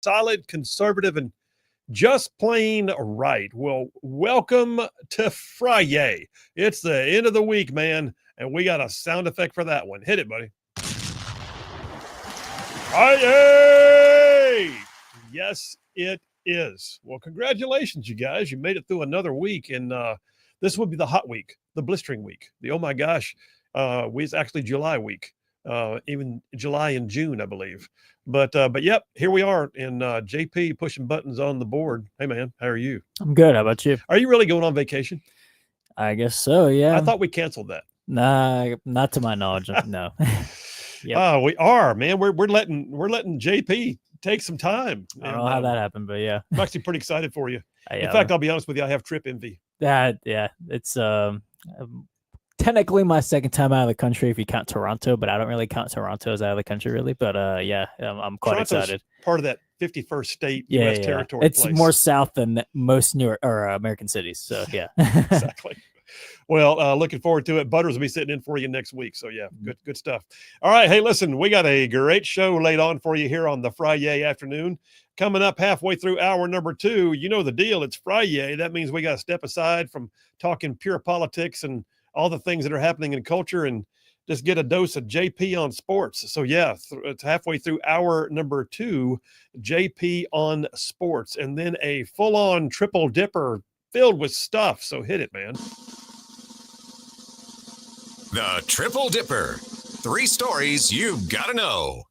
solid, conservative, and just plain right. Well, welcome to Friday. It's the end of the week, man, and we got a sound effect for that one. Hit it, buddy. Friday! Yes, it is. Well, congratulations, you guys. You made it through another week, and this will be the hot week, the blistering week, the oh my gosh. It's actually July week, even July and June, I believe. But yep, here we are in JP pushing buttons on the board. Hey, man, how are you? I'm good. How about you? Are you really going on vacation? I guess so, yeah. I thought we canceled that. Nah, not to my knowledge. No. Yep. We are, man. We're letting JP take some time. I don't know how that happened, but yeah. I'm actually pretty excited for you. In fact, I'll be honest with you, I have trip envy. Yeah. It's technically my second time out of the country if you count Toronto, but I don't really count Toronto as out of the country really. But yeah, I'm quite excited. Part of that 51st state U.S. territory. It's more south than most New York or American cities. So yeah. Exactly. Well, looking forward to it. Butters will be sitting in for you next week. So yeah, good stuff. All right. Hey, listen, we got a great show laid on for you here on the Friday afternoon. Coming up halfway through hour number 2, you know the deal. It's Friday. That means we got to step aside from talking pure politics and all the things that are happening in culture and just get a dose of JP on sports. So yeah, it's halfway through hour number 2, JP on sports, and then a full-on triple dipper filled with stuff. So hit it, man. The Triple Dipper. 3 stories you've got to know.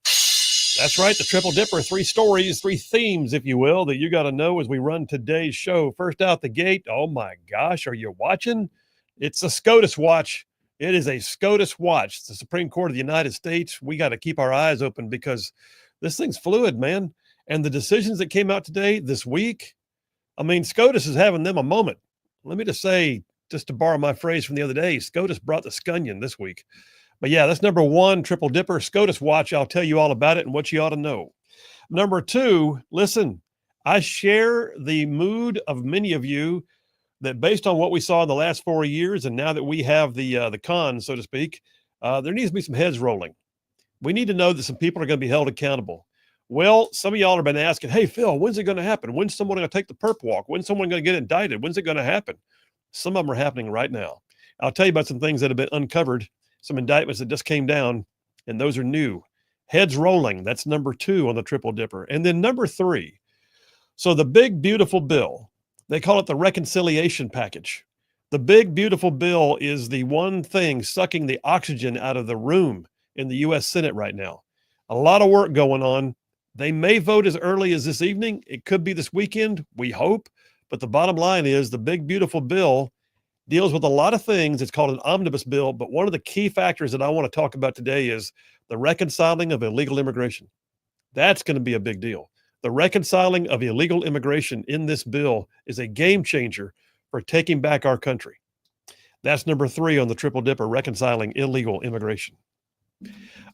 That's right. The Triple Dipper. 3 stories, 3 themes, if you will, that you got to know as we run today's show. First out the gate. Oh my gosh. Are you watching? It's a SCOTUS watch. It is a SCOTUS watch. It's the Supreme Court of the United States. We got to keep our eyes open because this thing's fluid, man. And the decisions that came out today, this week, I mean, SCOTUS is having them a moment. Let me just say, just to borrow my phrase from the other day, SCOTUS brought the scunion this week. But yeah, that's number 1, Triple Dipper, SCOTUS watch. I'll tell you all about it and what you ought to know. Number 2, listen, I share the mood of many of you that based on what we saw in the last 4 years, and now that we have the con, so to speak, there needs to be some heads rolling. We need to know that some people are going to be held accountable. Well, some of y'all have been asking, hey, Phil, when's it going to happen? When's someone going to take the perp walk? When's someone going to get indicted? When's it going to happen? Some of them are happening right now. I'll tell you about some things that have been uncovered, some indictments that just came down, and those are new. Heads rolling, that's number 2 on the Triple Dipper. And then number 3, so the big, beautiful bill, they call it the reconciliation package. The big, beautiful bill is the one thing sucking the oxygen out of the room in the U.S. Senate right now. A lot of work going on. They may vote as early as this evening. It could be this weekend, we hope. But the bottom line is the big, beautiful bill deals with a lot of things. It's called an omnibus bill. But one of the key factors that I want to talk about today is the reconciling of illegal immigration. That's going to be a big deal. The reconciling of illegal immigration in this bill is a game changer for taking back our country. That's number 3 on the Triple Dipper, reconciling illegal immigration.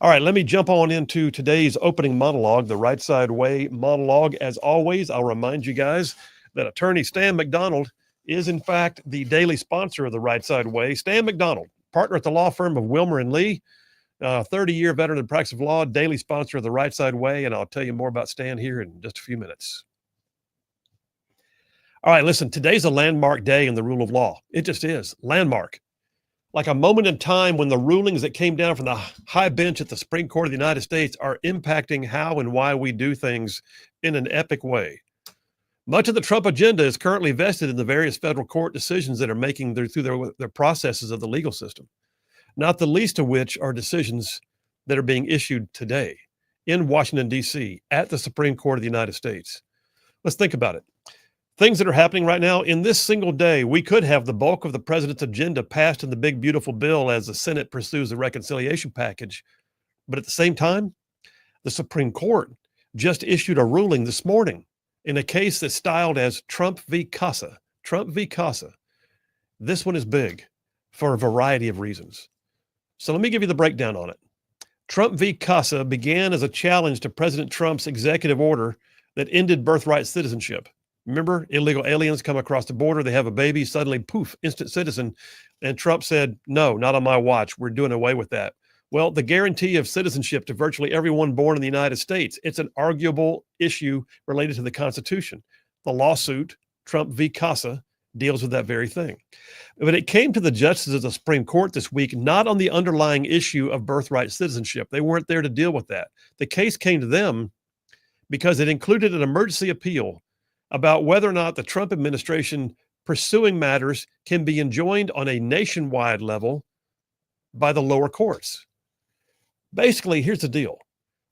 All right, let me jump on into today's opening monologue, the Rightside Way monologue. As always, I'll remind you guys that attorney Stan McDonald is, in fact, the daily sponsor of the Rightside Way. Stan McDonald, partner at the law firm of Wilmer and Lee, 30-year veteran in the practice of law, daily sponsor of the Rightside Way, and I'll tell you more about Stan here in just a few minutes. All right, listen, today's a landmark day in the rule of law. It just is, landmark. Like a moment in time when the rulings that came down from the high bench at the Supreme Court of the United States are impacting how and why we do things in an epic way. Much of the Trump agenda is currently vested in the various federal court decisions that are making through their processes of the legal system, not the least of which are decisions that are being issued today in Washington, D.C., at the Supreme Court of the United States. Let's think about it. Things that are happening right now in this single day, we could have the bulk of the president's agenda passed in the big, beautiful bill as the Senate pursues the reconciliation package. But at the same time, the Supreme Court just issued a ruling this morning in a case that's styled as Trump v. Casa. Trump v. Casa. This one is big for a variety of reasons. So let me give you the breakdown on it. Trump v. Casa began as a challenge to President Trump's executive order that ended birthright citizenship. Remember, illegal aliens come across the border, they have a baby, suddenly, poof, instant citizen. And Trump said, no, not on my watch. We're doing away with that. Well, the guarantee of citizenship to virtually everyone born in the United States, it's an arguable issue related to the Constitution. The lawsuit, Trump v. CASA, deals with that very thing. But it came to the justices of the Supreme Court this week, not on the underlying issue of birthright citizenship. They weren't there to deal with that. The case came to them because it included an emergency appeal about whether or not the Trump administration pursuing matters can be enjoined on a nationwide level by the lower courts. Basically, here's the deal.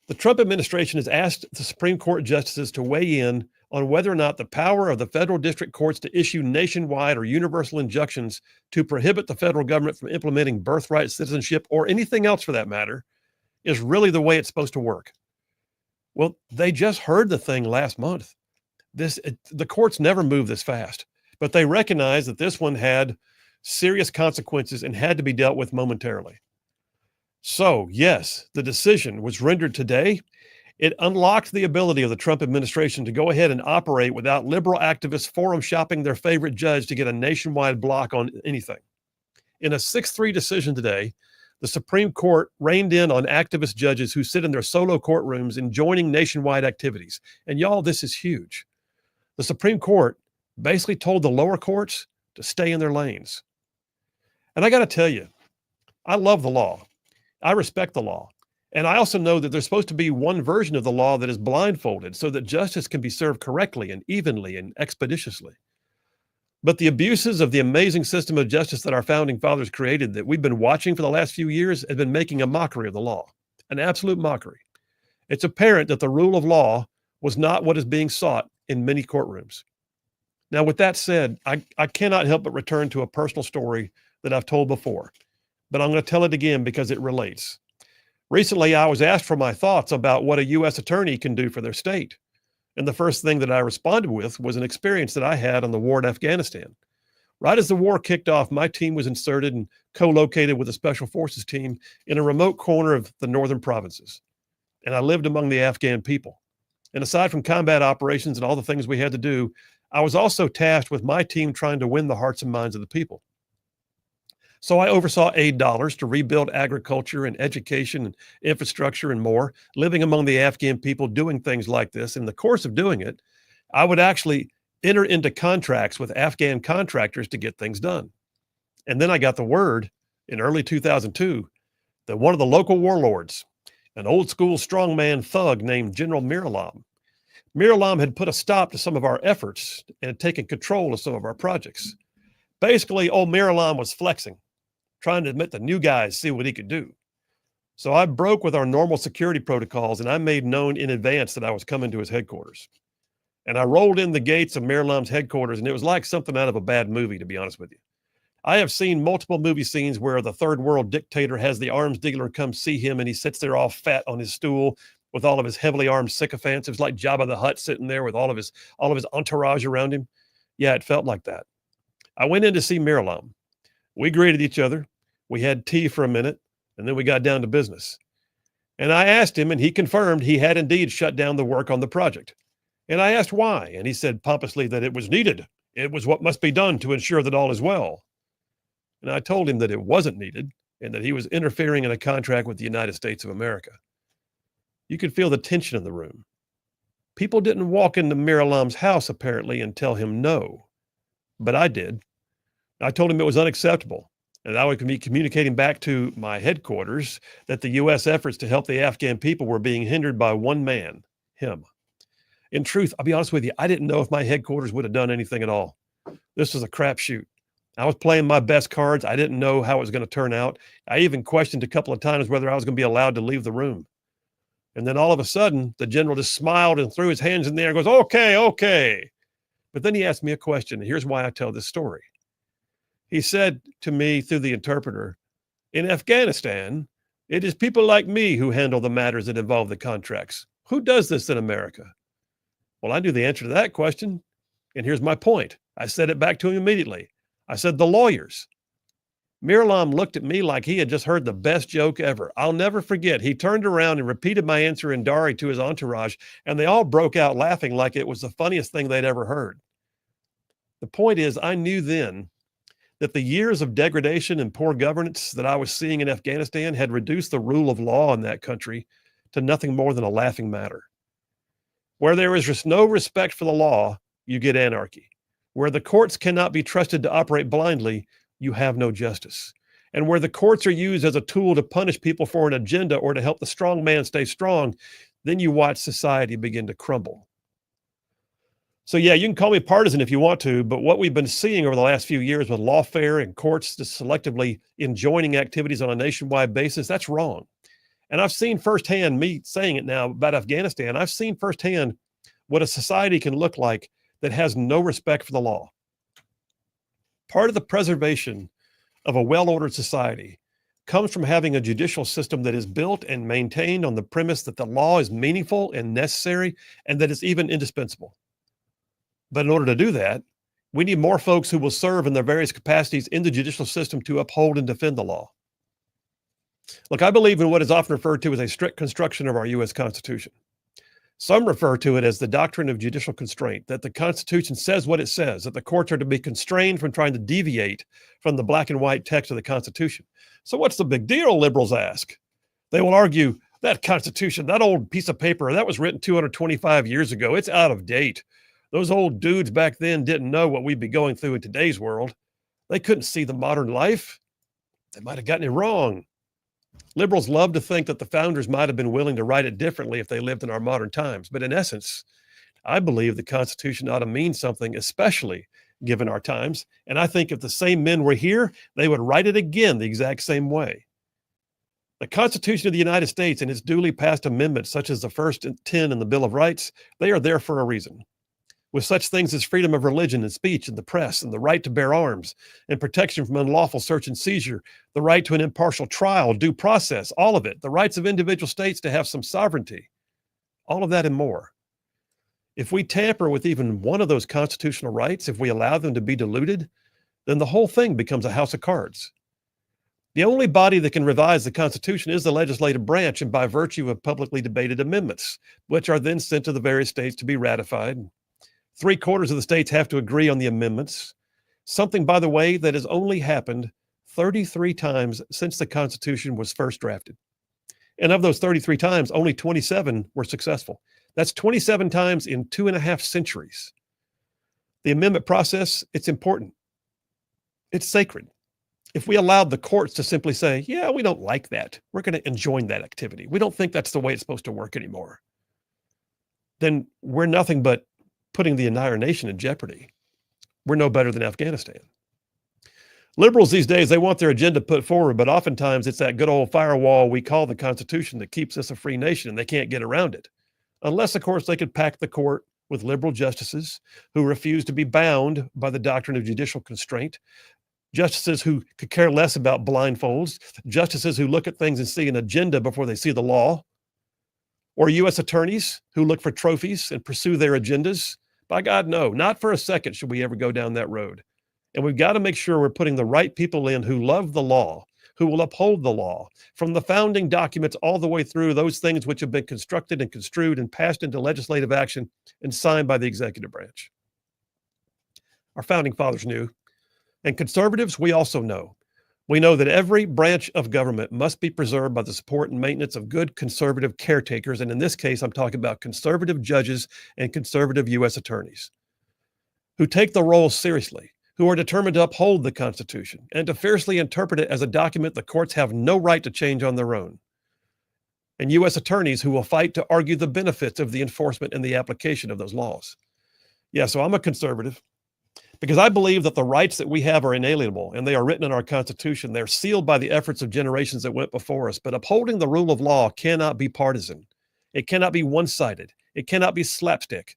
The Trump administration has asked the Supreme Court justices to weigh in on whether or not the power of the federal district courts to issue nationwide or universal injunctions to prohibit the federal government from implementing birthright citizenship or anything else for that matter is really the way it's supposed to work. Well, they just heard the thing last month. The courts never move this fast, but they recognize that this one had serious consequences and had to be dealt with momentarily. So, yes, the decision was rendered today. It unlocked the ability of the Trump administration to go ahead and operate without liberal activists forum shopping their favorite judge to get a nationwide block on anything. In a 6-3 decision today, the Supreme Court reined in on activist judges who sit in their solo courtrooms enjoining nationwide activities. And y'all, this is huge. The Supreme Court basically told the lower courts to stay in their lanes. And I got to tell you, I love the law. I respect the law. And I also know that there's supposed to be one version of the law that is blindfolded so that justice can be served correctly and evenly and expeditiously. But the abuses of the amazing system of justice that our founding fathers created that we've been watching for the last few years have been making a mockery of the law, an absolute mockery. It's apparent that the rule of law was not what is being sought in many courtrooms. Now, with that said, I cannot help but return to a personal story that I've told before, but I'm going to tell it again because it relates. Recently, I was asked for my thoughts about what a U.S. attorney can do for their state. And the first thing that I responded with was an experience that I had on the war in Afghanistan. Right as the war kicked off, my team was inserted and co-located with a special forces team in a remote corner of the northern provinces. And I lived among the Afghan people. And aside from combat operations and all the things we had to do, I was also tasked with my team trying to win the hearts and minds of the people. So I oversaw aid dollars to rebuild agriculture and education and infrastructure and more, living among the Afghan people doing things like this. In the course of doing it, I would actually enter into contracts with Afghan contractors to get things done. And then I got the word in early 2002 that one of the local warlords, an old school strongman thug named General Miralam had put a stop to some of our efforts and had taken control of some of our projects. Basically, old Miralam was flexing, trying to admit the new guys see what he could do. So I broke with our normal security protocols and I made known in advance that I was coming to his headquarters. And I rolled in the gates of Miralam's headquarters and it was like something out of a bad movie, to be honest with you. I have seen multiple movie scenes where the third world dictator has the arms dealer come see him and he sits there all fat on his stool with all of his heavily armed sycophants. It was like Jabba the Hutt sitting there with all of his entourage around him. Yeah, it felt like that. I went in to see Miralam. We greeted each other. We had tea for a minute, and then we got down to business. And I asked him, and he confirmed he had indeed shut down the work on the project. And I asked why, and he said pompously that it was needed. It was what must be done to ensure that all is well. And I told him that it wasn't needed and that he was interfering in a contract with the United States of America. You could feel the tension in the room. People didn't walk into Miralam's house, apparently, and tell him no. But I did. I told him it was unacceptable, and I would be communicating back to my headquarters that the U.S. efforts to help the Afghan people were being hindered by one man, him. In truth, I'll be honest with you, I didn't know if my headquarters would have done anything at all. This was a crapshoot. I was playing my best cards. I didn't know how it was going to turn out. I even questioned a couple of times whether I was going to be allowed to leave the room. And then all of a sudden, the general just smiled and threw his hands in the air and goes, okay. But then he asked me a question. And here's why I tell this story. He said to me through the interpreter, in Afghanistan, it is people like me who handle the matters that involve the contracts. Who does this in America? Well, I knew the answer to that question. And here's my point. I said it back to him immediately. I said, the lawyers. Miralam looked at me like he had just heard the best joke ever. I'll never forget. He turned around and repeated my answer in Dari to his entourage, and they all broke out laughing like it was the funniest thing they'd ever heard. The point is, I knew then that the years of degradation and poor governance that I was seeing in Afghanistan had reduced the rule of law in that country to nothing more than a laughing matter. Where there is just no respect for the law, you get anarchy. Where the courts cannot be trusted to operate blindly, you have no justice. And where the courts are used as a tool to punish people for an agenda or to help the strong man stay strong, then you watch society begin to crumble. So yeah, you can call me partisan if you want to, but what we've been seeing over the last few years with lawfare and courts just selectively enjoining activities on a nationwide basis, that's wrong. And I've seen firsthand, me saying it now about Afghanistan, I've seen firsthand what a society can look like that has no respect for the law. Part of the preservation of a well-ordered society comes from having a judicial system that is built and maintained on the premise that the law is meaningful and necessary and that it's even indispensable. But in order to do that, we need more folks who will serve in their various capacities in the judicial system to uphold and defend the law. Look, I believe in what is often referred to as a strict construction of our U.S. Constitution. Some refer to it as the doctrine of judicial constraint, that the Constitution says what it says, that the courts are to be constrained from trying to deviate from the black and white text of the Constitution. So what's the big deal, liberals ask? They will argue, that Constitution, that old piece of paper, that was written 225 years ago. It's out of date. Those old dudes back then didn't know what we'd be going through in today's world. They couldn't see the modern life. They might have gotten it wrong. Liberals love to think that the founders might have been willing to write it differently if they lived in our modern times. But in essence, I believe the Constitution ought to mean something, especially given our times. And I think if the same men were here, they would write it again the exact same way. The Constitution of the United States and its duly passed amendments, such as the first 10 in the Bill of Rights, they are there for a reason. With such things as freedom of religion and speech and the press and the right to bear arms and protection from unlawful search and seizure, the right to an impartial trial, due process, all of it, the rights of individual states to have some sovereignty, all of that and more. If we tamper with even one of those constitutional rights, if we allow them to be diluted, then the whole thing becomes a house of cards. The only body that can revise the Constitution is the legislative branch, and by virtue of publicly debated amendments, which are then sent to the various states to be ratified. 3/4 of the states have to agree on the amendments, something, by the way, that has only happened 33 times since the Constitution was first drafted. And of those 33 times, only 27 were successful. That's 27 times in 2.5 centuries. The amendment process, it's important. It's sacred. If we allowed the courts to simply say, yeah, we don't like that, we're going to enjoin that activity, we don't think that's the way it's supposed to work anymore, then we're nothing but putting the entire nation in jeopardy. We're no better than Afghanistan. Liberals these days, they want their agenda put forward, but oftentimes it's that good old firewall we call the Constitution that keeps us a free nation, and they can't get around it. Unless, of course, they could pack the court with liberal justices who refuse to be bound by the doctrine of judicial constraint, justices who could care less about blindfolds, justices who look at things and see an agenda before they see the law, or U.S. attorneys who look for trophies and pursue their agendas. By God, no, not for a second should we ever go down that road. And we've got to make sure we're putting the right people in who love the law, who will uphold the law, from the founding documents all the way through those things which have been constructed and construed and passed into legislative action and signed by the executive branch. Our founding fathers knew, and conservatives, we also know. We know that every branch of government must be preserved by the support and maintenance of good conservative caretakers. And in this case, I'm talking about conservative judges and conservative U.S. attorneys who take the role seriously, who are determined to uphold the Constitution and to fiercely interpret it as a document the courts have no right to change on their own. And U.S. attorneys who will fight to argue the benefits of the enforcement and the application of those laws. Yeah, so I'm a conservative, because I believe that the rights that we have are inalienable and they are written in our Constitution. They're sealed by the efforts of generations that went before us. But upholding the rule of law cannot be partisan. It cannot be one-sided. It cannot be slapstick.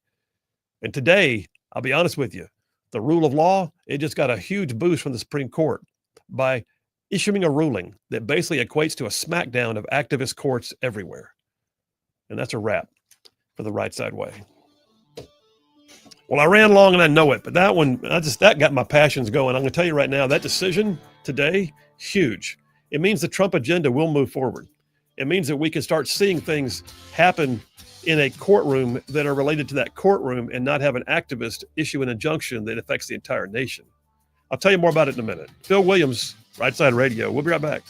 And today, I'll be honest with you, the rule of law, it just got a huge boost from the Supreme Court by issuing a ruling that basically equates to a smackdown of activist courts everywhere. And that's a wrap for the Rightside way. Well, I ran long and I know it, but that one, that got my passions going. I'm going to tell you right now, that decision today, huge. It means the Trump agenda will move forward. It means that we can start seeing things happen in a courtroom that are related to that courtroom and not have an activist issue an injunction that affects the entire nation. I'll tell you more about it in a minute. Phil Williams, Rightside Radio. We'll be right back.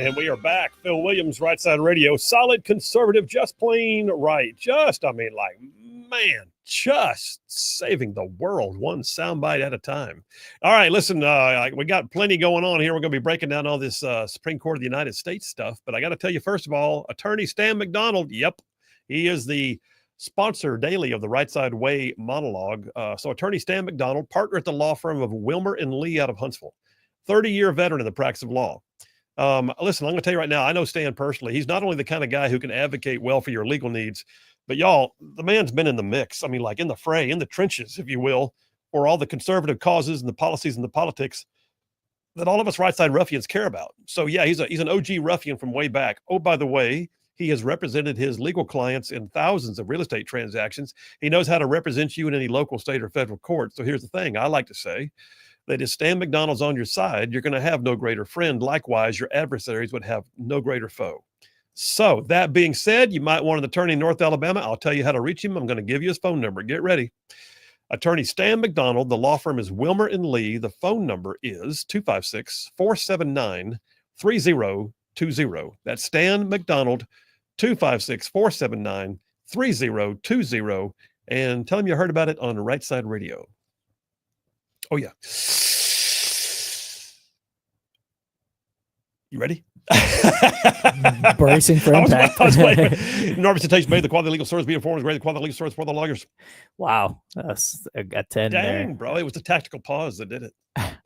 And we are back. Phil Williams, Rightside Radio. Solid conservative, just plain right. Just saving the world one soundbite at a time. All right, listen, we got plenty going on here. We're going to be breaking down all this Supreme Court of the United States stuff. But I got to tell you, first of all, Attorney Stan McDonald, yep, he is the sponsor daily of the Rightside Way monologue. So Attorney Stan McDonald, partner at the law firm of Wilmer and Lee out of Huntsville, 30-year veteran in the practice of law. Listen, I'm going to tell you right now, I know Stan personally. He's not only the kind of guy who can advocate well for your legal needs, but y'all, the man's been in the mix. I mean, like in the fray, in the trenches, if you will, for all the conservative causes and the policies and the politics that all of us right-side ruffians care about. So yeah, he's an OG ruffian from way back. Oh, by the way, he has represented his legal clients in thousands of real estate transactions. He knows how to represent you in any local, state, or federal court. So here's the thing I like to say, that if Stan McDonald's on your side, you're going to have no greater friend. Likewise, your adversaries would have no greater foe. So that being said, you might want an attorney in North Alabama. I'll tell you how to reach him. I'm going to give you his phone number. Get ready. Attorney Stan McDonald. The law firm is Wilmer and Lee. The phone number is 256-479-3020. That's Stan McDonald, 256-479-3020. And tell him you heard about it on Rightside Radio. Oh, yeah. You ready? Bracing for impact. I was waiting. Enormous citation made the quality of legal service be informed, great quality of legal service for the lawyers. Wow. That's a 10 Dang, there. bro. It was the tactical pause that did it.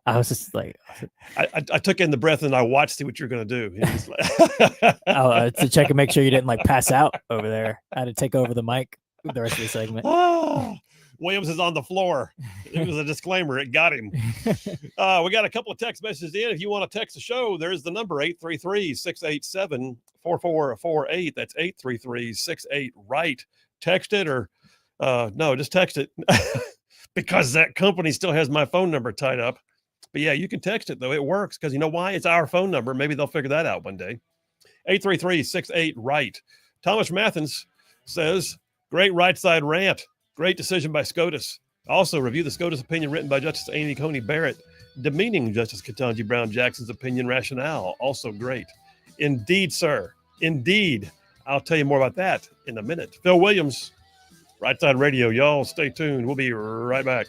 I was just like, I took in the breath and I watched, see what you're going to do. to check and make sure you didn't like pass out over there. I had to take over the mic the rest of the segment. Oh, Williams is on the floor. It was a disclaimer. It got him. We got a couple of text messages in. If you want to text the show, there's the number 833-687-4448. That's 833-68-RIGHT. Text it or no, just text it because that company still has my phone number tied up. But yeah, you can text it though. It works because you know why? It's our phone number. Maybe they'll figure that out one day. 833-68-RIGHT. Thomas from Athens says, great right side rant. Great decision by SCOTUS. Also, review the SCOTUS opinion written by Justice Amy Coney Barrett, demeaning Justice Ketanji Brown Jackson's opinion rationale. Also great. Indeed, sir. Indeed. I'll tell you more about that in a minute. Phil Williams, Rightside Radio. Y'all stay tuned. We'll be right back.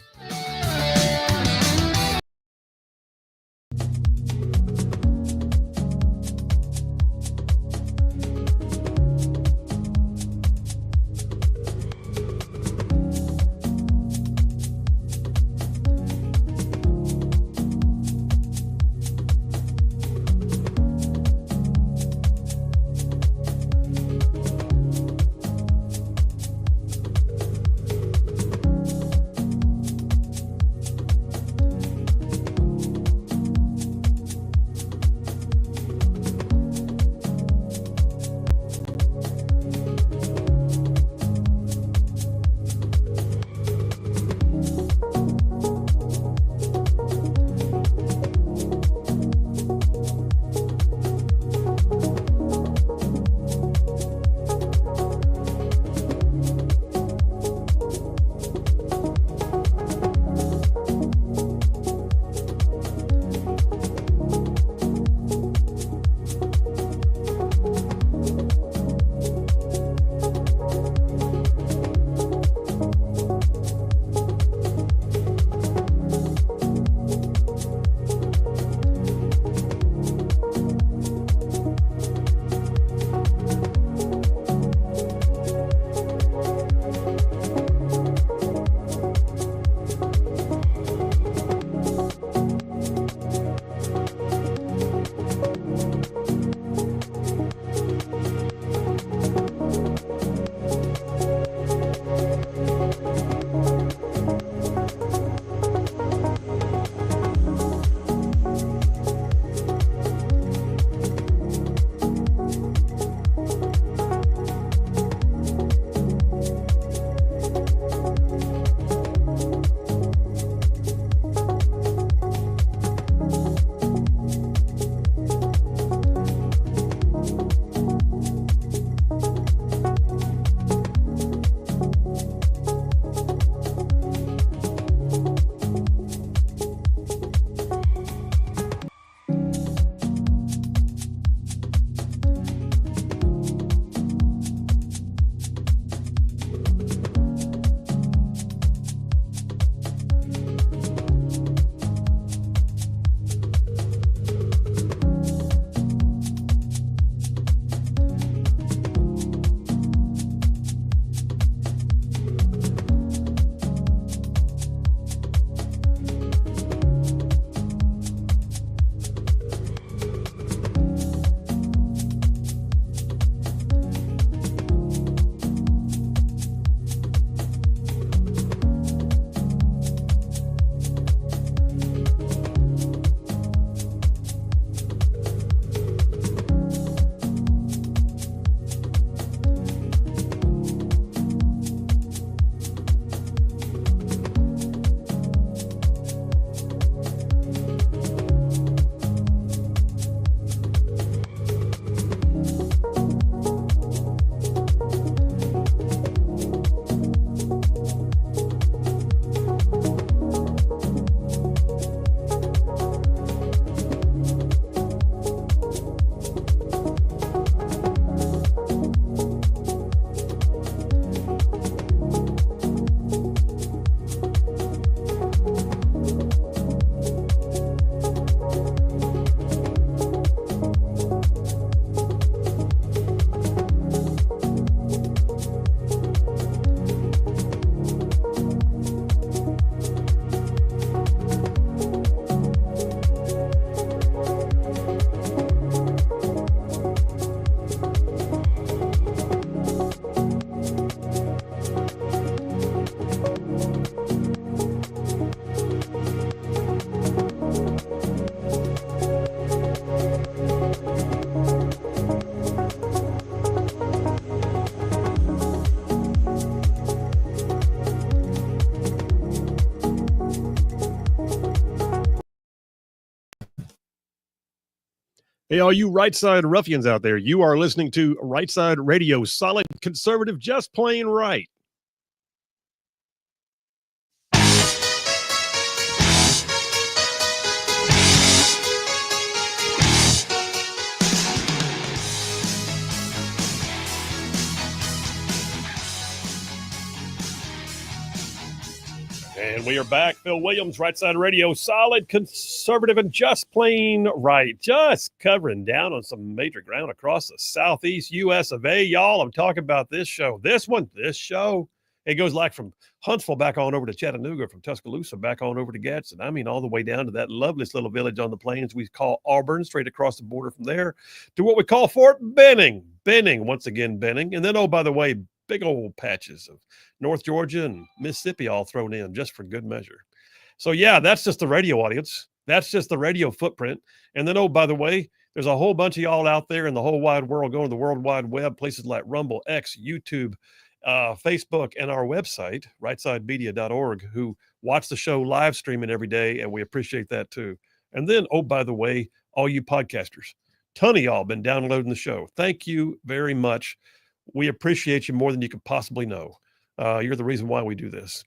Hey, all you Rightside ruffians out there, you are listening to Rightside Radio, solid conservative, just plain right. And we are back. Phil Williams, Rightside Radio, solid conservative and just plain right. Just covering down on some major ground across the southeast U.S. of A. Y'all, I'm talking about this show. This show. It goes like from Huntsville back on over to Chattanooga, from Tuscaloosa back on over to Gadsden. I mean, all the way down to that loveliest little village on the plains we call Auburn, straight across the border from there to what we call Fort Benning. Once again, Benning. And then, oh, by the way, big old patches of North Georgia and Mississippi all thrown in just for good measure. So, yeah, that's just the radio audience. That's just the radio footprint. And then, oh, by the way, there's a whole bunch of y'all out there in the whole wide world going to the World Wide Web, places like Rumble, X, YouTube, Facebook, and our website, rightsidemedia.org, who watch the show live streaming every day, and we appreciate that too. And then, oh, by the way, all you podcasters, ton of y'all been downloading the show. Thank you very much. We appreciate you more than you could possibly know. You're the reason why we do this.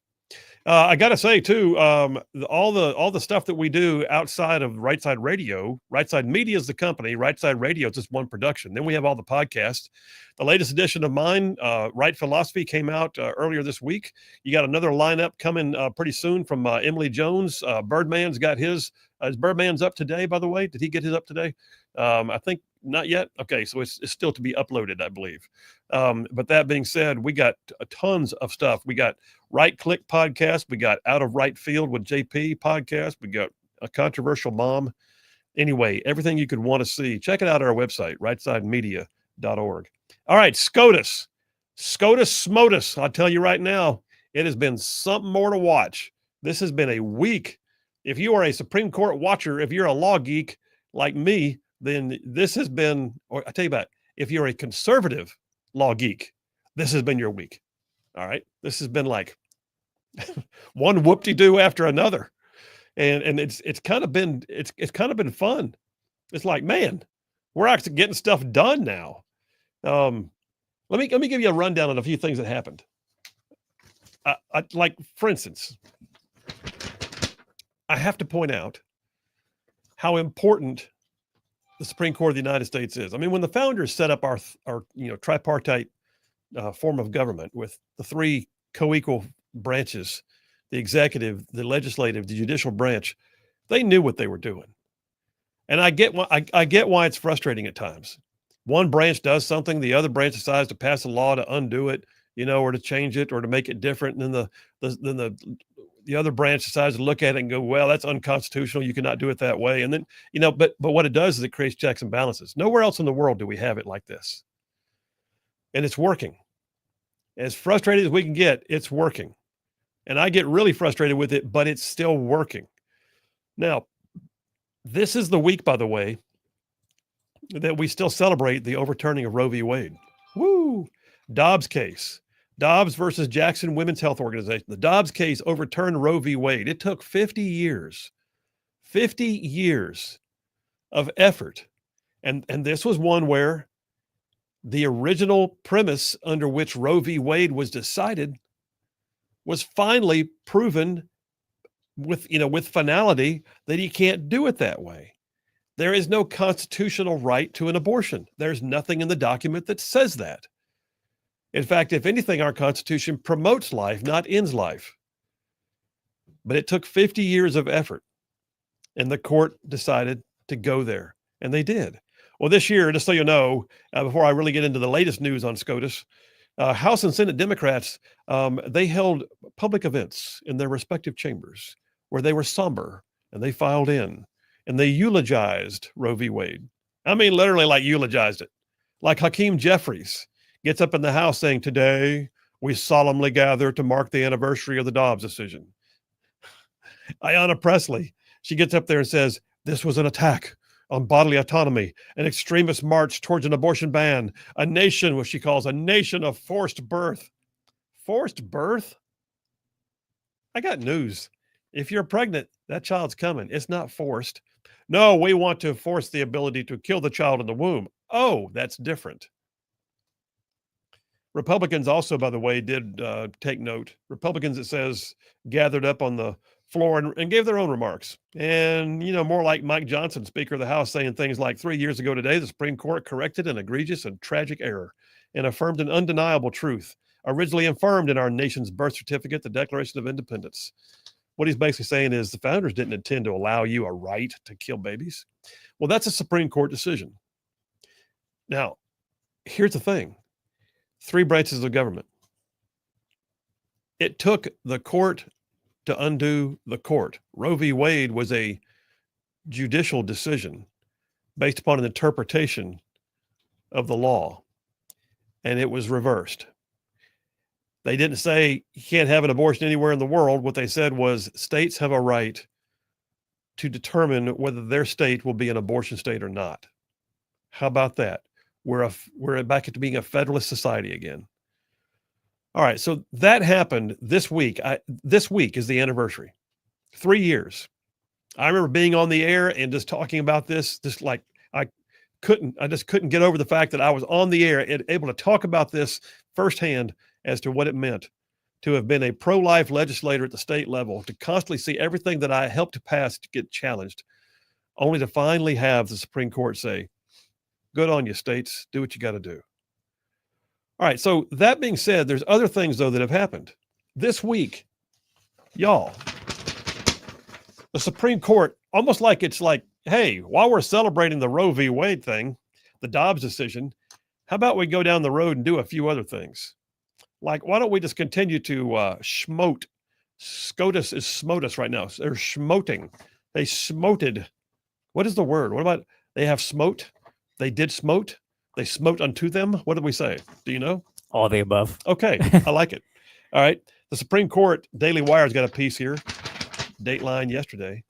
I got to say too, all the stuff that we do outside of Rightside Radio, Rightside Media is the company. Rightside Radio is just one production. Then we have all the podcasts. The latest edition of mine, Right Philosophy, came out earlier this week. You got another lineup coming pretty soon from Emily Jones. Birdman's got his. Is Birdman's up today, by the way? Did he get his up today? I think not yet. Okay, so it's still to be uploaded, I believe. But that being said, we got tons of stuff. We got Right Click podcast. We got Out of Right Field with JP podcast. We got A Controversial Mom. Anyway, everything you could want to see. Check it out on our website, rightsidemedia.org. All right, SCOTUS. SCOTUS SMOTUS. I'll tell you right now, it has been something more to watch. This has been a week. If you are a Supreme Court watcher, if you're a law geek like me, then this has been, or I tell you about, if you're a conservative law geek, this has been your week. All right. This has been like one whoop-de-doo after another. And it's kind of been fun. It's like, man, we're actually getting stuff done now. Let me give you a rundown on a few things that happened. Like, for instance, I have to point out how important the Supreme Court of the United States is. I mean, when the founders set up our tripartite form of government with the three co-equal branches, the executive, the legislative, the judicial branch, they knew what they were doing. And I get why it's frustrating at times. One branch does something, the other branch decides to pass a law to undo it, or to change it or to make it different. And then the other branch decides to look at it and go, well, that's unconstitutional. You cannot do it that way. And then, but what it does is it creates checks and balances. Nowhere else in the world do we have it like this. And it's working. As frustrated as we can get, it's working. And I get really frustrated with it, but it's still working. Now, this is the week, by the way, that we still celebrate the overturning of Roe v. Wade. Woo! Dobbs case. Dobbs versus Jackson Women's Health Organization. The Dobbs case overturned Roe v. Wade. It took 50 years of effort. And this was one where the original premise under which Roe v. Wade was decided was finally proven with finality that he can't do it that way. There is no constitutional right to an abortion. There's nothing in the document that says that. In fact, if anything, our Constitution promotes life, not ends life. But it took 50 years of effort, and the court decided to go there, and they did. Well, this year, just so you know, before I really get into the latest news on SCOTUS, House and Senate Democrats, they held public events in their respective chambers where they were somber, and they filed in, and they eulogized Roe v. Wade. I mean, literally like eulogized it. Like Hakeem Jeffries gets up in the House saying, today we solemnly gather to mark the anniversary of the Dobbs decision. Ayanna Pressley, she gets up there and says, this was an attack on bodily autonomy, an extremist march towards an abortion ban, a nation, what she calls a nation of forced birth. Forced birth? I got news. If you're pregnant, that child's coming. It's not forced. No, we want to force the ability to kill the child in the womb. Oh, that's different. Republicans also, by the way, did take note. Republicans, it says, gathered up on the floor and gave their own remarks. And, more like Mike Johnson, Speaker of the House, saying things like 3 years ago today, the Supreme Court corrected an egregious and tragic error and affirmed an undeniable truth, originally affirmed in our nation's birth certificate, the Declaration of Independence. What he's basically saying is the founders didn't intend to allow you a right to kill babies. Well, that's a Supreme Court decision. Now, here's the thing. 3 branches of government. It took the court to undo the court. Roe v. Wade was a judicial decision based upon an interpretation of the law, and it was reversed. They didn't say you can't have an abortion anywhere in the world. What they said was states have a right to determine whether their state will be an abortion state or not. How about that? We're back to being a federalist society again. All right, so that happened this week. This week is the anniversary. 3 years. I remember being on the air and just talking about this, just like I just couldn't get over the fact that I was on the air and able to talk about this firsthand as to what it meant to have been a pro-life legislator at the state level, to constantly see everything that I helped to pass to get challenged, only to finally have the Supreme Court say, good on you, states, do what you got to do. All right, so that being said, there's other things, though, that have happened. This week, y'all, the Supreme Court, almost like it's like, hey, while we're celebrating the Roe v. Wade thing, the Dobbs decision, how about we go down the road and do a few other things? Like, why don't we just continue to schmote? SCOTUS is SCOTUS right now. They're schmoting. They smoted. What is the word? What about they have smote? They did smote. They smote unto them. What did we say? Do you know? All the above. Okay, I like it. All right. The Supreme Court, Daily Wire's got a piece here. Dateline yesterday.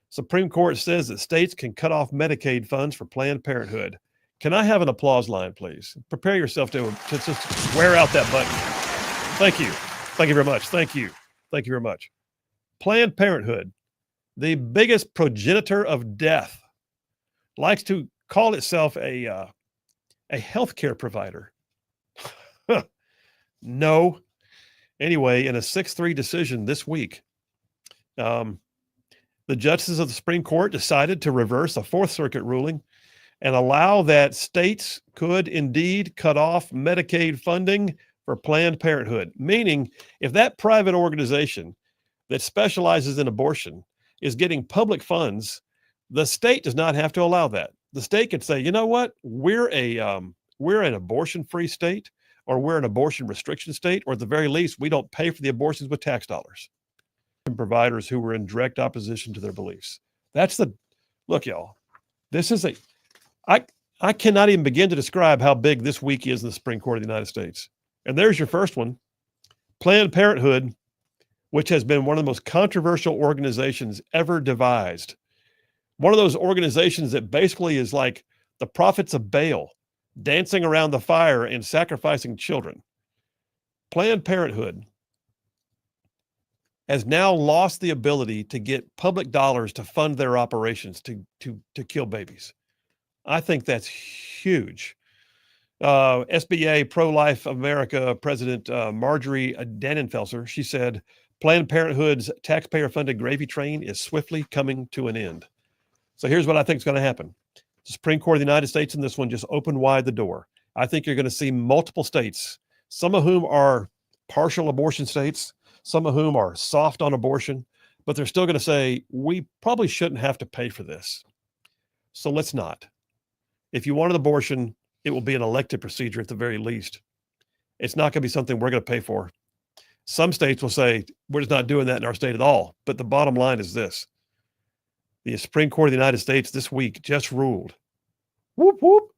Supreme Court says that states can cut off Medicaid funds for Planned Parenthood. Can I have an applause line, please? Prepare yourself to just wear out that button. Thank you. Thank you very much. Thank you. Thank you very much. Planned Parenthood, the biggest progenitor of death, likes to call itself a healthcare provider. No. Anyway, in a 6-3 decision this week, the justices of the Supreme Court decided to reverse a Fourth Circuit ruling and allow that states could indeed cut off Medicaid funding for Planned Parenthood, meaning if that private organization that specializes in abortion is getting public funds, the state does not have to allow that. The state could say, you know what, we're an abortion-free state, or we're an abortion restriction state, or at the very least, we don't pay for the abortions with tax dollars. Providers who were in direct opposition to their beliefs. Look, y'all, this is I cannot even begin to describe how big this week is in the Supreme Court of the United States. And there's your first one. Planned Parenthood, which has been one of the most controversial organizations ever devised. One of those organizations that basically is like the prophets of Baal, dancing around the fire and sacrificing children. Planned Parenthood has now lost the ability to get public dollars to fund their operations to kill babies. I think that's huge. SBA Pro-Life America President Marjorie Dannenfelser, she said, Planned Parenthood's taxpayer-funded gravy train is swiftly coming to an end. So here's what I think is going to happen. The Supreme Court of the United States in this one just opened wide the door. I think you're going to see multiple states, some of whom are partial abortion states, some of whom are soft on abortion, but they're still going to say, we probably shouldn't have to pay for this. So let's not. If you want an abortion, it will be an elective procedure at the very least. It's not going to be something we're going to pay for. Some states will say, we're just not doing that in our state at all. But the bottom line is this. The Supreme Court of the United States this week just ruled, whoop, whoop,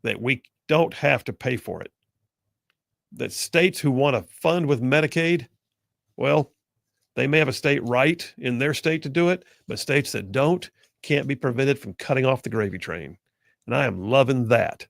that we don't have to pay for it. That states who want to fund with Medicaid, well, they may have a state right in their state to do it, but states that don't can't be prevented from cutting off the gravy train. And I am loving that.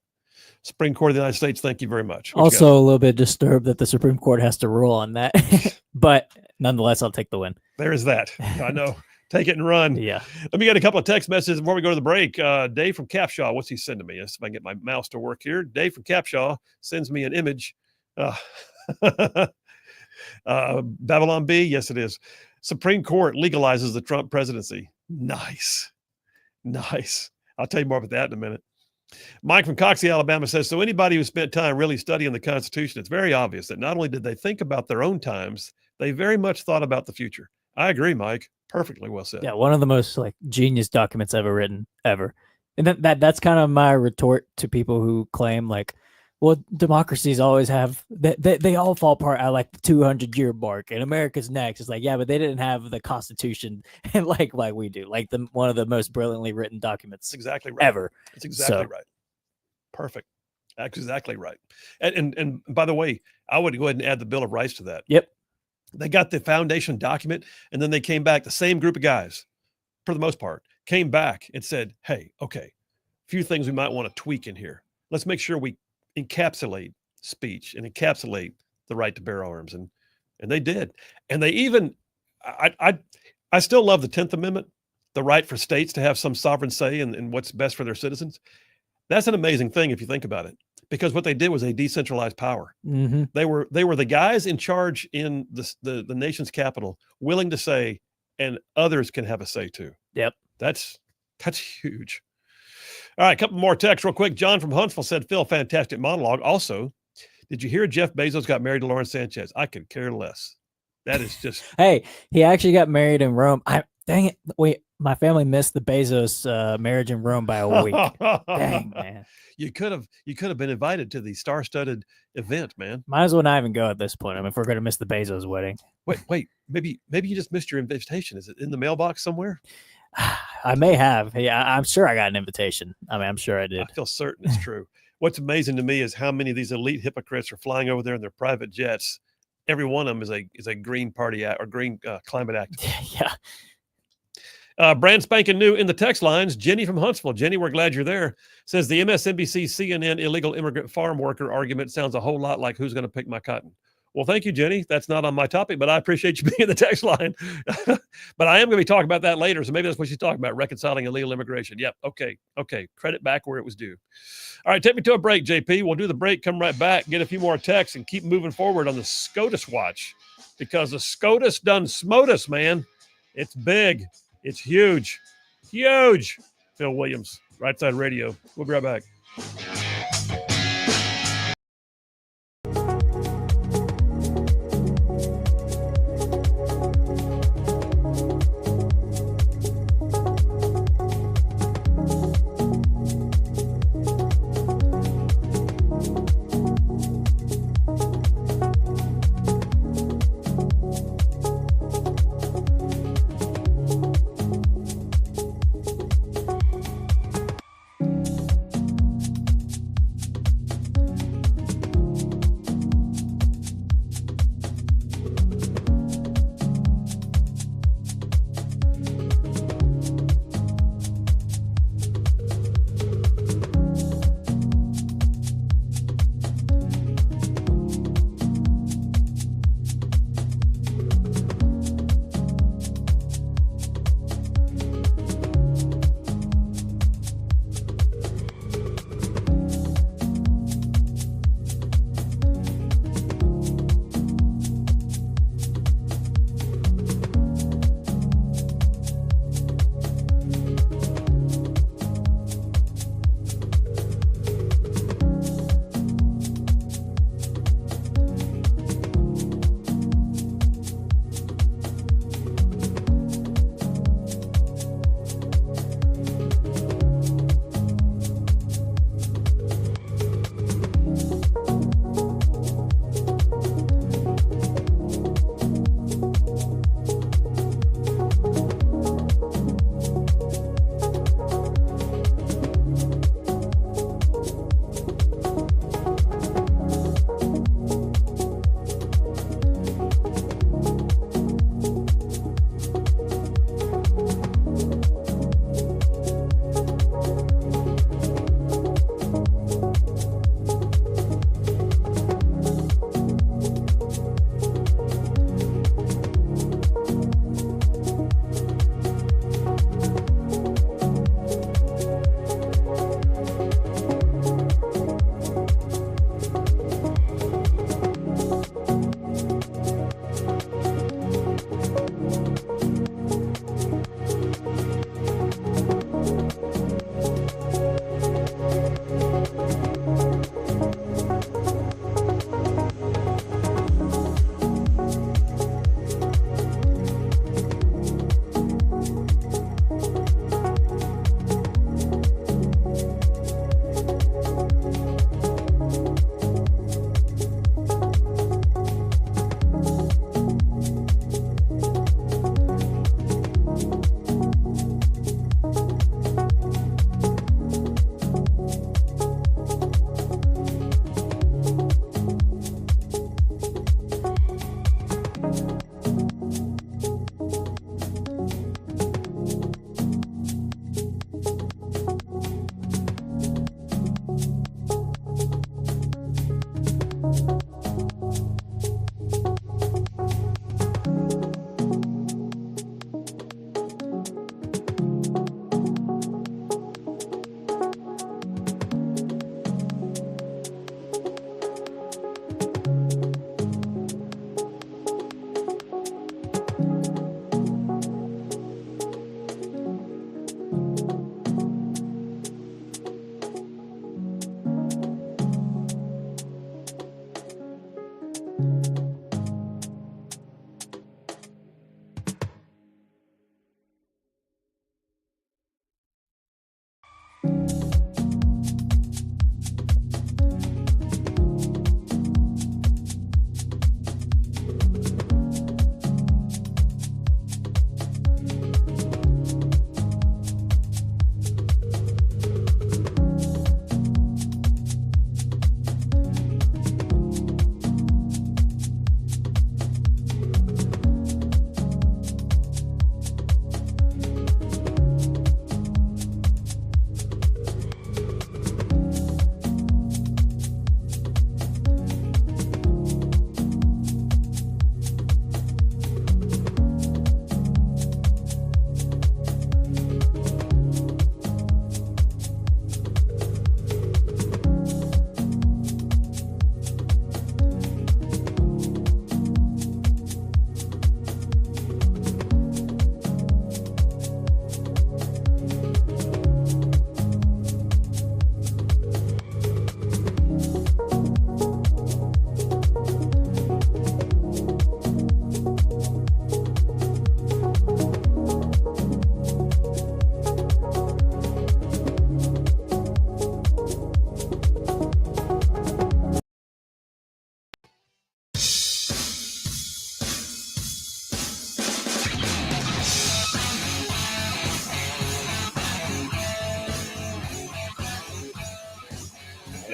Supreme Court of the United States, thank you very much. Also, a little bit disturbed that the Supreme Court has to rule on that. But nonetheless, I'll take the win. There is that. I know. Take it and run. Yeah. Let me get a couple of text messages before we go to the break. Dave from Capshaw, what's he sending me? Let's see if I can get my mouse to work here. Dave from Capshaw sends me an image. Babylon B, yes, it is. Supreme Court legalizes the Trump presidency. Nice. I'll tell you more about that in a minute. Mike from Coxie, Alabama says, so anybody who spent time really studying the Constitution, it's very obvious that not only did they think about their own times, they very much thought about the future. I agree, Mike. Perfectly well said. Yeah, one of the most like genius documents ever written, ever. And that's kind of my retort to people who claim like, well, democracies always have they all fall apart at like the 200-year mark, and America's next. It's like, yeah, but they didn't have the Constitution and like we do, like one of the most brilliantly written documents. That's exactly right. Ever. That's exactly right. Perfect. That's exactly right. And by the way, I would go ahead and add the Bill of Rights to that. Yep. They got the foundation document, and then they came back. The same group of guys, for the most part, came back and said, "Hey, okay, a few things we might want to tweak in here. Let's make sure we encapsulate speech and encapsulate the right to bear arms." And they did. And they even, I still love the 10th Amendment, the right for states to have some sovereign say in what's best for their citizens. That's an amazing thing if you think about it, because what they did was they decentralized power. Mm-hmm. They were the guys in charge in the nation's capital, willing to say, and others can have a say too. Yep. That's huge. All right, a couple more texts real quick. John from Huntsville said, Phil, fantastic monologue. Also, did you hear Jeff Bezos got married to Lauren Sanchez? I could care less. That is just. Hey, he actually got married in Rome. Dang it. Wait, my family missed the Bezos marriage in Rome by a week. Dang, man. You could have been invited to the star-studded event, man. Might as well not even go at this point. I mean, if we're going to miss the Bezos wedding. Wait. Maybe you just missed your invitation. Is it in the mailbox somewhere? I may have. Yeah, I'm sure I got an invitation. I mean, I'm sure I did. I feel certain it's true. What's amazing to me is how many of these elite hypocrites are flying over there in their private jets. Every one of them is a Green Party or Green climate activist. Yeah. Brand spanking new in the text lines. Jenny from Huntsville. Jenny, we're glad you're there. Says the MSNBC CNN illegal immigrant farm worker argument sounds a whole lot like who's going to pick my cotton. Well, thank you, Jenny. That's not on my topic, but I appreciate you being in the text line. But I am going to be talking about that later. So maybe that's what she's talking about, reconciling illegal immigration. Yep. Okay. Credit back where it was due. All right. Take me to a break, JP. We'll do the break, come right back, get a few more texts, and keep moving forward on the SCOTUS watch, because the SCOTUS done smote us, man. It's big. It's huge. Huge. Phil Williams, Rightside Radio. We'll be right back.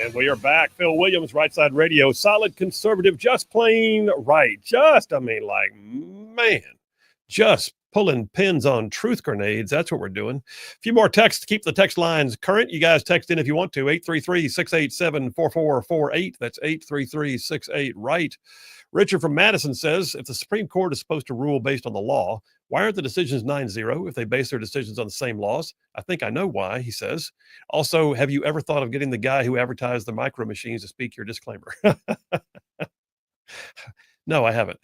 And we are back. Phil Williams, Rightside Radio. Solid conservative, just plain right. Just pulling pins on truth grenades. That's what we're doing. A few more texts to keep the text lines current. You guys text in if you want to. 833-687-4448. That's 833-68-RIGHT. Richard from Madison says, if the Supreme Court is supposed to rule based on the law, why aren't the decisions 9-0 if they base their decisions on the same laws? I think I know why, he says. Also, have you ever thought of getting the guy who advertised the micro machines to speak your disclaimer? No, I haven't,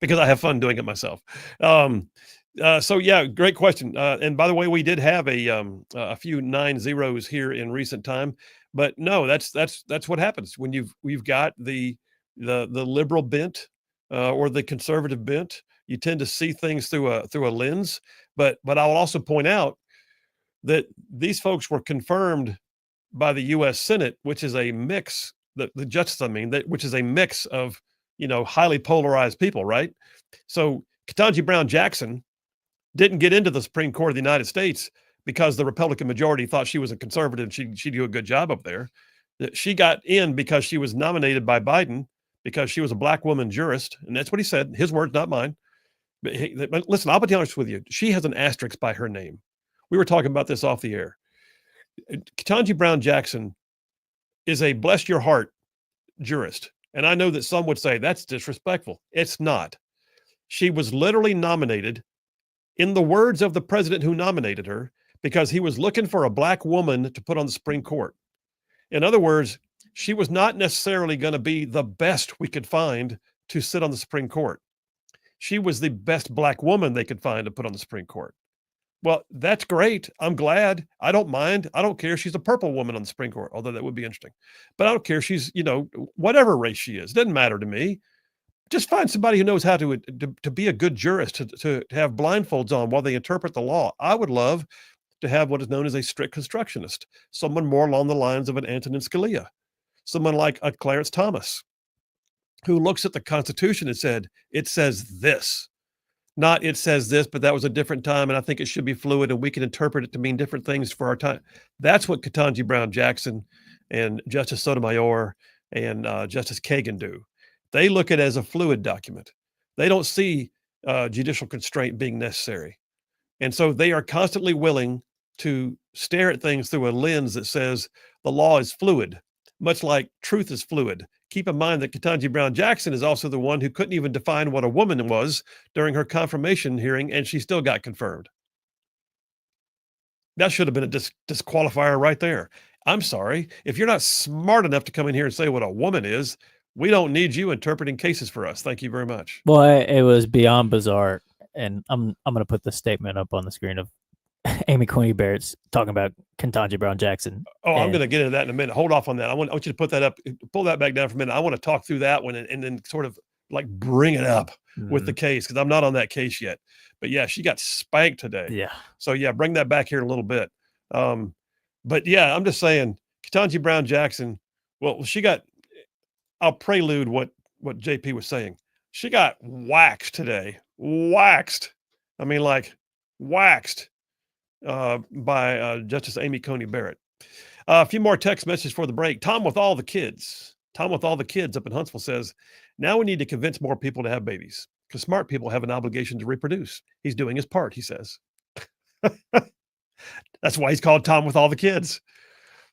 because I have fun doing it myself. So yeah, great question. And by the way, we did have a few 9-0s here in recent time, but no, that's what happens when we've got the liberal bent or the conservative bent. You tend to see things through a lens. But I will also point out that these folks were confirmed by the U.S. Senate, which is a mix. The justice, which is a mix of highly polarized people, right? So Ketanji Brown Jackson didn't get into the Supreme Court of the United States because the Republican majority thought she was a conservative and she'd do a good job up there. She got in because she was nominated by Biden because she was a black woman jurist, and that's what he said. His words, not mine. But listen, I'll be honest with you. She has an asterisk by her name. We were talking about this off the air. Ketanji Brown Jackson is a bless your heart jurist. And I know that some would say that's disrespectful. It's not. She was literally nominated, in the words of the president who nominated her, because he was looking for a black woman to put on the Supreme Court. In other words, she was not necessarily going to be the best we could find to sit on the Supreme Court. She was the best black woman they could find to put on the Supreme Court. Well, that's great. I'm glad. I don't mind. I don't care. She's a purple woman on the Supreme Court, although that would be interesting. But I don't care. She's, whatever race she is. Doesn't matter to me. Just find somebody who knows how to be a good jurist, to have blindfolds on while they interpret the law. I would love to have what is known as a strict constructionist, someone more along the lines of an Antonin Scalia, someone like a Clarence Thomas, who looks at the Constitution and said, it says this. Not it says this, but that was a different time, and I think it should be fluid, and we can interpret it to mean different things for our time. That's what Ketanji Brown Jackson and Justice Sotomayor and Justice Kagan do. They look at it as a fluid document. They don't see judicial constraint being necessary. And so they are constantly willing to stare at things through a lens that says the law is fluid, much like truth is fluid. Keep in mind that Ketanji Brown Jackson is also the one who couldn't even define what a woman was during her confirmation hearing, and she still got confirmed. That should have been a disqualifier right there. I'm sorry. If you're not smart enough to come in here and say what a woman is, we don't need you interpreting cases for us. Thank you very much. Well, it was beyond bizarre, and I'm going to put the statement up on the screen of Amy Coney Barrett's talking about Ketanji Brown Jackson. Oh, I'm going to get into that in a minute. Hold off on that. I want you to put that up, pull that back down for a minute. I want to talk through that one and then sort of like bring it up with the case, because I'm not on that case yet. But yeah, she got spanked today. Yeah. So yeah, bring that back here in a little bit. But yeah, I'm just saying, Ketanji Brown Jackson. Well, I'll prelude what JP was saying. She got waxed today. Waxed. I mean, like waxed by Justice Amy Coney Barrett. A few more text messages for the break. Tom with all the kids up in Huntsville says, now we need to convince more people to have babies because smart people have an obligation to reproduce. He's doing his part, he says. That's why he's called Tom with all the kids.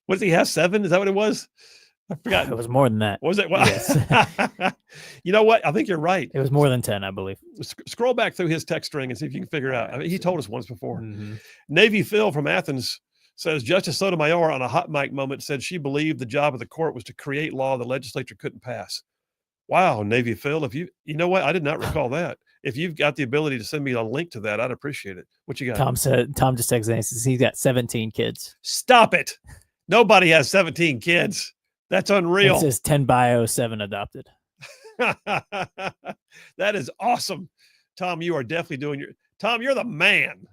What does he have? 7? Is that what it was? I forgot. It was more than that. Was it? Well, yes. You know what? I think you're right. It was more than 10, I believe. Scroll back through his text string and see if you can figure out. I mean, he told us once before. Mm-hmm. Navy Phil from Athens says Justice Sotomayor on a hot mic moment said she believed the job of the court was to create law the legislature couldn't pass. Wow, Navy Phil, if you know what? I did not recall that. If you've got the ability to send me a link to that, I'd appreciate it. What you got? Tom just texted and says he's got 17 kids. Stop it. Nobody has 17 kids. That's unreal. It says 10 bio, 7 adopted. That is awesome. Tom, you are definitely doing Tom, you're the man.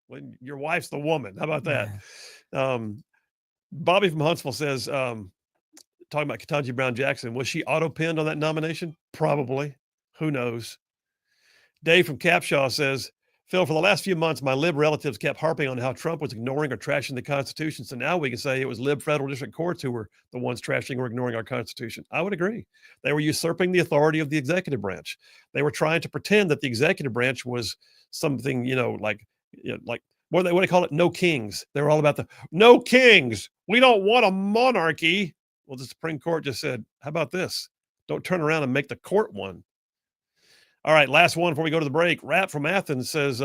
When your wife's the woman. How about that? Bobby from Huntsville says, talking about Ketanji Brown Jackson, was she auto-pinned on that nomination? Probably. Who knows? Dave from Capshaw says, Phil, for the last few months, my lib relatives kept harping on how Trump was ignoring or trashing the Constitution. So now we can say it was lib federal district courts who were the ones trashing or ignoring our Constitution. I would agree. They were usurping the authority of the executive branch. They were trying to pretend that the executive branch was something, like what do they call it? No kings. They were all about the no kings. We don't want a monarchy. Well, the Supreme Court just said, how about this? Don't turn around and make the court one. All right, last one before we go to the break. Rap from Athens says,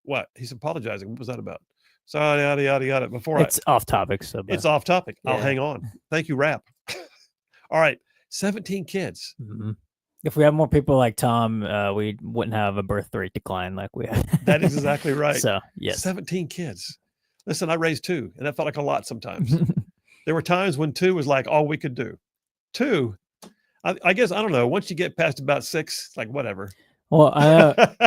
what? He's apologizing. What was that about? So yada, yada, yada. It's off topic. So it's off topic. Yeah. I'll hang on. Thank you, Rap. All right, 17 kids. Mm-hmm. If we had more people like Tom, we wouldn't have a birth rate decline like we have. That is exactly right. So, yes. 17 kids. Listen, I raised 2, and that felt like a lot sometimes. There were times when 2 was like all we could do. 2, I guess, I don't know. Once you get past about 6, it's like whatever. Well,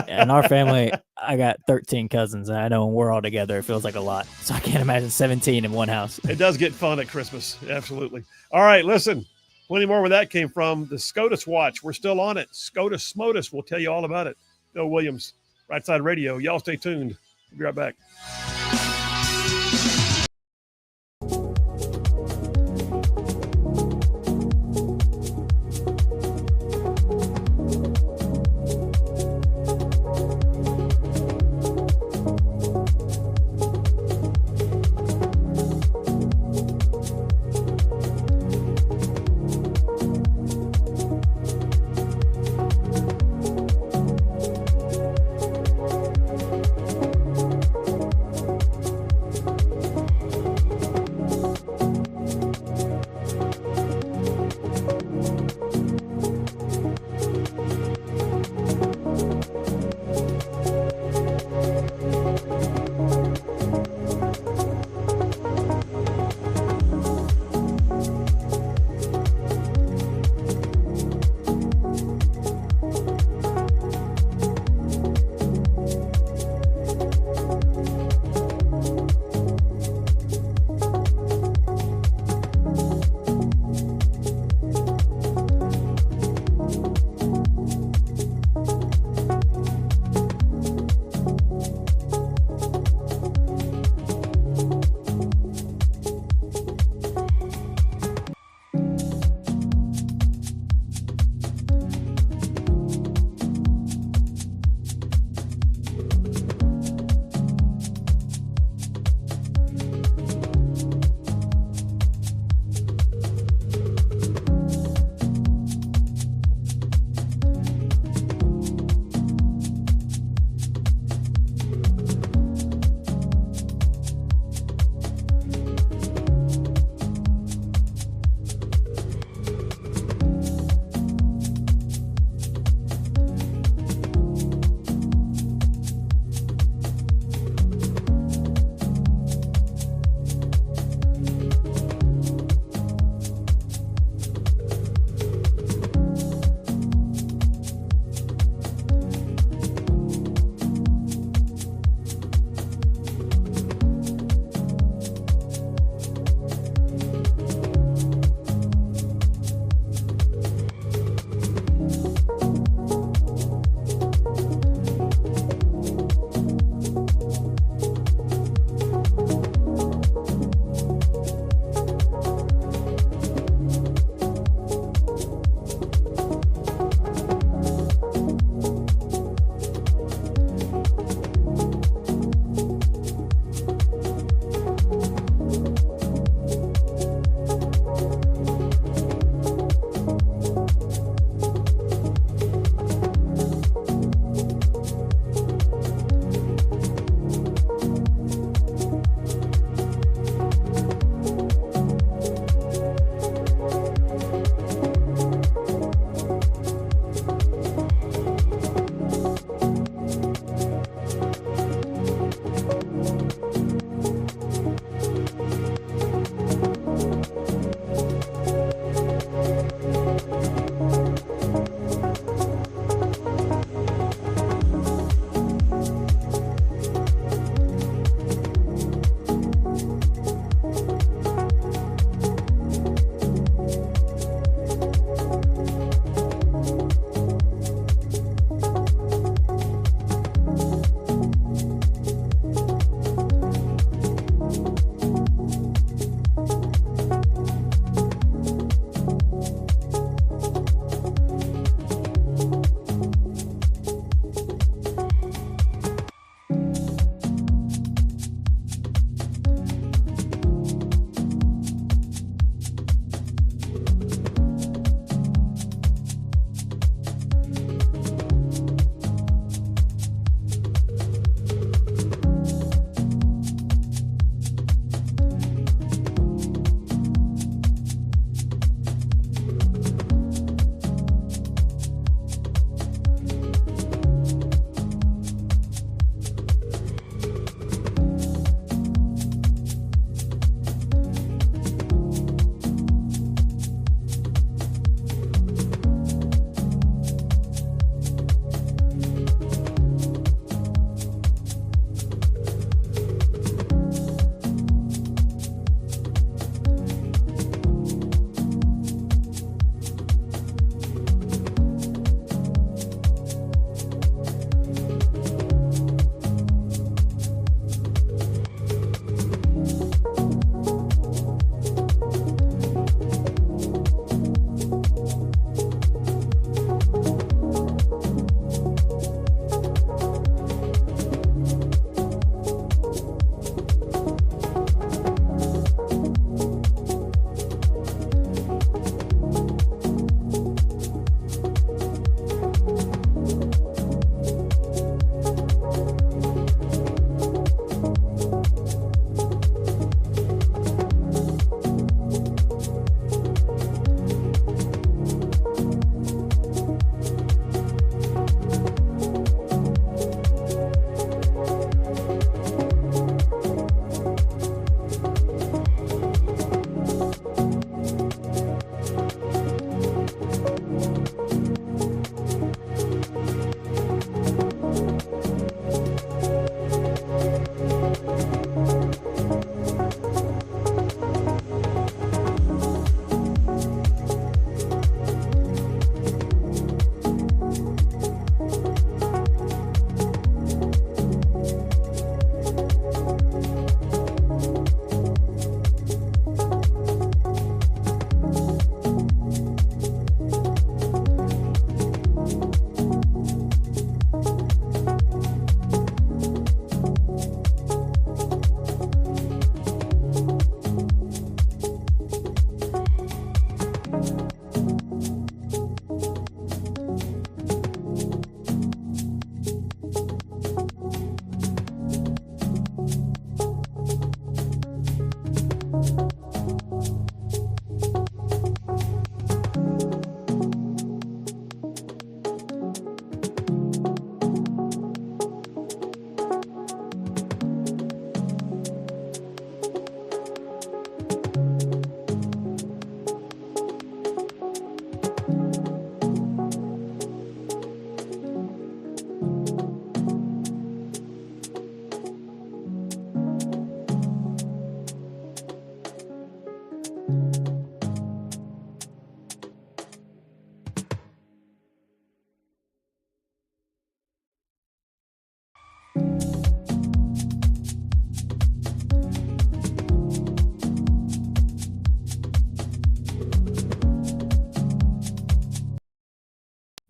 in our family, I got 13 cousins, and I know when we're all together, it feels like a lot. So I can't imagine 17 in one house. It does get fun at Christmas. Absolutely. All right, listen. Plenty more where that came from. The SCOTUS Watch. We're still on it. SCOTUS Smotus. We'll tell you all about it. Bill Williams, Rightside Radio. Y'all stay tuned. We'll be right back.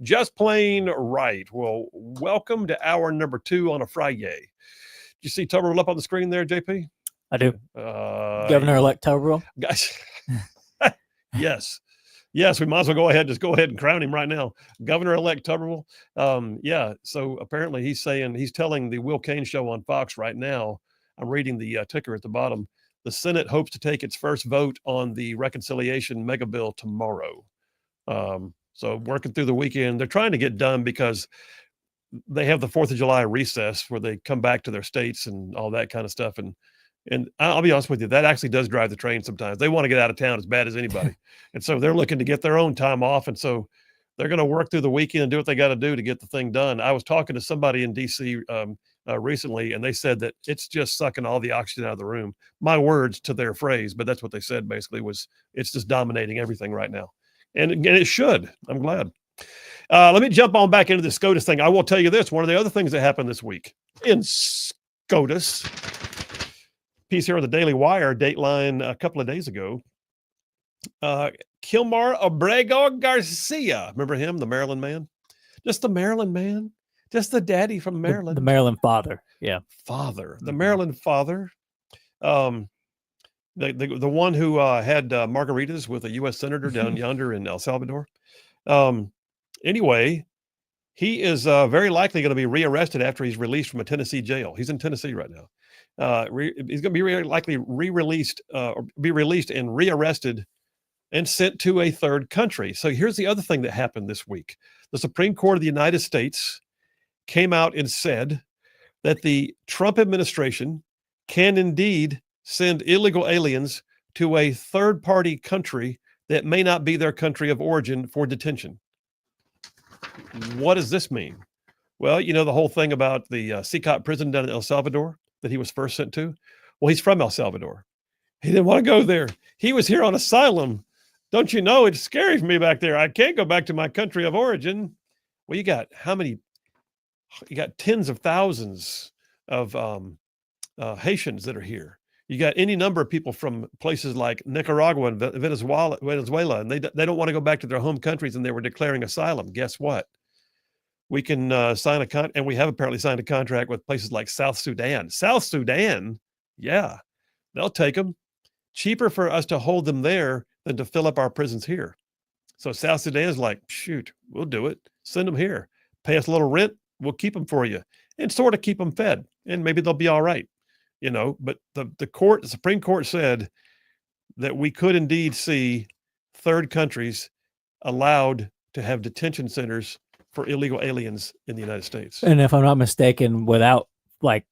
Just plain right. Well, welcome to hour number 2 on a Friday. Did you see Tuberville up on the screen there, JP? I do. Governor-elect Tuberville. Guys, yes. Yes, we might as well go ahead and crown him right now. Governor-elect Tuberville. Yeah, so apparently he's telling the Will Cain show on Fox right now, I'm reading the ticker at the bottom, the Senate hopes to take its first vote on the reconciliation mega bill tomorrow. So working through the weekend, they're trying to get done because they have the 4th of July recess where they come back to their states and all that kind of stuff. And I'll be honest with you, that actually does drive the train sometimes. They want to get out of town as bad as anybody. And so they're looking to get their own time off. And so they're going to work through the weekend and do what they got to do to get the thing done. I was talking to somebody in D.C. Recently, and they said that it's just sucking all the oxygen out of the room. My words to their phrase, but that's what they said basically was it's just dominating everything right now. And it should. I'm glad. Let me jump on back into the SCOTUS thing. I will tell you this. One of the other things that happened this week in SCOTUS, piece here on the Daily Wire, Dateline a couple of days ago, Kilmar Abrego Garcia. Remember him, the Maryland man? Just the Maryland man? Just the daddy from Maryland? The Maryland father, yeah. Father. The Maryland father. The one who had margaritas with a U.S. senator down yonder in El Salvador. Anyway, he is very likely going to be rearrested after he's released from a Tennessee jail. He's in Tennessee right now. He's going to be likely re-released, be released and rearrested and sent to a third country. So here's the other thing that happened this week. The Supreme Court of the United States came out and said that the Trump administration can indeed send illegal aliens to a third-party country that may not be their country of origin for detention. What does this mean? Well, you know the whole thing about the SCOTUS prison down in El Salvador that he was first sent to? Well, he's from El Salvador. He didn't want to go there. He was here on asylum. Don't you know, it's scary for me back there. I can't go back to my country of origin. Well, you got how many? You got tens of thousands of Haitians that are here. You got any number of people from places like Nicaragua and Venezuela, and they don't want to go back to their home countries, and they were declaring asylum. Guess what? We can sign and we have apparently signed a contract with places like South Sudan. South Sudan, yeah, they'll take them. Cheaper for us to hold them there than to fill up our prisons here. So South Sudan is like, shoot, we'll do it. Send them here. Pay us a little rent. We'll keep them for you and sort of keep them fed, and maybe they'll be all right. You know, but the Supreme Court said that we could indeed see third countries allowed to have detention centers for illegal aliens in the United States. And if I'm not mistaken, without like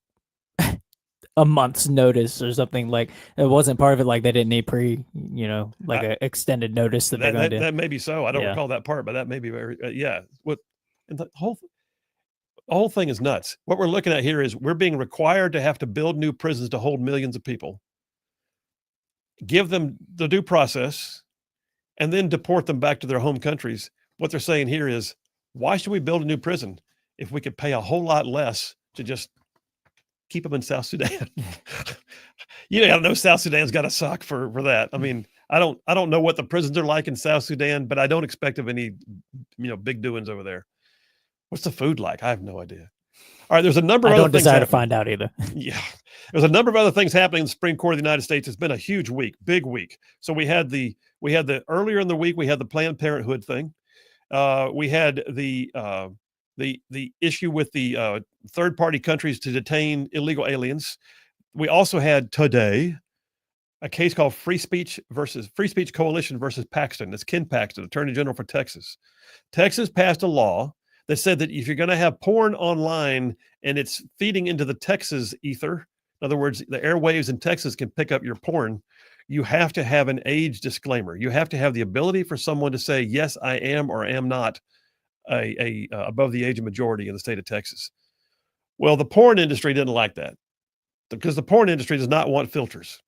a month's notice or something, like it wasn't part of it, like they didn't need an extended notice that they're going to do. That may be so. I don't recall that part, but that may be very, and the whole thing is nuts. What we're looking at here is we're being required to have to build new prisons to hold millions of people, give them the due process, and then deport them back to their home countries. What they're saying here is, why should we build a new prison if we could pay a whole lot less to just keep them in South Sudan? You got to know South Sudan's got to suck for that. I mean, I don't know what the prisons are like in South Sudan, but I don't expect of any, big doings over there. What's the food like? I have no idea. All right, there's a number of other things. I don't desire to find out either. Yeah. There's a number of other things happening in the Supreme Court of the United States. It's been a huge week, big week. So we had the earlier in the week, we had the Planned Parenthood thing. We had the issue with the third-party countries to detain illegal aliens. We also had today a case called Free Speech Coalition versus Paxton. It's Ken Paxton, Attorney General for Texas. Texas passed a law that said that if you're going to have porn online and it's feeding into the Texas ether, in other words, the airwaves in Texas can pick up your porn, you have to have an age disclaimer. You have to have the ability for someone to say, yes, I am or am not above the age of majority in the state of Texas. Well, the porn industry didn't like that because the porn industry does not want filters.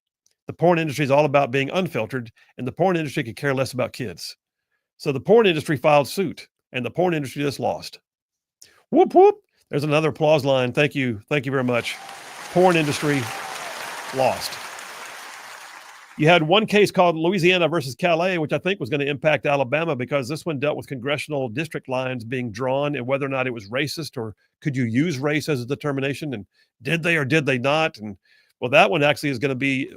The porn industry is all about being unfiltered, and the porn industry could care less about kids. So the porn industry filed suit, and the porn industry just lost. Whoop, whoop. There's another applause line. Thank you. Thank you very much. Porn industry lost. You had one case called Louisiana versus Calais, which I think was going to impact Alabama because this one dealt with congressional district lines being drawn and whether or not it was racist or could you use race as a determination, and did they or did they not? And well, that one actually is going to be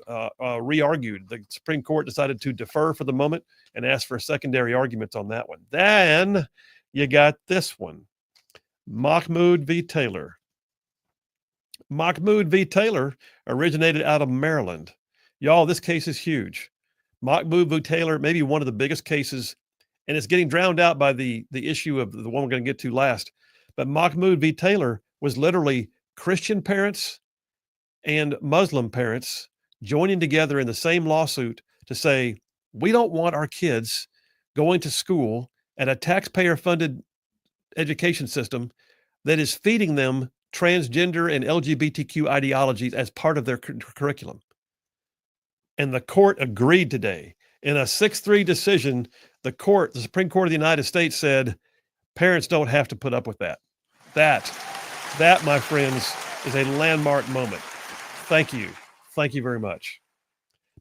re-argued. The Supreme Court decided to defer for the moment and ask for secondary arguments on that one. Then you got this one, Mahmoud v. Taylor. Mahmoud v. Taylor originated out of Maryland. Y'all, this case is huge. Mahmoud v. Taylor, maybe one of the biggest cases, and it's getting drowned out by the issue of the one we're going to get to last. But Mahmoud v. Taylor was literally Christian parents and Muslim parents joining together in the same lawsuit to say, we don't want our kids going to school at a taxpayer-funded education system that is feeding them transgender and LGBTQ ideologies as part of their curriculum. And the court agreed today. In a 6-3 decision, the Supreme Court of the United States said, parents don't have to put up with that. That, my friends, is a landmark moment. Thank you. Thank you very much.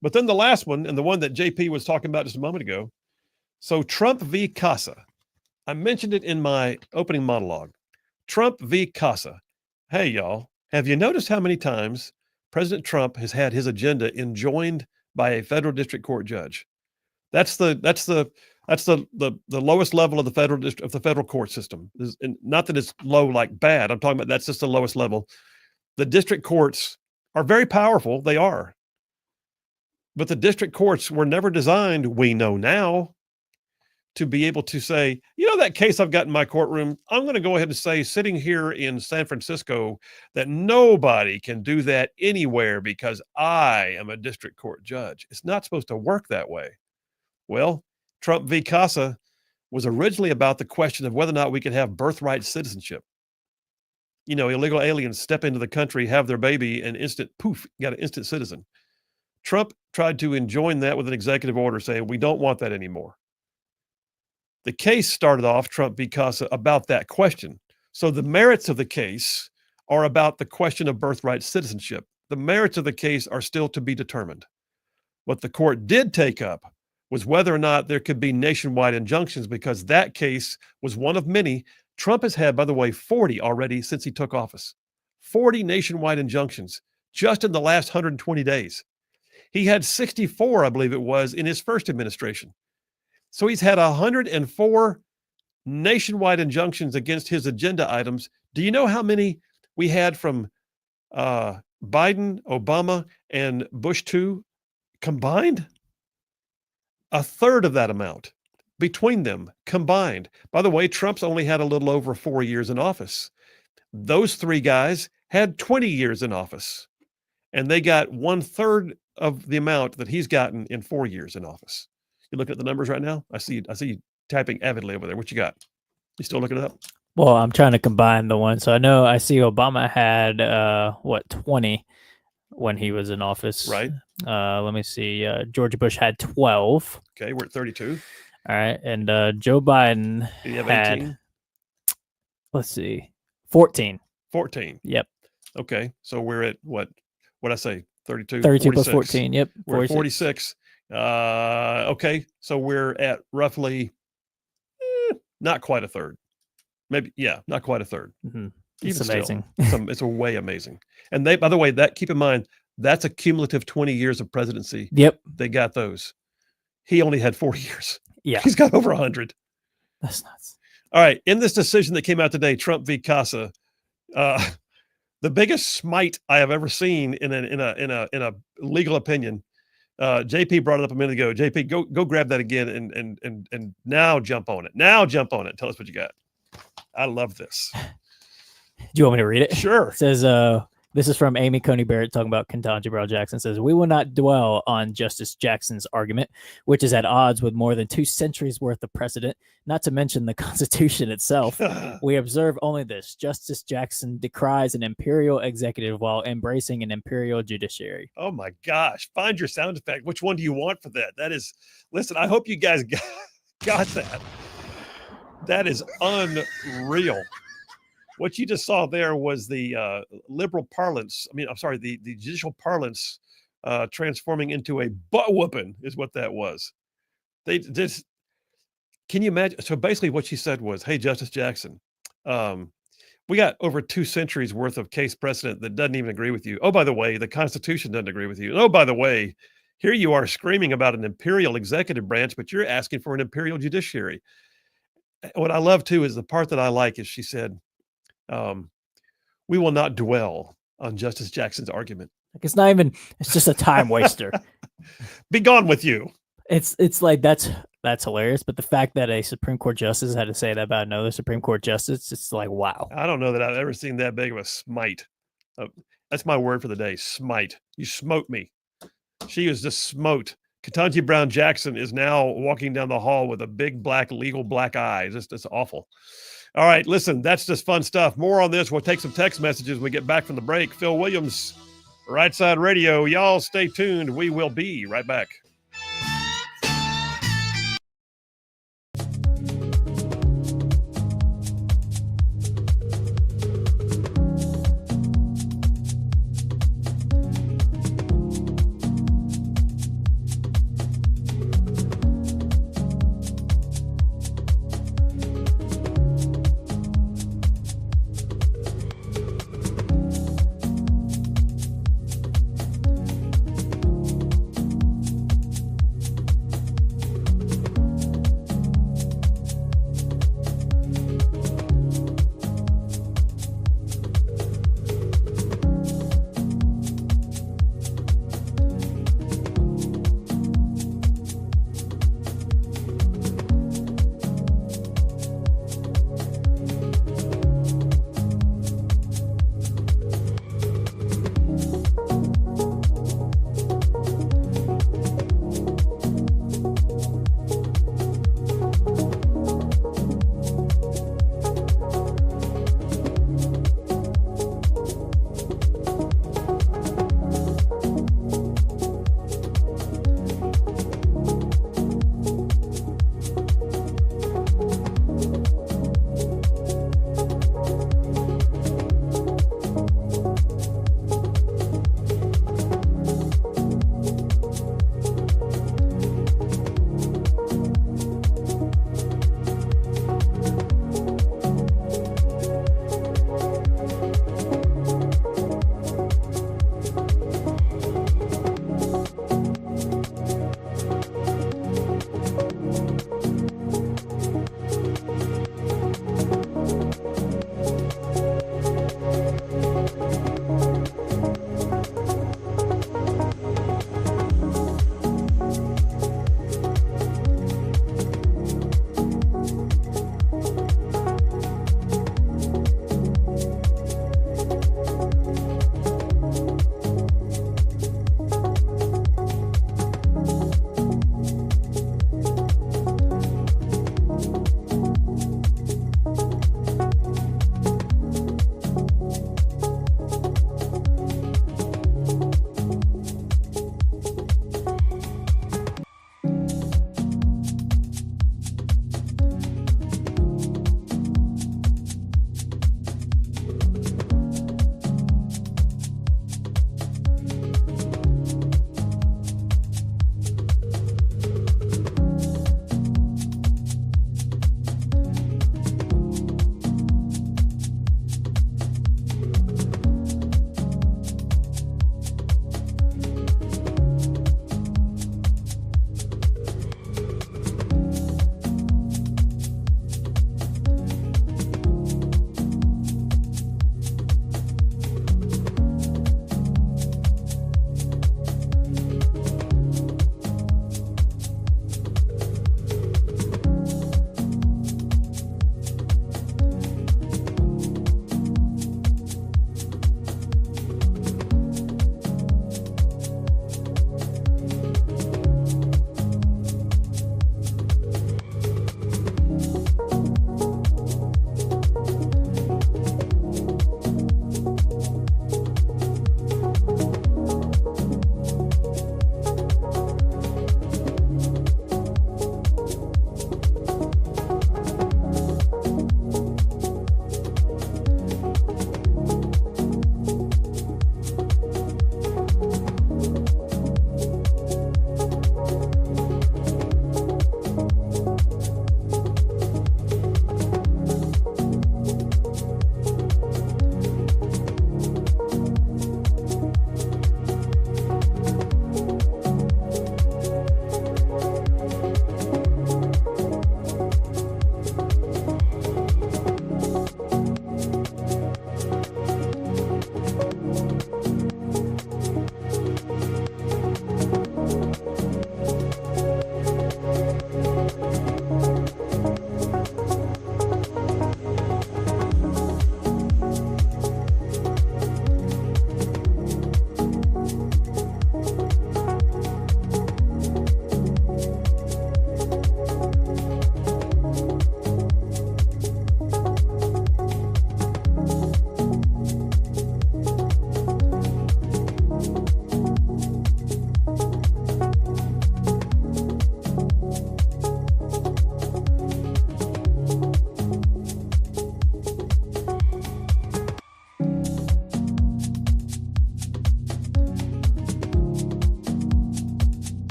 But then the last one, and the one that JP was talking about just a moment ago. So Trump v. Casa. I mentioned it in my opening monologue. Trump v. Casa. Hey, y'all, have you noticed how many times President Trump has had his agenda enjoined by a federal district court judge? That's the lowest level of the federal court system. And not that it's low like bad. I'm talking about that's just the lowest level. The district courts are very powerful. They are. But the district courts were never designed, we know now, to be able to say, you know, that case I've got in my courtroom, I'm going to go ahead and say, sitting here in San Francisco, that nobody can do that anywhere because I am a district court judge. It's not supposed to work that way. Well, Trump v. Casa was originally about the question of whether or not we could have birthright citizenship. You know, illegal aliens step into the country, have their baby, and got an instant citizen. Trump tried to enjoin that with an executive order saying, we don't want that anymore. The case started off, Trump v. Casa, about that question. So the merits of the case are about the question of birthright citizenship. The merits of the case are still to be determined. What the court did take up was whether or not there could be nationwide injunctions, because that case was one of many. Trump has had, by the way, 40 already since he took office. 40 nationwide injunctions just in the last 120 days. He had 64, I believe it was, in his first administration. So he's had 104 nationwide injunctions against his agenda items. Do you know how many we had from Biden, Obama, and Bush 2 combined? A third of that amount between them combined. By the way, Trump's only had a little over 4 years in office. Those three guys had 20 years in office, and they got 1/3 of the amount that he's gotten in 4 years in office. You looking at the numbers right now? I see you typing avidly over there. What you got? You still looking it up? Well, I'm trying to combine the one. So I see Obama had 20 when he was in office. Right. Let me see. George Bush had 12. Okay, we're at 32. All right. And Joe Biden Did he have had 18? Let's see. 14. 14. Yep. Okay. So we're at what I say? 32. 32 46. plus 14. Yep. We're at 46. Okay. So we're at roughly not quite a third. Maybe, yeah, not quite a third. Mm-hmm. It's amazing. It's a way amazing. And by the way, that keep in mind, that's a cumulative 20 years of presidency. Yep. They got those. He only had 4 years. Yeah. He's got over 100. That's nuts. All right. In this decision that came out today, Trump v. Casa, the biggest smite I have ever seen in a legal opinion. JP brought it up a minute ago. JP, go grab that again and now jump on it. Now jump on it. Tell us what you got. I love this. Do you want me to read it? Sure. It says, this is from Amy Coney Barrett talking about Ketanji Brown Jackson. Says, we will not dwell on Justice Jackson's argument, which is at odds with more than 2 centuries worth of precedent, not to mention the Constitution itself. We observe only this. Justice Jackson decries an imperial executive while embracing an imperial judiciary. Oh my gosh. Find your sound effect. Which one do you want for that? That is, listen, I hope you guys got that. That is unreal. What you just saw there was the liberal parlance. I mean, I'm sorry, the judicial parlance transforming into a butt whooping is what that was. They just, can you imagine? So basically what she said was, hey, Justice Jackson, we got over 2 centuries worth of case precedent that doesn't even agree with you. Oh, by the way, the Constitution doesn't agree with you. And oh, by the way, here you are screaming about an imperial executive branch, but you're asking for an imperial judiciary. What I love too is the part that I like is she said, we will not dwell on Justice Jackson's argument. Like it's not even, it's just a time waster. Be gone with you. It's like that's hilarious. But the fact that a Supreme Court justice had to say that about another Supreme Court justice, it's like, wow. I don't know that I've ever seen that big of a smite. That's my word for the day, smite. You smote me. She is just smote. Ketanji Brown Jackson is now walking down the hall with a big black legal black eye. It's awful. All right, listen, that's just fun stuff. More on this. We'll take some text messages when we get back from the break. Phil Williams, Rightside Radio. Y'all stay tuned. We will be right back.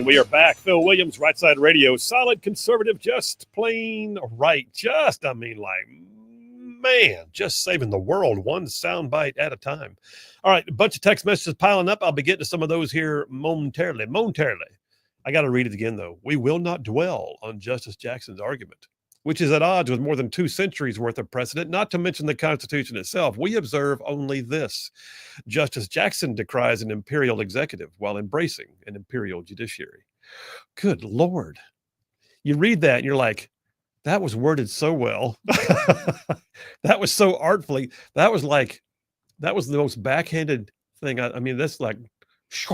we are back. Phil Williams, Rightside Radio, solid conservative, just plain right. Just saving the world one soundbite at a time. All right, a bunch of text messages piling up. I'll be getting to some of those here momentarily. I got to read it again, though. We will not dwell on Justice Jackson's argument, which is at odds with more than 2 centuries worth of precedent, not to mention the Constitution itself. We observe only this. Justice Jackson decries an imperial executive while embracing an imperial judiciary. Good Lord. You read that and you're like, that was worded so well. That was so artfully. That was the most backhanded thing. I mean, that's like,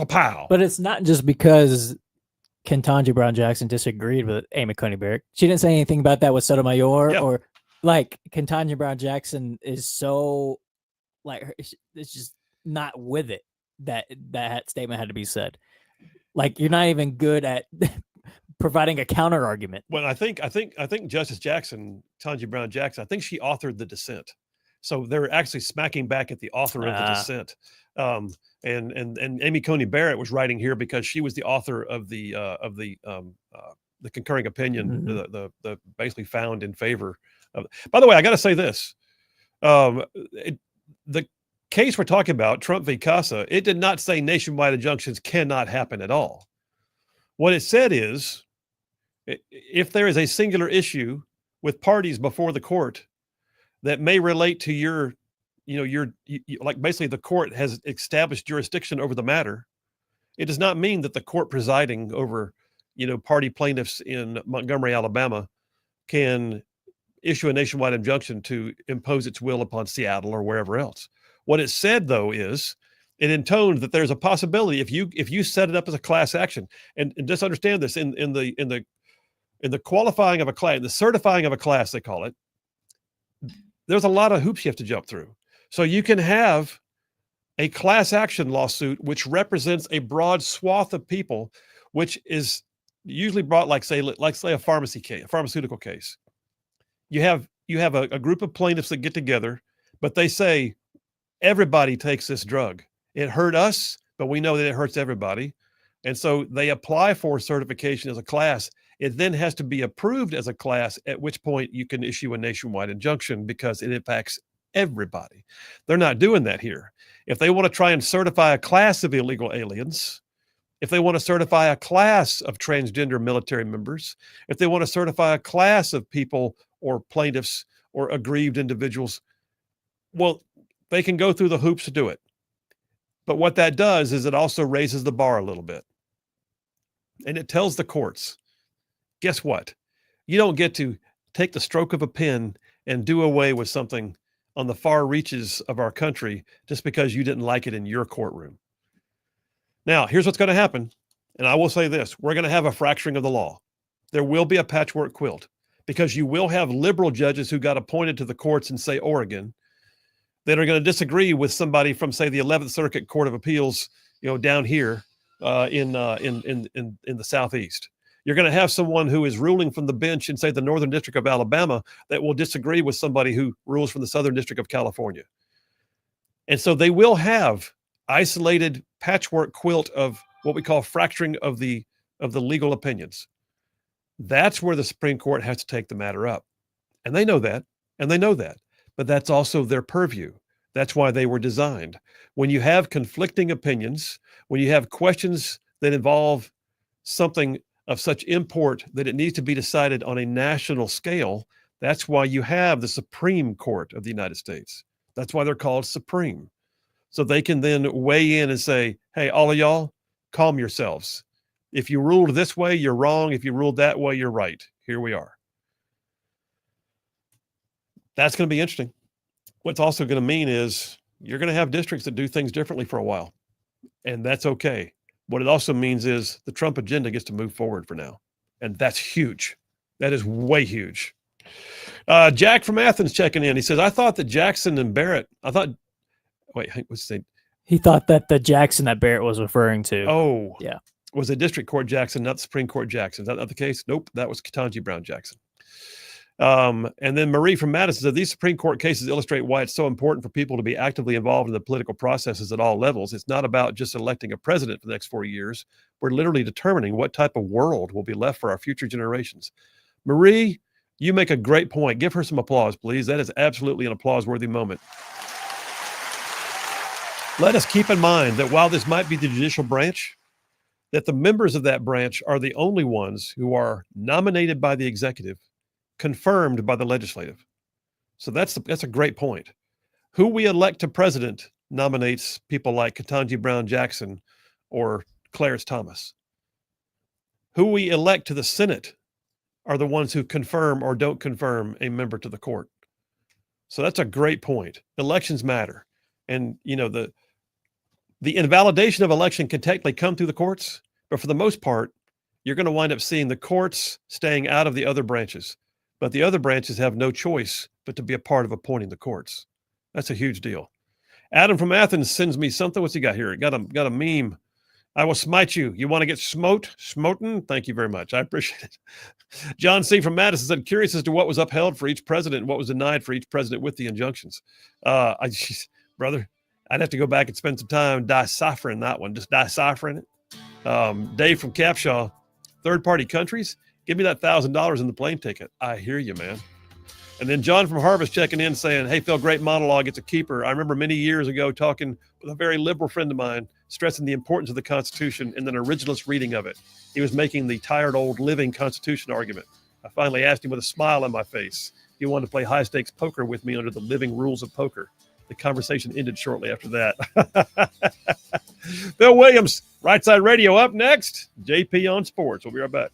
pow. But it's not just because Ketanji Brown Jackson disagreed with Amy Coney Barrett. She didn't say anything about that with Sotomayor, or like Ketanji Brown Jackson is so like, it's just not with it that statement had to be said. Like, you're not even good at providing a counter argument. Well, I think Justice Jackson, Ketanji Brown Jackson, I think she authored the dissent. So they're actually smacking back at the author of the dissent. And Amy Coney Barrett was writing here because she was the author of the concurring opinion, the basically found in favor of. By the way, I got to say this: the case we're talking about, Trump v. Casa, it did not say nationwide injunctions cannot happen at all. What it said is, if there is a singular issue with parties before the court that may relate to your like basically the court has established jurisdiction over the matter, it does not mean that the court presiding over, party plaintiffs in Montgomery, Alabama, can issue a nationwide injunction to impose its will upon Seattle or wherever else. What it said, though, is it intoned that there's a possibility if you set it up as a class action, and just understand this in the qualifying of a class, the certifying of a class, they call it. There's a lot of hoops you have to jump through. So you can have a class action lawsuit which represents a broad swath of people, which is usually brought like say a pharmaceutical case. You have a group of plaintiffs that get together, but they say everybody takes this drug. It hurt us, but we know that it hurts everybody. And so they apply for certification as a class. It then has to be approved as a class, at which point you can issue a nationwide injunction because it impacts everybody. They're not doing that here. If they want to try and certify a class of illegal aliens, if they want to certify a class of transgender military members, if they want to certify a class of people or plaintiffs or aggrieved individuals, well, they can go through the hoops to do it. But what that does is it also raises the bar a little bit. And it tells the courts, guess what? You don't get to take the stroke of a pen and do away with something on the far reaches of our country just because you didn't like it in your courtroom. Now, here's what's going to happen. And I will say this, we're going to have a fracturing of the law. There will be a patchwork quilt because you will have liberal judges who got appointed to the courts in, say, Oregon, that are going to disagree with somebody from, say, the 11th Circuit Court of Appeals, down here in the Southeast. You're going to have someone who is ruling from the bench in, say, the Northern District of Alabama that will disagree with somebody who rules from the Southern District of California. And so they will have isolated patchwork quilt of what we call fracturing of the legal opinions. That's where the Supreme Court has to take the matter up. And they know that, but that's also their purview. That's why they were designed. When you have conflicting opinions, when you have questions that involve something of such import that it needs to be decided on a national scale, that's why you have the Supreme Court of the United States. That's why they're called Supreme. So they can then weigh in and say, hey, all of y'all, calm yourselves. If you ruled this way, you're wrong. If you ruled that way, you're right. Here we are. That's going to be interesting. What's also going to mean is you're going to have districts that do things differently for a while, and that's okay. What it also means is the Trump agenda gets to move forward for now, and that's huge. That is way huge. Jack from Athens checking in. He says, I thought that Jackson and Barrett, he thought that the Jackson that Barrett was referring to. Oh, yeah. Was a district court Jackson, not the Supreme Court Jackson. Is that not the case? Nope. That was Ketanji Brown Jackson. And then Marie from Madison said, these Supreme Court cases illustrate why it's so important for people to be actively involved in the political processes at all levels. It's not about just electing a president for the next 4 years. We're literally determining what type of world will be left for our future generations. Marie, you make a great point. Give her some applause, please. That is absolutely an applause-worthy moment. Let us keep in mind that while this might be the judicial branch, that the members of that branch are the only ones who are nominated by the executive, confirmed by the legislative. So that's a great point. Who we elect to president nominates people like Ketanji Brown Jackson or Clarence Thomas. Who we elect to the Senate are the ones who confirm or don't confirm a member to the court. So that's a great point. Elections matter. And, you know, the invalidation of election can technically come through the courts, but for the most part, you're going to wind up seeing the courts staying out of the other branches. But the other branches have no choice but to be a part of appointing the courts. That's a huge deal. Adam from Athens sends me something. What's he got here? Got a meme. I will smite you. You want to get smoten? Thank you very much. I appreciate it. John C. from Madison said, curious as to what was upheld for each president and what was denied for each president with the injunctions. Brother, I'd have to go back and spend some time deciphering that one, just deciphering it. Dave from Capshaw, third-party countries, give me that $1,000 in the plane ticket. I hear you, man. And then John from Harvest checking in saying, hey, Phil, great monologue. It's a keeper. I remember many years ago talking with a very liberal friend of mine, stressing the importance of the Constitution in an originalist reading of it. He was making the tired old living Constitution argument. I finally asked him with a smile on my face. He wanted to play high-stakes poker with me under the living rules of poker. The conversation ended shortly after that. Phil Williams, Rightside Radio up next. JP on Sports. We'll be right back.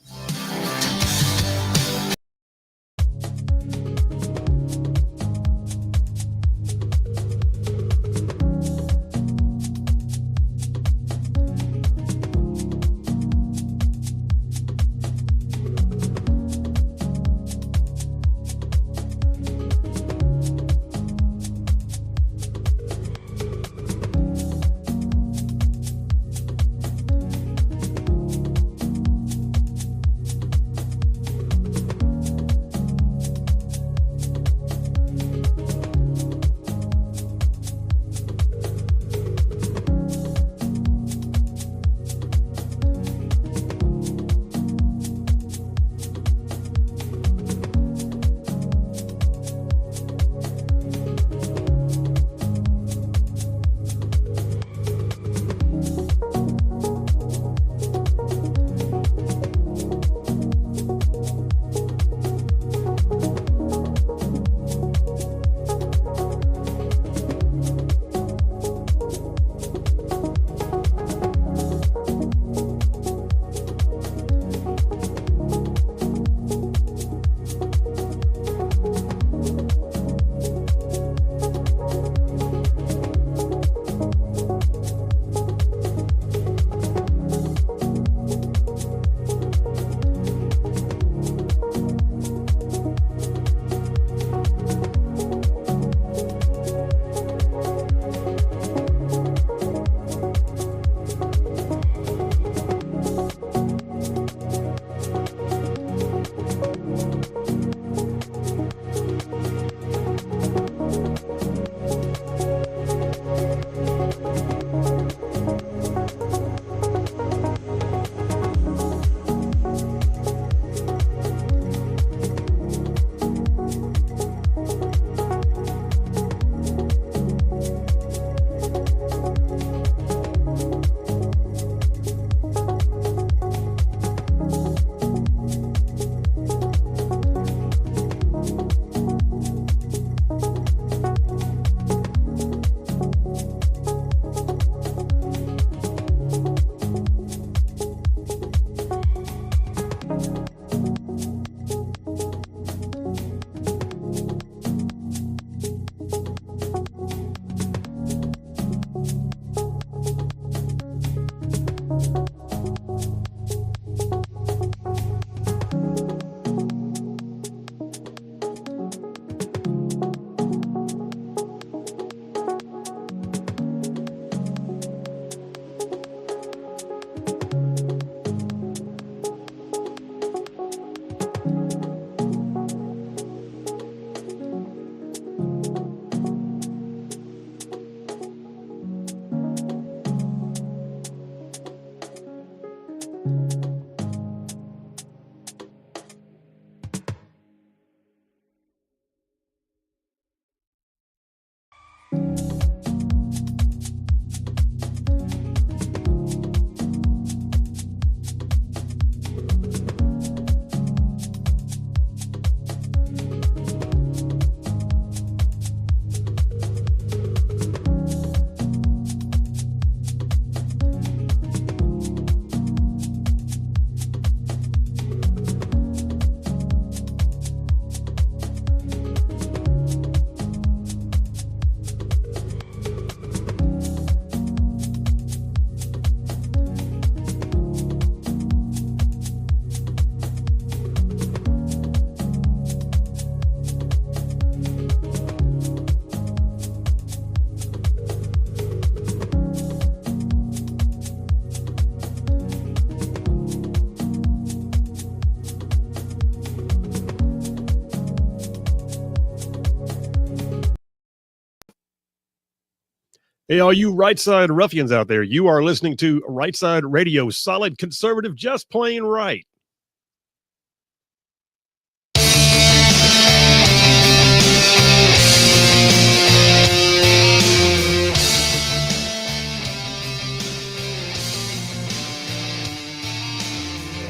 Hey, all you Rightside ruffians out there, you are listening to Rightside Radio, solid conservative, just plain right.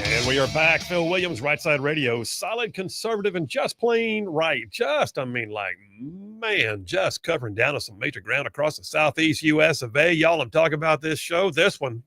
And we are back. Phil Williams, Rightside Radio, solid conservative and just plain right. Just covering down on some major ground across the southeast U.S. of A. Y'all, I'm talking about this show. This one,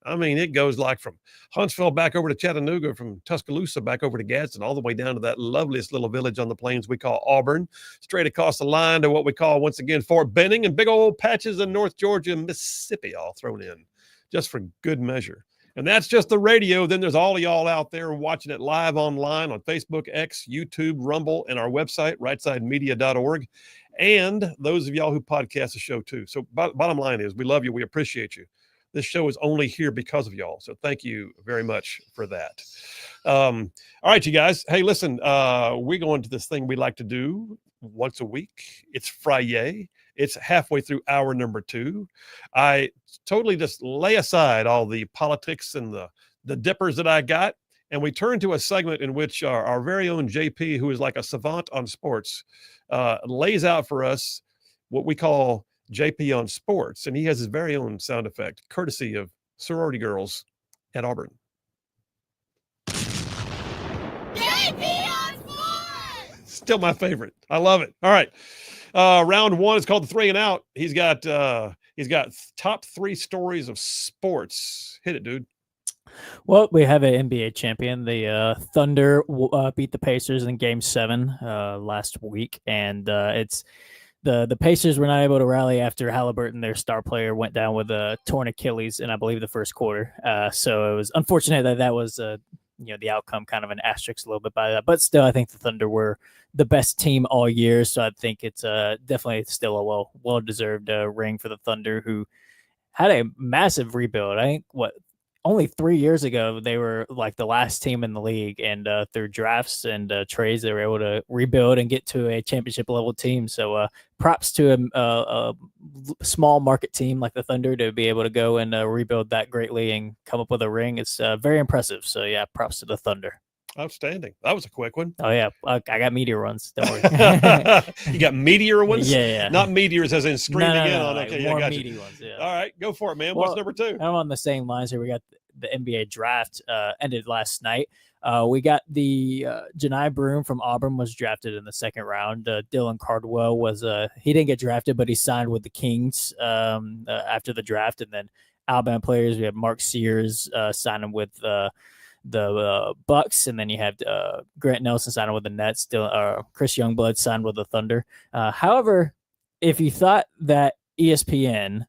it goes like from Huntsville back over to Chattanooga, from Tuscaloosa back over to Gadsden, all the way down to that loveliest little village on the plains we call Auburn, straight across the line to what we call, once again, Fort Benning, and big old patches in North Georgia and Mississippi all thrown in, just for good measure. And that's just the radio. Then there's all of y'all out there watching it live online on Facebook, X, YouTube, Rumble, and our website, rightsidemedia.org. And those of y'all who podcast the show too. So bottom line is, we love you. We appreciate you. This show is only here because of y'all. So thank you very much for that. All right, you guys. Hey, listen, we're going to this thing we like to do once a week. It's Friday. It's halfway through hour number 2. I totally just lay aside all the politics and the dippers that I got, and we turn to a segment in which our very own JP, who is like a savant on sports, lays out for us what we call JP on sports, and he has his very own sound effect, courtesy of sorority girls at Auburn. JP on sports! Still my favorite. I love it. All right. Round 1 is called the 3 and Out. He's got top 3 stories of sports. Hit it, dude. Well, we have an NBA champion. The Thunder beat the Pacers in Game 7 last week, and it's the Pacers were not able to rally after Halliburton, their star player, went down with a torn Achilles in, I believe, the first quarter. So it was unfortunate that was the outcome, kind of an asterisk a little bit by that. But still, I think the Thunder were the best team all year. So I think it's definitely still a well-deserved ring for the Thunder, who had a massive rebuild. I think, only 3 years ago, they were like the last team in the league. And through drafts and trades, they were able to rebuild and get to a championship-level team. So props to a small market team like the Thunder to be able to go and rebuild that greatly and come up with a ring. It's very impressive. So, yeah, props to the Thunder. Outstanding. That was a quick one. Oh, yeah. I got meteor ones. Don't worry. You got meteor ones? Yeah. Not meteors as in screaming in on. Okay, more I got meteor you. ones, yeah. All right, go for it, man. What's number 2? I'm on the same lines here. We got the NBA draft ended last night. We got the Janai Broome from Auburn was drafted in the second round. Dylan Cardwell he didn't get drafted, but he signed with the Kings after the draft. And then Alabama players, we have Mark Sears signing with the Bucks, and then you have Grant Nelson signing with the Nets. Chris Youngblood signed with the Thunder. However, if you thought that ESPN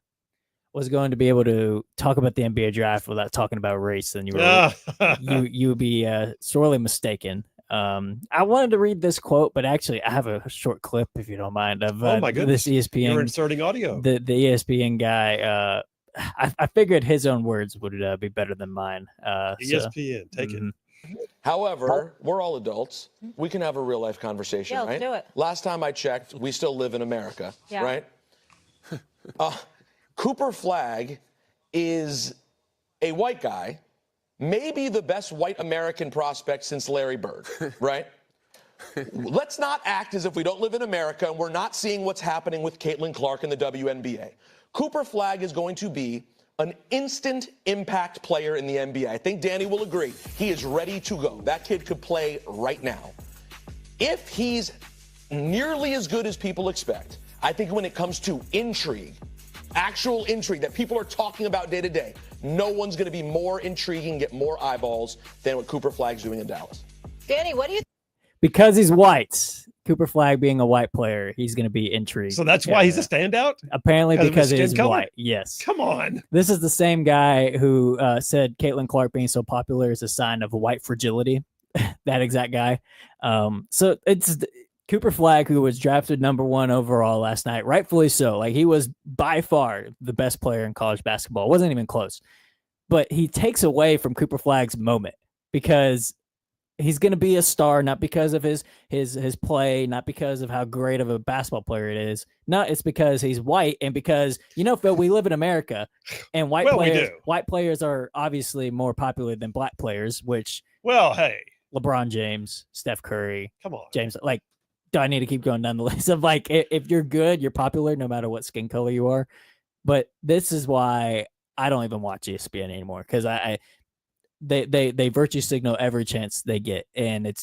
was going to be able to talk about the NBA draft without talking about race, then you would be sorely mistaken. I wanted to read this quote, but actually I have a short clip, if you don't mind, of this ESPN. You're inserting audio. The ESPN guy. I figured his own words would be better than mine. ESPN, take it. However, we're all adults. We can have a real life conversation, right? Let's do it. Last time I checked, we still live in America, right? Cooper Flagg is a white guy, maybe the best white American prospect since Larry Bird, right? Let's not act as if we don't live in America and we're not seeing what's happening with Caitlin Clark in the WNBA. Cooper Flagg is going to be an instant impact player in the NBA. I think Danny will agree. He is ready to go. That kid could play right now. If he's nearly as good as people expect, I think when it comes to intrigue, actual intrigue that people are talking about day to day, no one's going to be more intriguing, get more eyeballs than what Cooper Flagg's doing in Dallas. Danny, what do you Because he's white. Cooper Flagg being a white player, he's going to be intrigued. So that's why he's a standout? Apparently because of his he's skin color? white. Yes. Come on. This is the same guy who said Caitlin Clark being so popular is a sign of white fragility. That exact guy. So it's Cooper Flagg, who was drafted number 1 overall last night, rightfully so. Like, he was by far the best player in college basketball. It wasn't even close. But he takes away from Cooper Flagg's moment because he's going to be a star, not because of his play, not because of how great of a basketball player it is. No, it's because he's white, and because, Phil, we live in America, and white players are obviously more popular than black players, which, well, hey, LeBron James, Steph Curry, come on, James, like, do I need to keep going down the list of, like, if you're good, you're popular no matter what skin color you are. But this is why I don't even watch ESPN anymore, because they virtue signal every chance they get, and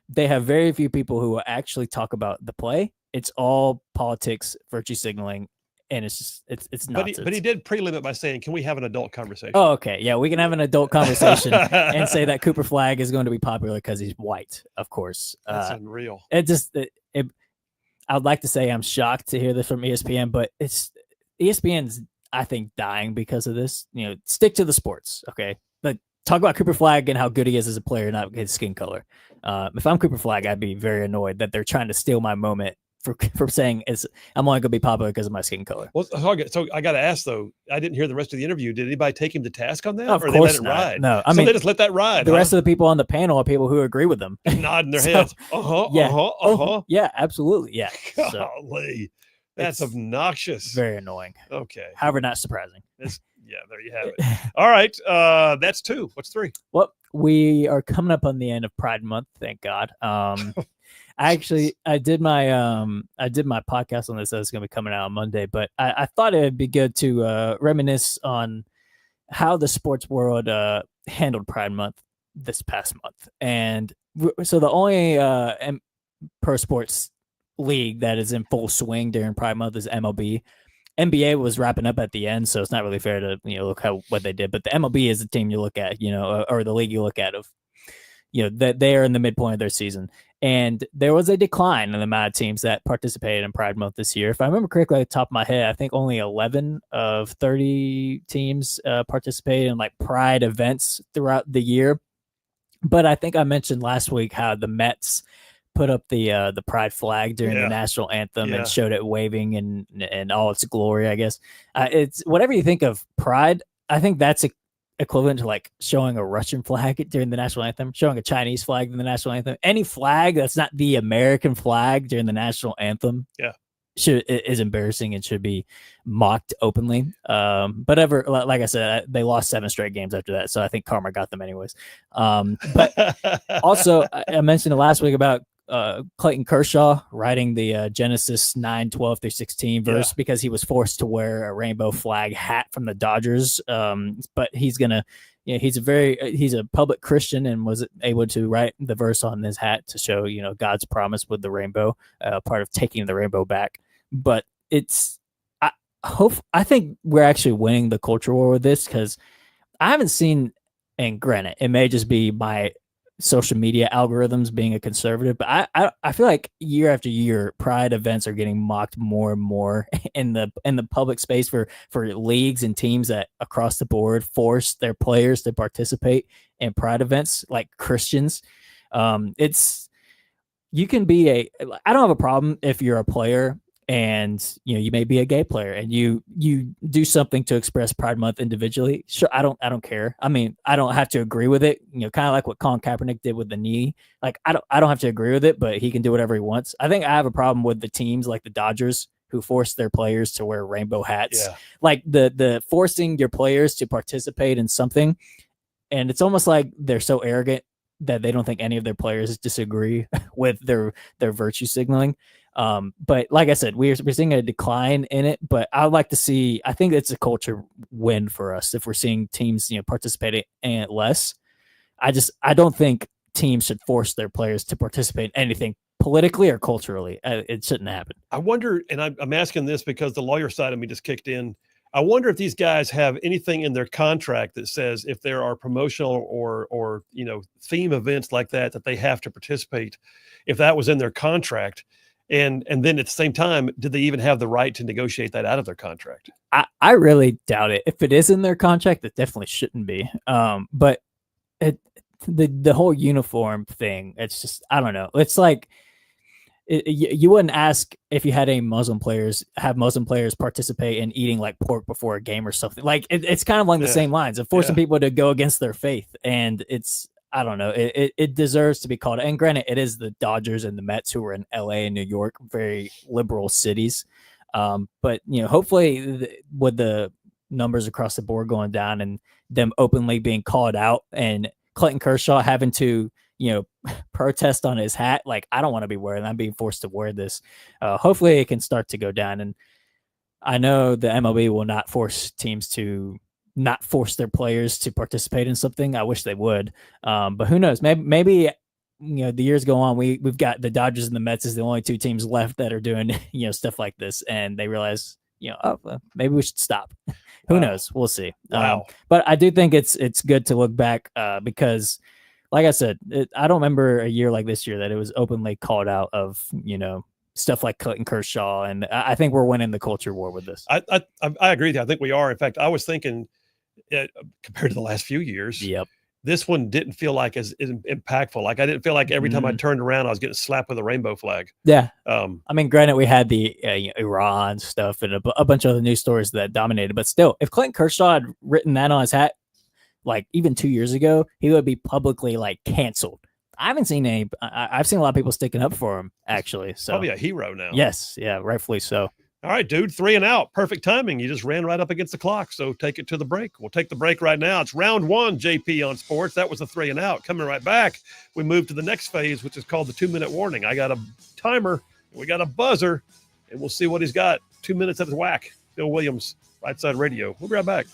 they have very few people who will actually talk about the play. It's all politics, virtue signaling, and it's just it's nonsense. But he did prelim it by saying, "Can we have an adult conversation?" Oh, okay, yeah, we can have an adult conversation and say that Cooper Flagg is going to be popular because he's white, of course. That's unreal. I'd like to say I'm shocked to hear this from ESPN, but ESPN's, I think, dying because of this. Stick to the sports, okay? But talk about Cooper Flagg and how good he is as a player, not his skin color. If I'm Cooper Flagg, I'd be very annoyed that they're trying to steal my moment for saying I'm only going to be popular because of my skin color. Well, so I got to ask, though, I didn't hear the rest of the interview. Did anybody take him to task on that? Of or course they let it not. ride? No, I mean, they just let that ride. The rest of the people on the panel are people who agree with them. Nodding their heads. Yeah, absolutely. Yeah. Golly. That's obnoxious. Very annoying. Okay. However, not surprising. Yeah, there you have it. All right. That's 2. What's 3? Well, we are coming up on the end of Pride Month, thank God. I did my podcast on this. That's going to be coming out on Monday, but I thought it would be good to reminisce on how the sports world handled Pride Month this past month. And so the only pro sports league that is in full swing during Pride Month is MLB. NBA was wrapping up at the end, so it's not really fair to look what they did. But the MLB is the team you look at, or the league you look at of, that they are in the midpoint of their season. And there was a decline in the amount of teams that participated in Pride Month this year. If I remember correctly, at the top of my head, I think only 11 of 30 teams participated in like Pride events throughout the year. But I think I mentioned last week how the Mets put up the pride flag during the national anthem and showed it waving in all its glory, I guess. It's whatever you think of pride. I think that's equivalent to like showing a Russian flag during the national anthem, showing a Chinese flag in the national anthem. Any flag that's not the American flag during the national anthem is embarrassing and should be mocked openly. But like I said, they lost 7 straight games after that, so I think karma got them anyways. But also, I mentioned it last week about Clayton Kershaw writing the Genesis 9:12-16 verse because he was forced to wear a rainbow flag hat from the Dodgers. But he's gonna, he's a public Christian and was able to write the verse on his hat to show, God's promise with the rainbow, part of taking the rainbow back. But I think we're actually winning the culture war with this, because I haven't seen, and granted, it may just be my social media algorithms being a conservative, but I feel like year after year pride events are getting mocked more and more in the public space for leagues and teams that across the board force their players to participate in pride events like Christians. You can be I don't have a problem if you're a player and you may be a gay player and you do something to express Pride Month individually. Sure, I don't care. I mean, I don't have to agree with it. Kind of like what Colin Kaepernick did with the knee. Like I don't have to agree with it, but he can do whatever he wants. I think I have a problem with the teams like the Dodgers who force their players to wear rainbow hats. Yeah. Like the forcing your players to participate in something, and it's almost like they're so arrogant that they don't think any of their players disagree with their virtue signaling. But like I said, we're seeing a decline in it, but I would like to see, I think it's a culture win for us if we're seeing teams, participating in it less. I don't think teams should force their players to participate in anything politically or culturally. It shouldn't happen. I wonder, and I'm asking this because the lawyer side of me just kicked in. I wonder if these guys have anything in their contract that says if there are promotional or theme events like that they have to participate, if that was in their contract. And then at the same time, did they even have the right to negotiate that out of their contract? I really doubt it. If it is in their contract, it definitely shouldn't be. But the whole uniform thing, it's just, I don't know. It's like, you wouldn't ask if you had any Muslim players participate in eating like pork before a game or something. Like it's kind of along the same lines of forcing people to go against their faith. And it's, I don't know, it deserves to be called. And granted, it is the Dodgers and the Mets who are in LA and New York, very liberal cities. But hopefully with the numbers across the board going down and them openly being called out and Clayton Kershaw having to, protest on his hat. Like, I don't want to be wearing, I'm being forced to wear this. Hopefully it can start to go down. And I know the MLB will not force teams to not force their players to participate in something. I wish they would. But who knows? Maybe the years go on. We've got the Dodgers and the Mets as the only two teams left that are doing, stuff like this. And they realize, maybe we should stop. Who knows? We'll see. Wow. But I do think it's good to look back because, like I said, I don't remember a year like this year that it was openly called out of, stuff like Clayton Kershaw. And I think we're winning the culture war with this. I agree with you. I think we are. In fact, I was thinking compared to the last few years, this one didn't feel like as impactful. Like I didn't feel like every time I turned around, I was getting slapped with a rainbow flag. Yeah. I mean, granted, we had the Iran stuff and a bunch of other news stories that dominated, but still, if Clayton Kershaw had written that on his hat, like even 2 years ago, he would be publicly like canceled. I haven't seen any. I've seen a lot of people sticking up for him, actually. So probably a hero now. Yes, yeah, rightfully so. All right, dude, 3 and out. Perfect timing. You just ran right up against the clock. So take it to the break. We'll take the break right now. It's round 1, JP on sports. That was the 3 and out. Coming right back, we move to the next phase, which is called the 2-minute warning. I got a timer. We got a buzzer, and we'll see what he's got. 2 minutes at the whack. Bill Williams, Rightside Radio. We'll be right back.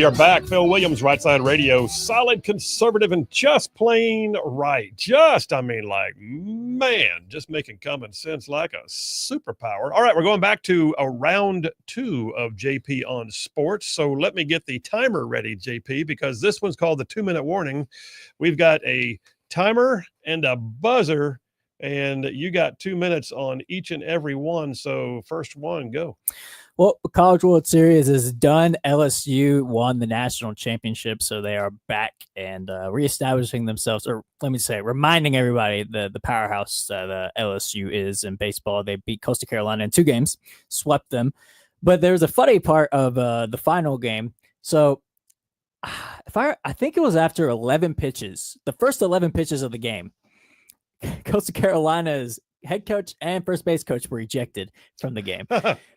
We are back. Phil Williams, Rightside Radio. Solid, conservative, and just plain right. Just making common sense like a superpower. All right, we're going back to a round 2 of JP on sports. So let me get the timer ready, JP, because this one's called the 2-minute warning. We've got a timer and a buzzer, and you got 2 minutes on each and every one. So first one, go. Well, College World Series is done. LSU won the national championship, so they are back and reestablishing themselves, or let me say, reminding everybody the powerhouse that LSU is in baseball. They beat Coastal Carolina in 2 games, swept them. But there's a funny part of the final game. So I think it was after 11 pitches, the first 11 pitches of the game, Coastal Carolina's head coach and first base coach were ejected from the game.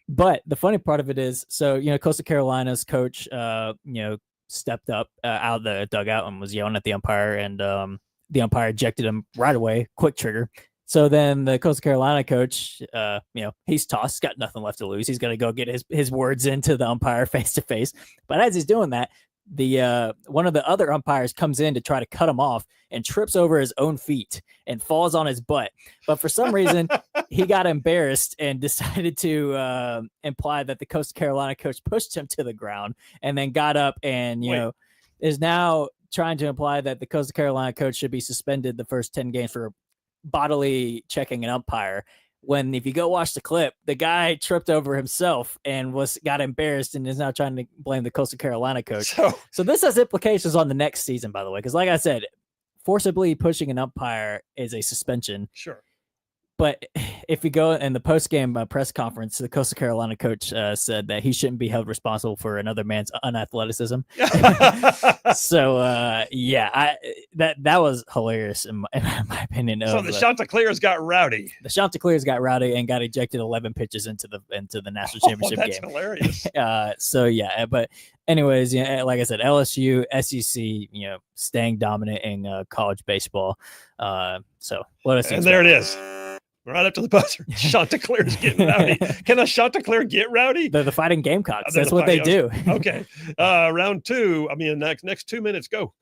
But the funny part of it is, so, Coastal Carolina's coach, stepped up out of the dugout and was yelling at the umpire, and the umpire ejected him right away, quick trigger. So then the Coastal Carolina coach, he's tossed, got nothing left to lose. He's going to go get his words into the umpire face to face. But as he's doing that, the one of the other umpires comes in to try to cut him off and trips over his own feet and falls on his butt. But for some reason, he got embarrassed and decided to imply that the Coastal Carolina coach pushed him to the ground, and then got up and, is now trying to imply that the Coastal Carolina coach should be suspended the first 10 games for bodily checking an umpire. When if you go watch the clip, the guy tripped over himself and got embarrassed and is now trying to blame the Coastal Carolina coach. So this has implications on the next season, by the way, because like I said, forcibly pushing an umpire is a suspension. Sure. But if you go in the post-game press conference, the Coastal Carolina coach said that he shouldn't be held responsible for another man's unathleticism. So, that was hilarious in my opinion. So the Chanticleers got rowdy. The Chanticleers got rowdy and got ejected 11 pitches into the national championship that's game. Hilarious. But anyways, like I said, LSU, SEC, staying dominant in college baseball. So what else? And there it is. Right up to the buzzer. Chanticleer's getting rowdy. Can a Chanticleer get rowdy? They're the Fighting Gamecocks. That's what they do. Okay. Round 2. Next 2 minutes. Go.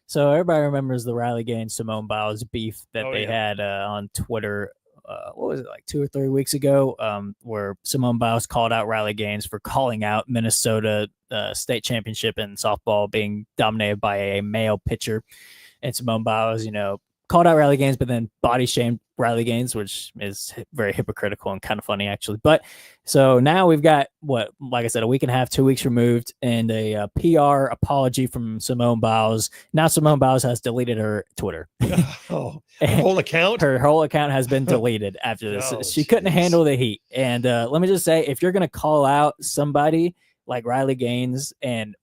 So everybody remembers the Riley Gaines, Simone Biles beef that they had on Twitter. What was it, like 2 or 3 weeks ago, where Simone Biles called out Riley Gaines for calling out Minnesota state championship in softball being dominated by a male pitcher. And Simone Biles, called out Riley Gaines, but then body shamed Riley Gaines, which is very hypocritical and kind of funny, actually. But so now we've got, like I said, a week and a half, 2 weeks removed, and a PR apology from Simone Biles. Now Simone Biles has deleted her Twitter. Her whole account? Her whole account has been deleted after this. She couldn't handle the heat. And let me just say, if you're going to call out somebody like Riley Gaines and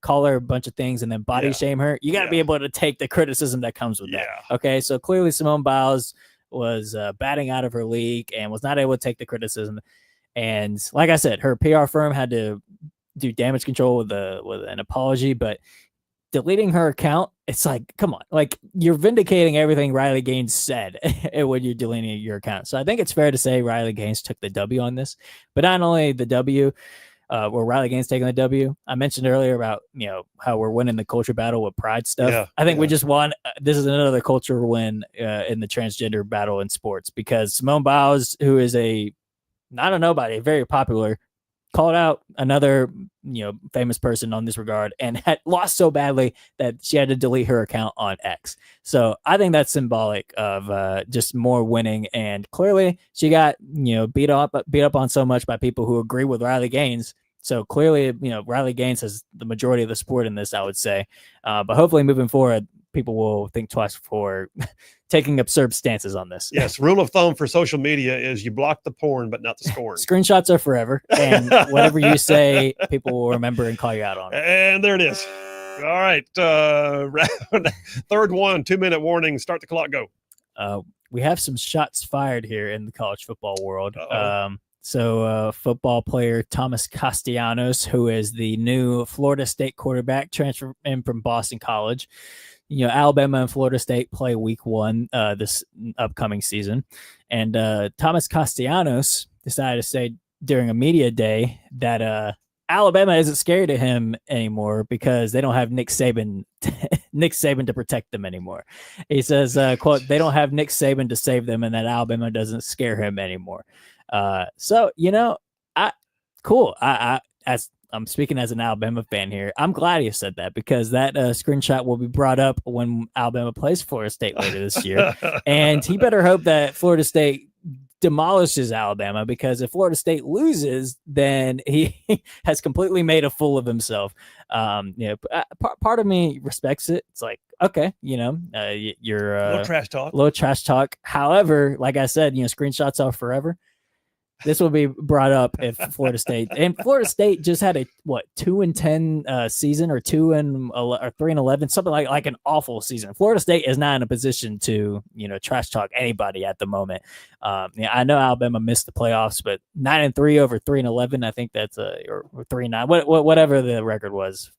call her a bunch of things and then body shame her, you got to be able to take the criticism that comes with that. Okay, so clearly Simone Biles was batting out of her league and was not able to take the criticism. And like I said, her PR firm had to do damage control with an apology, but deleting her account, it's like, come on, like you're vindicating everything Riley Gaines said when you're deleting your account. So I think it's fair to say Riley Gaines took the W on this, but not only the W, where Riley Gaines taking the W. I mentioned earlier about, how we're winning the culture battle with pride stuff. Yeah, I think we just won. This is another culture win in the transgender battle in sports, because Simone Biles, who is not a nobody, very popular, called out another, famous person on this regard and had lost so badly that she had to delete her account on X. So I think that's symbolic of just more winning. And clearly she got, beat up on so much by people who agree with Riley Gaines. So clearly, Riley Gaines has the majority of the support in this, I would say. But hopefully moving forward, people will think twice before taking absurd stances on this. Yes. Rule of thumb for social media is you block the porn, but not the scorn. Screenshots are forever. And whatever you say, people will remember and call you out on it. And there it is. All right. Third one, 2-minute warning. Start the clock. Go. We have some shots fired here in the college football world. So football player Thomas Castellanos, who is the new Florida State quarterback, transferred in from Boston College. Alabama and Florida State play week 1 this upcoming season. And Thomas Castellanos decided to say during a media day that Alabama isn't scared of him anymore because they don't have Nick Saban to protect them anymore. He says, quote, they don't have Nick Saban to save them, and that Alabama doesn't scare him anymore. So, cool. As I'm speaking as an Alabama fan here, I'm glad he said that because that screenshot will be brought up when Alabama plays Florida State later this year. And he better hope that Florida State demolishes Alabama, because if Florida State loses, then he has completely made a fool of himself. Part of me respects it. It's like, okay, you're little trash talk. Little trash talk. However, like I said, screenshots are forever. This will be brought up if Florida State just had a 2-10 season, or 3-11, something like an awful season. Florida State is not in a position to trash talk anybody at the moment. I know Alabama missed the playoffs, but 9-3 over 3-11, I think that's or 3-9, whatever the record was.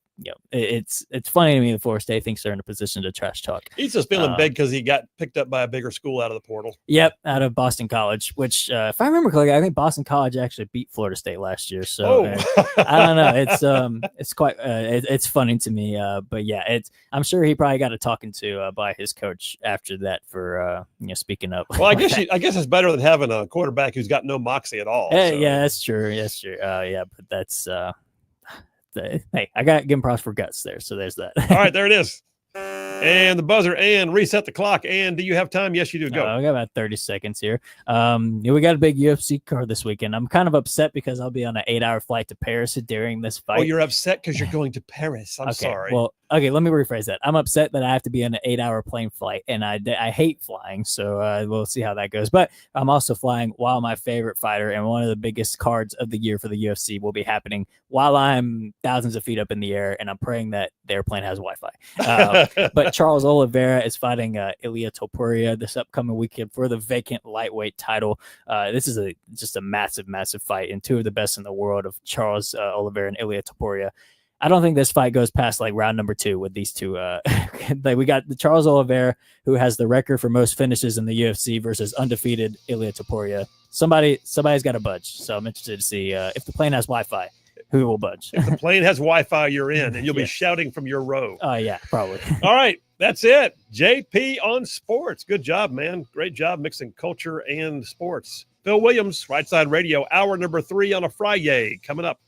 It's funny to me that Florida State thinks they're in a position to trash talk. He's just feeling big because he got picked up by a bigger school out of the portal. Yep, out of Boston College, which, if I remember correctly, I think Boston College actually beat Florida State last year. So I don't know. It's quite it's funny to me. But yeah, I'm sure he probably got a talking to by his coach after that for speaking up. Well, I guess it's better than having a quarterback who's got no moxie at all. Yeah, that's true. That's true. But that's. Hey, I got to give him props for guts there. So there's that. All right, there it is. And the buzzer, and reset the clock. And do you have time? Yes, you do. Go. I got about 30 seconds here. We got a big UFC card this weekend. I'm kind of upset because I'll be on an 8-hour flight to Paris during this fight. Oh, you're upset because you're going to Paris. I'm sorry. Well, okay, let me rephrase that. I'm upset that I have to be on an 8-hour plane flight, and I hate flying, so we'll see how that goes. But I'm also flying while my favorite fighter and one of the biggest cards of the year for the UFC will be happening while I'm thousands of feet up in the air, and I'm praying that the airplane has Wi-Fi. But Charles Oliveira is fighting Ilia Topuria this upcoming weekend for the vacant lightweight title. This is just a massive, massive fight, and two of the best in the world of Charles Oliveira and Ilia Topuria. I don't think this fight goes past like round number 2 with these two. We got the Charles Oliveira, who has the record for most finishes in the UFC, versus undefeated Ilia Topuria. Somebody's got to budge. So I'm interested to see if the plane has Wi-Fi, who will budge. If the plane has Wi-Fi, you're in, and you'll be shouting from your row. Yeah, probably. All right, that's it. JP on sports. Good job, man. Great job mixing culture and sports. Phil Williams, Rightside Radio, hour number 3 on a Friday, coming up.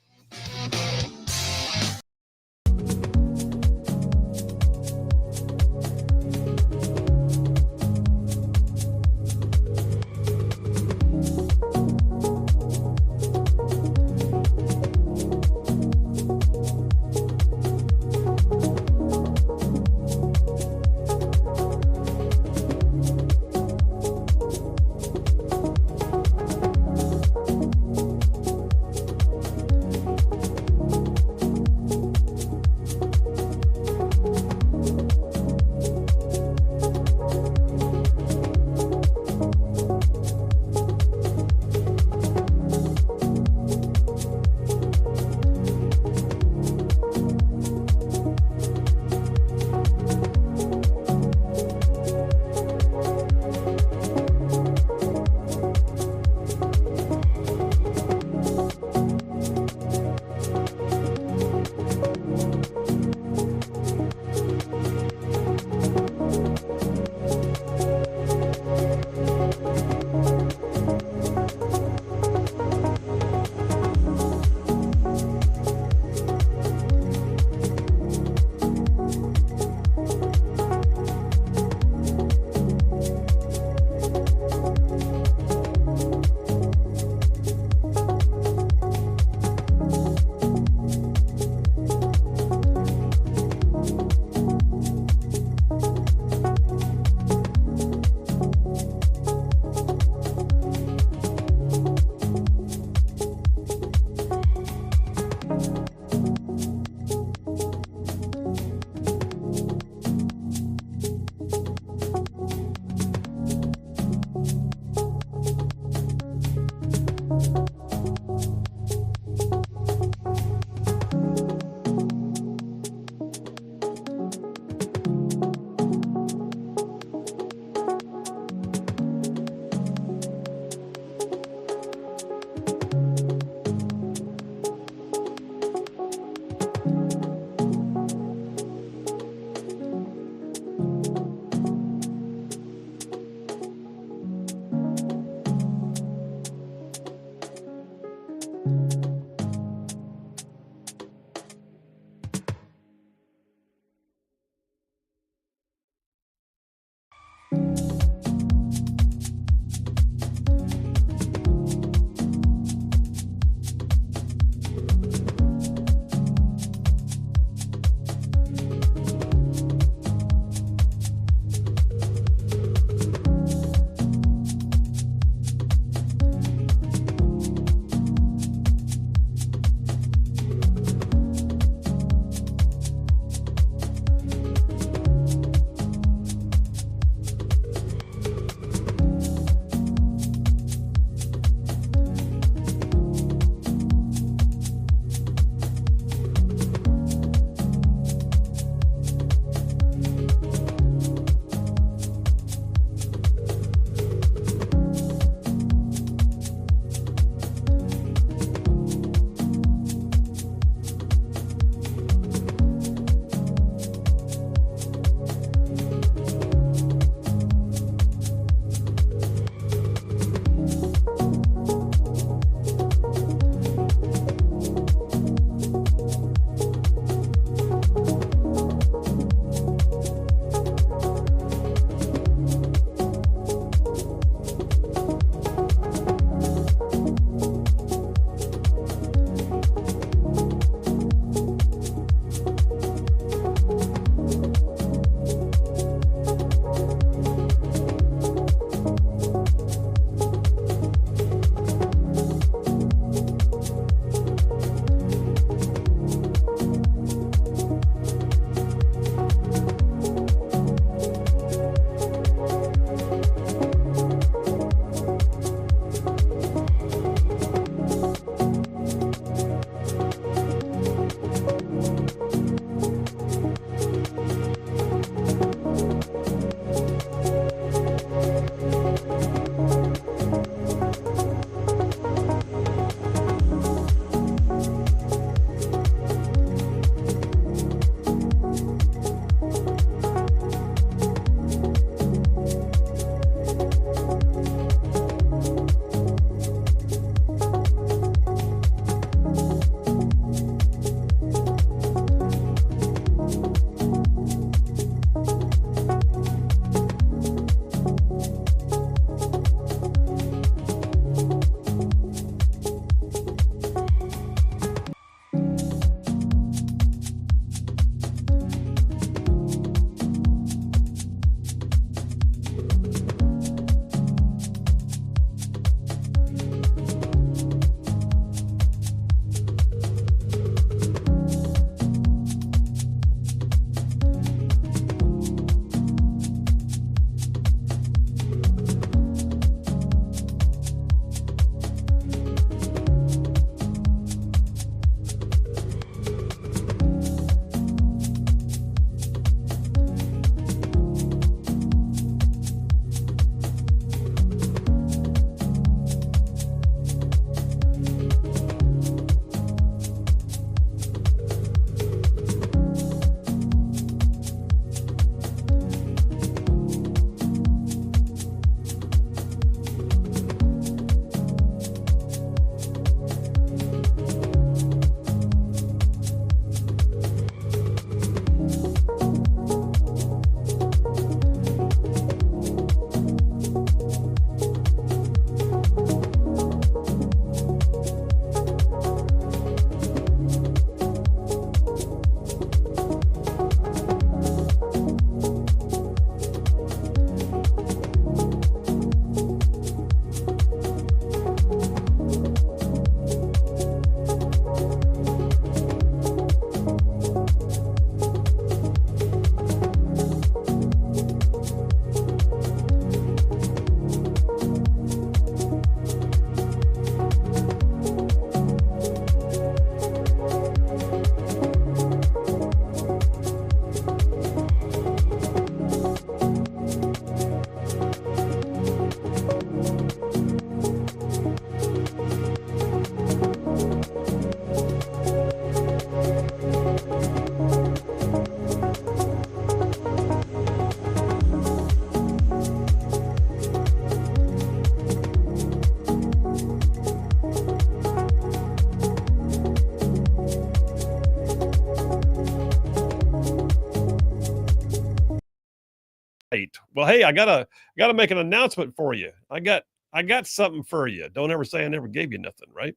Well, hey, I gotta make an announcement for you. I got something for you. Don't ever say I never gave you nothing, right?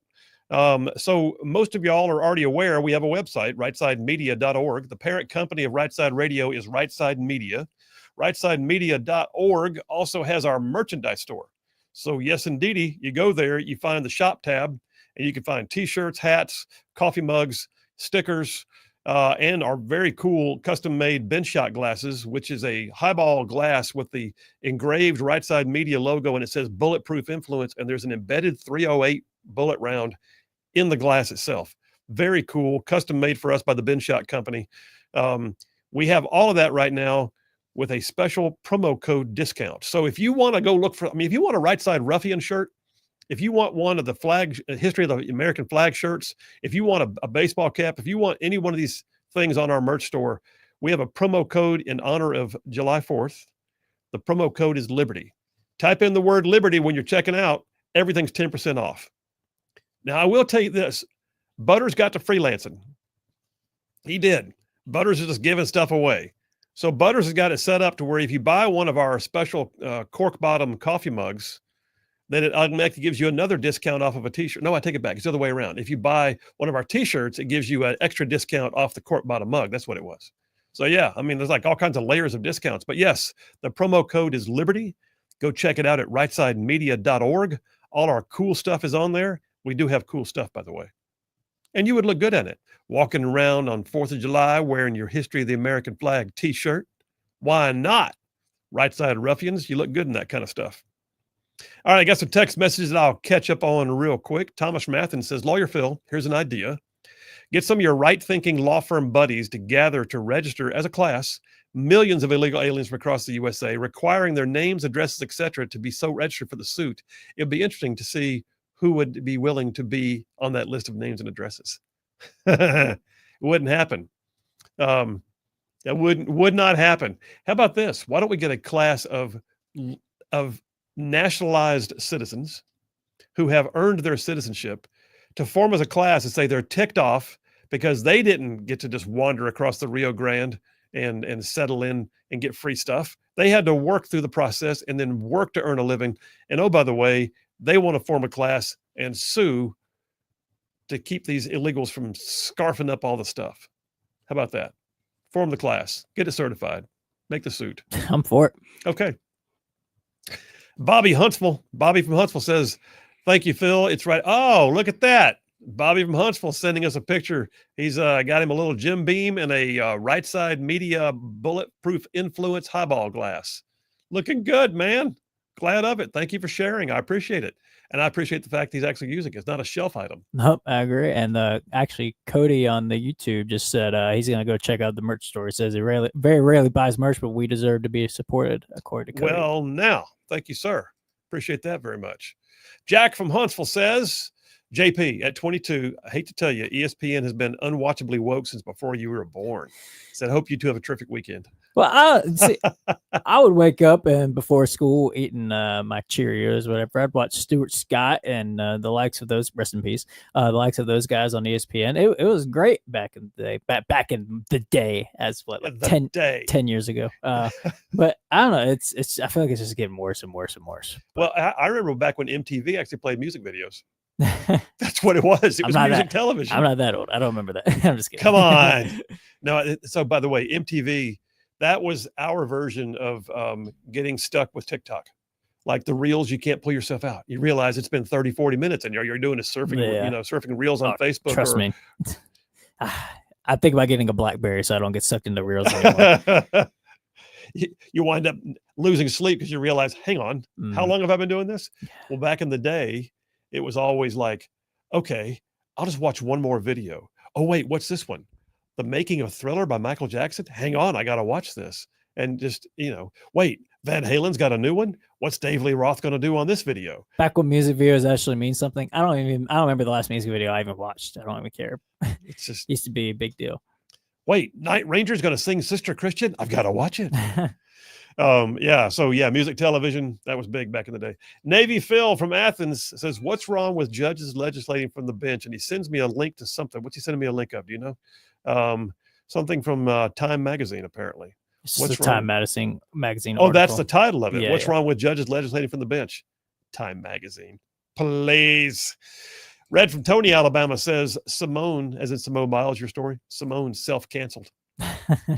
So most of y'all are already aware we have a website, rightsidemedia.org. The parent company of Rightside Radio is Rightside Media. Rightsidemedia.org also has our merchandise store. So yes, indeedy, you go there, you find the shop tab, and you can find t-shirts, hats, coffee mugs, stickers, and our very cool custom-made bench shot glasses, which is a highball glass with the engraved Rightside Media logo, and it says bulletproof influence, and there's an embedded 308 bullet round in the glass itself. Very cool, custom made for us by the bench shot company. We have all of that right now with a special promo code discount. So if you want to go look for, if you want a Rightside Ruffian shirt, if you want one of the flag history of the American flag shirts, if you want a baseball cap, if you want any one of these things on our merch store, we have a promo code in honor of July 4th. The promo code is Liberty. Type in the word Liberty when you're checking out. Everything's 10% off. Now, I will tell you this. Butters got to freelancing. He did. Butters is just giving stuff away. So Butters has got it set up to where if you buy one of our special cork bottom coffee mugs, then it automatically gives you another discount off of a t-shirt. No, I take it back. It's the other way around. If you buy one of our t-shirts, it gives you an extra discount off the cork bottom mug. That's what it was. So yeah, there's like all kinds of layers of discounts. But yes, the promo code is Liberty. Go check it out at rightsidemedia.org. All our cool stuff is on there. We do have cool stuff, by the way. And you would look good in it. Walking around on 4th of July wearing your History of the American Flag t-shirt. Why not? Rightside Ruffians, you look good in that kind of stuff. All right, I got some text messages that I'll catch up on real quick. Thomas from Athens says, Lawyer Phil, here's an idea. Get some of your right-thinking law firm buddies to gather to register as a class millions of illegal aliens from across the USA, requiring their names, addresses, etc., to be so registered for the suit. It would be interesting to see who would be willing to be on that list of names and addresses. It wouldn't happen. That would not happen. How about this? Why don't we get a class of nationalized citizens who have earned their citizenship to form as a class and say they're ticked off because they didn't get to just wander across the Rio Grande and settle in and get free stuff. They had to work through the process and then work to earn a living. And oh, by the way, they want to form a class and sue to keep these illegals from scarfing up all the stuff. How about that? Form the class, get it certified, make the suit. I'm for it. Okay. Bobby from Huntsville says, thank you, Phil. It's right. Oh, look at that. Bobby from Huntsville sending us a picture. He's got him a little Jim Beam and a Rightside Media bulletproof influence highball glass. Looking good, man. Glad of it. Thank you for sharing. I appreciate it. And I appreciate the fact he's actually using it. It's not a shelf item. Nope, I agree. And actually, Cody on the YouTube just said he's going to go check out the merch store. He says he very rarely buys merch, but we deserve to be supported, according to Cody. Well, now, thank you, sir. Appreciate that very much. Jack from Huntsville says, JP, at 22, I hate to tell you, ESPN has been unwatchably woke since before you were born. Said, hope you two have a terrific weekend. Well, I would wake up and before school eating my Cheerios, whatever. I'd watch Stuart Scott and the likes of those, rest in peace, the likes of those guys on ESPN. It was great back in the day, back in the day, as what, like 10 years ago. But I don't know. It's. I feel like it's just getting worse and worse and worse. Well, I remember back when MTV actually played music videos. That's what it was. It was music television. I'm not that old. I don't remember that. I'm just kidding. Come on. No. So by the way, MTV, that was our version of getting stuck with TikTok. Like the reels, you can't pull yourself out. You realize it's been 30, 40 minutes and you're doing a surfing, surfing reels on Facebook. Trust me. I think about getting a BlackBerry so I don't get sucked into reels anymore. You wind up losing sleep because you realize, hang on, how long have I been doing this? Well, back in the day, it was always like, okay, I'll just watch one more video. Oh, wait, what's this one? The Making of Thriller by Michael Jackson? Hang on, I got to watch this. And just, wait, Van Halen's got a new one? What's Dave Lee Roth going to do on this video? Back when music videos actually mean something. I don't remember the last music video I even watched. I don't even care. It's just used to be a big deal. Wait, Night Ranger's going to sing Sister Christian? I've got to watch it. Music television, that was big back in the day. Navy Phil from Athens says, what's wrong with judges legislating from the bench? And he sends me a link to something. What's he sending me a link of? Do you know? Something from Time Magazine, apparently. It's just What's a Time wrong? magazine Oh, article. that's the title of it. Yeah, What's yeah. wrong with judges legislating from the bench? Time magazine. Please. Red from Tony, Alabama says Simone, as in Simone Biles, your story. Simone self-canceled.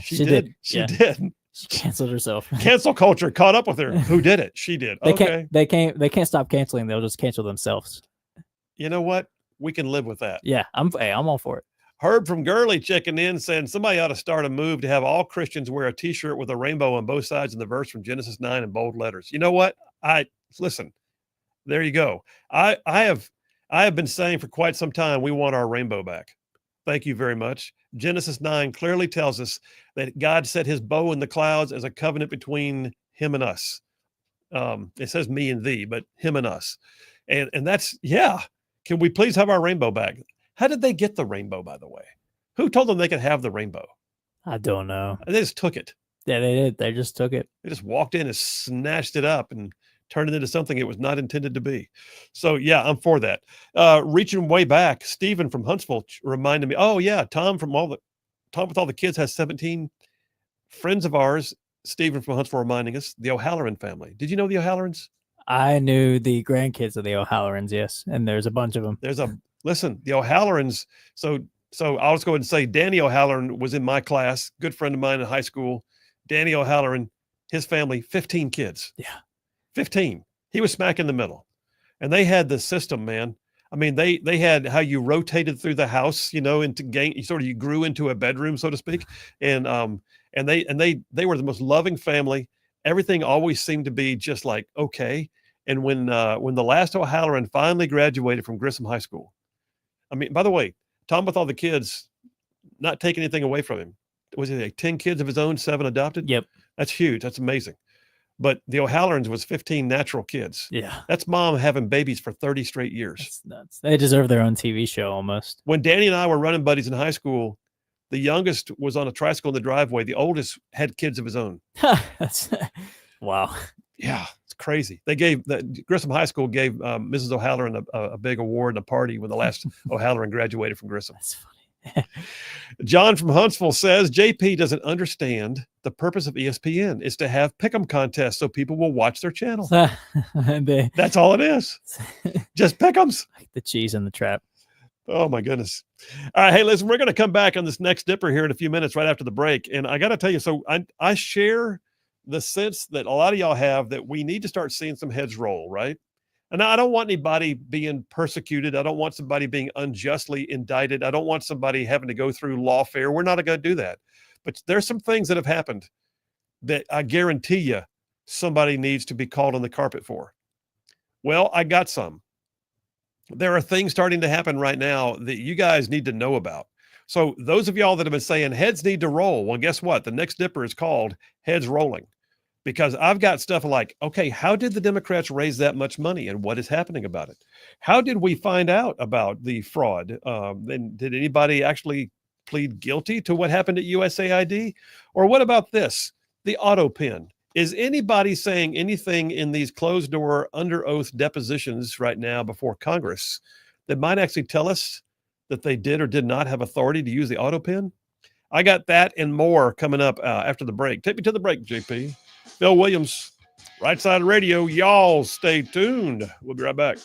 She did. She Yeah. did. She canceled herself. Cancel culture caught up with her. Who did it? She did. Okay. They can't stop canceling. They'll just cancel themselves. You know what? We can live with that. Yeah, I'm all for it. Herb from Gurley checking in saying somebody ought to start a move to have all Christians wear a t-shirt with a rainbow on both sides of the verse from Genesis 9 in bold letters. You know what? Listen, there you go. I have been saying for quite some time we want our rainbow back. Thank you very much. Genesis 9 clearly tells us that God set his bow in the clouds as a covenant between him and us. It says me and thee, but him and us. And that's, yeah. Can we please have our rainbow back? How did they get the rainbow, by the way? Who told them they could have the rainbow? I don't know. They just took it. Yeah, they did. They just took it. They just walked in and snatched it up and turned it into something it was not intended to be. So, yeah, I'm for that. Reaching way back, Stephen from Huntsville reminded me, oh, yeah, Tom with all the kids has 17 friends of ours. Stephen from Huntsville reminding us, the O'Halloran family. Did you know the O'Hallorans? I knew the grandkids of the O'Hallorans, yes, and there's a bunch of them. Listen, the O'Hallorans. So I'll just go ahead and say Danny O'Halloran was in my class, good friend of mine in high school. Danny O'Halloran, his family, 15 kids. Yeah. 15. He was smack in the middle. And they had the system, man. I mean, they had how you rotated through the house, into you grew into a bedroom, so to speak. And they were the most loving family. Everything always seemed to be just like, okay. And when the last O'Halloran finally graduated from Grissom High School, I mean, by the way, Tom with all the kids, not taking anything away from him. Was he like 10 kids of his own, 7 adopted? Yep. That's huge. That's amazing. But the O'Hallorans was 15 natural kids. Yeah. That's mom having babies for 30 straight years. That's nuts. They deserve their own TV show almost. When Danny and I were running buddies in high school, the youngest was on a tricycle in the driveway. The oldest had kids of his own. Wow. Yeah, it's crazy. Grissom High School gave Mrs. O'Halloran a big award and a party when the last O'Halloran graduated from Grissom. That's funny. John from Huntsville says JP doesn't understand the purpose of ESPN is to have pick'em contests so people will watch their channel. That's all it is. Just pick'ems. Like the cheese in the trap. Oh my goodness. All right. Hey, listen, we're going to come back on this next dipper here in a few minutes right after the break. And I got to tell you, so I share the sense that a lot of y'all have that we need to start seeing some heads roll, right? And I don't want anybody being persecuted. I don't want somebody being unjustly indicted. I don't want somebody having to go through lawfare. We're not going to do that. But there's some things that have happened that I guarantee you somebody needs to be called on the carpet for. Well, I got some. There are things starting to happen right now that you guys need to know about. So those of y'all that have been saying heads need to roll, well, guess what? The next dipper is called Heads Rolling. Because I've got stuff like, okay, how did the Democrats raise that much money and what is happening about it? How did we find out about the fraud? And did anybody actually plead guilty to what happened at USAID? Or what about this? The auto pen. Is anybody saying anything in these closed door under oath depositions right now before Congress that might actually tell us that they did or did not have authority to use the auto pen? I got that and more coming up after the break. Take me to the break, JP. Bill Williams, Rightside Radio. Y'all stay tuned. We'll be right back.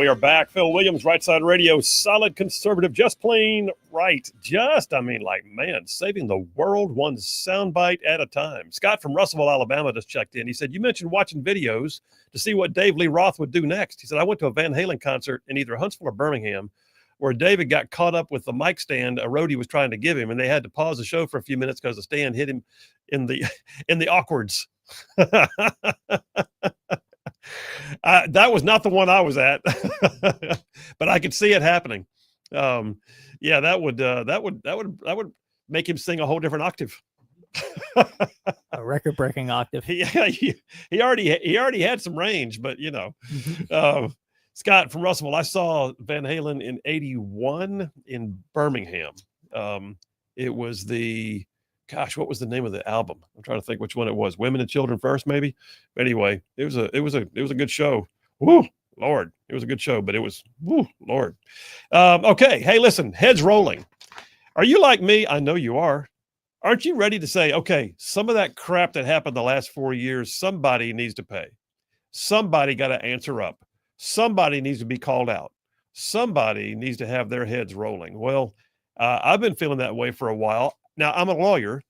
are back. Phil Williams, Rightside Radio, solid conservative, just plain right. Man, saving the world one soundbite at a time. Scott from Russellville, Alabama just checked in. He said, you mentioned watching videos to see what Dave Lee Roth would do next. He said, I went to a Van Halen concert in either Huntsville or Birmingham where David got caught up with the mic stand a roadie was trying to give him, and they had to pause the show for a few minutes because the stand hit him in the awkwards. That was not the one I was at, but I could see it happening. That would make him sing a whole different octave. A record-breaking octave. He already had some range, but Scott from Russellville, I saw Van Halen in '81 in Birmingham. It was what was the name of the album? I'm trying to think which one it was. Women and Children First, maybe. But anyway, it was a good show. Woo, Lord, it was a good show, but it was Lord. Okay, hey, listen, heads rolling. Are you like me? I know you are. Aren't you ready to say, okay, some of that crap that happened the last 4 years, somebody needs to pay. Somebody got to answer up. Somebody needs to be called out. Somebody needs to have their heads rolling. Well, I've been feeling that way for a while. Now, I'm a lawyer.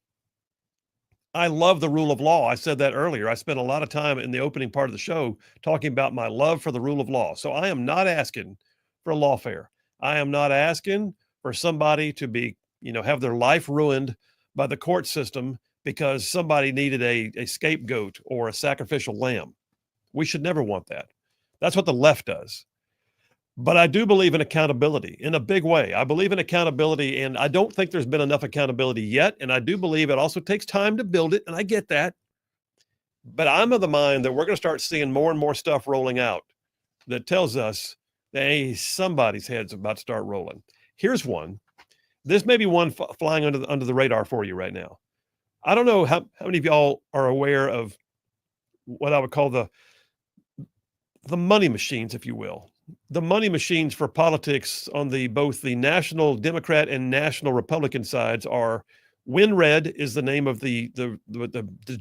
I love the rule of law. I said that earlier. I spent a lot of time in the opening part of the show talking about my love for the rule of law. So I am not asking for lawfare. I am not asking for somebody to be, have their life ruined by the court system because somebody needed a scapegoat or a sacrificial lamb. We should never want that. That's what the left does. But I do believe in accountability in a big way. I believe in accountability, and I don't think there's been enough accountability yet. And I do believe it also takes time to build it, and I get that. But I'm of the mind that we're going to start seeing more and more stuff rolling out that tells us that, hey, somebody's head's about to start rolling. Here's one. This may be one flying under the radar for you right now. I don't know how many of y'all are aware of what I would call the money machines, if you will. The money machines for politics on both the national Democrat and national Republican sides are WinRed is the name of the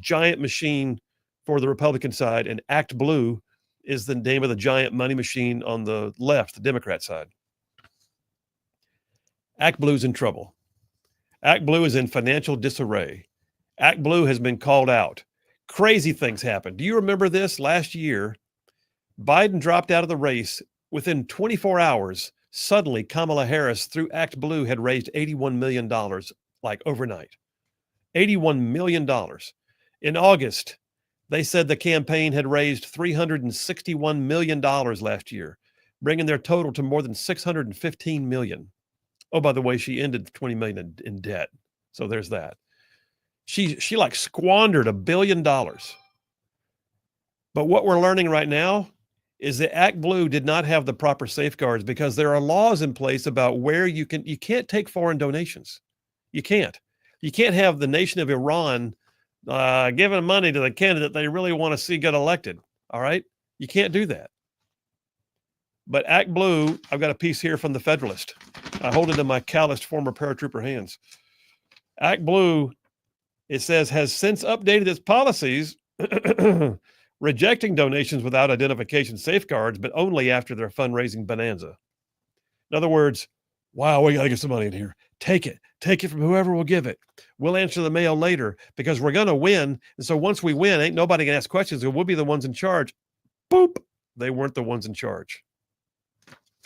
giant machine for the Republican side, and Act Blue is the name of the giant money machine on the left, the Democrat side. Act Blue's in trouble. Act Blue is in financial disarray. Act Blue has been called out. Crazy things happened. Do you remember this? Last year, Biden dropped out of the race. Within 24 hours, suddenly Kamala Harris, through Act Blue, had raised $81 million, like overnight. $81 million. In August, they said the campaign had raised $361 million last year, bringing their total to more than $615 million. Oh, by the way, she ended $20 million in debt. So there's that. She like squandered $1 billion. But what we're learning right now is that Act Blue did not have the proper safeguards because there are laws in place about where you can't take foreign donations. You can't have the nation of Iran giving money to the candidate they really want to see get elected. All right. You can't do that. But Act Blue, I've got a piece here from the Federalist. I hold it in my calloused former paratrooper hands. Act Blue, it says, has since updated its policies rejecting donations without identification safeguards, but only after their fundraising bonanza. In other words, wow, we got to get some money in here. Take it from whoever will give it. We'll answer the mail later because we're going to win. And so once we win, ain't nobody going to ask questions. We'll be the ones in charge. Boop. They weren't the ones in charge.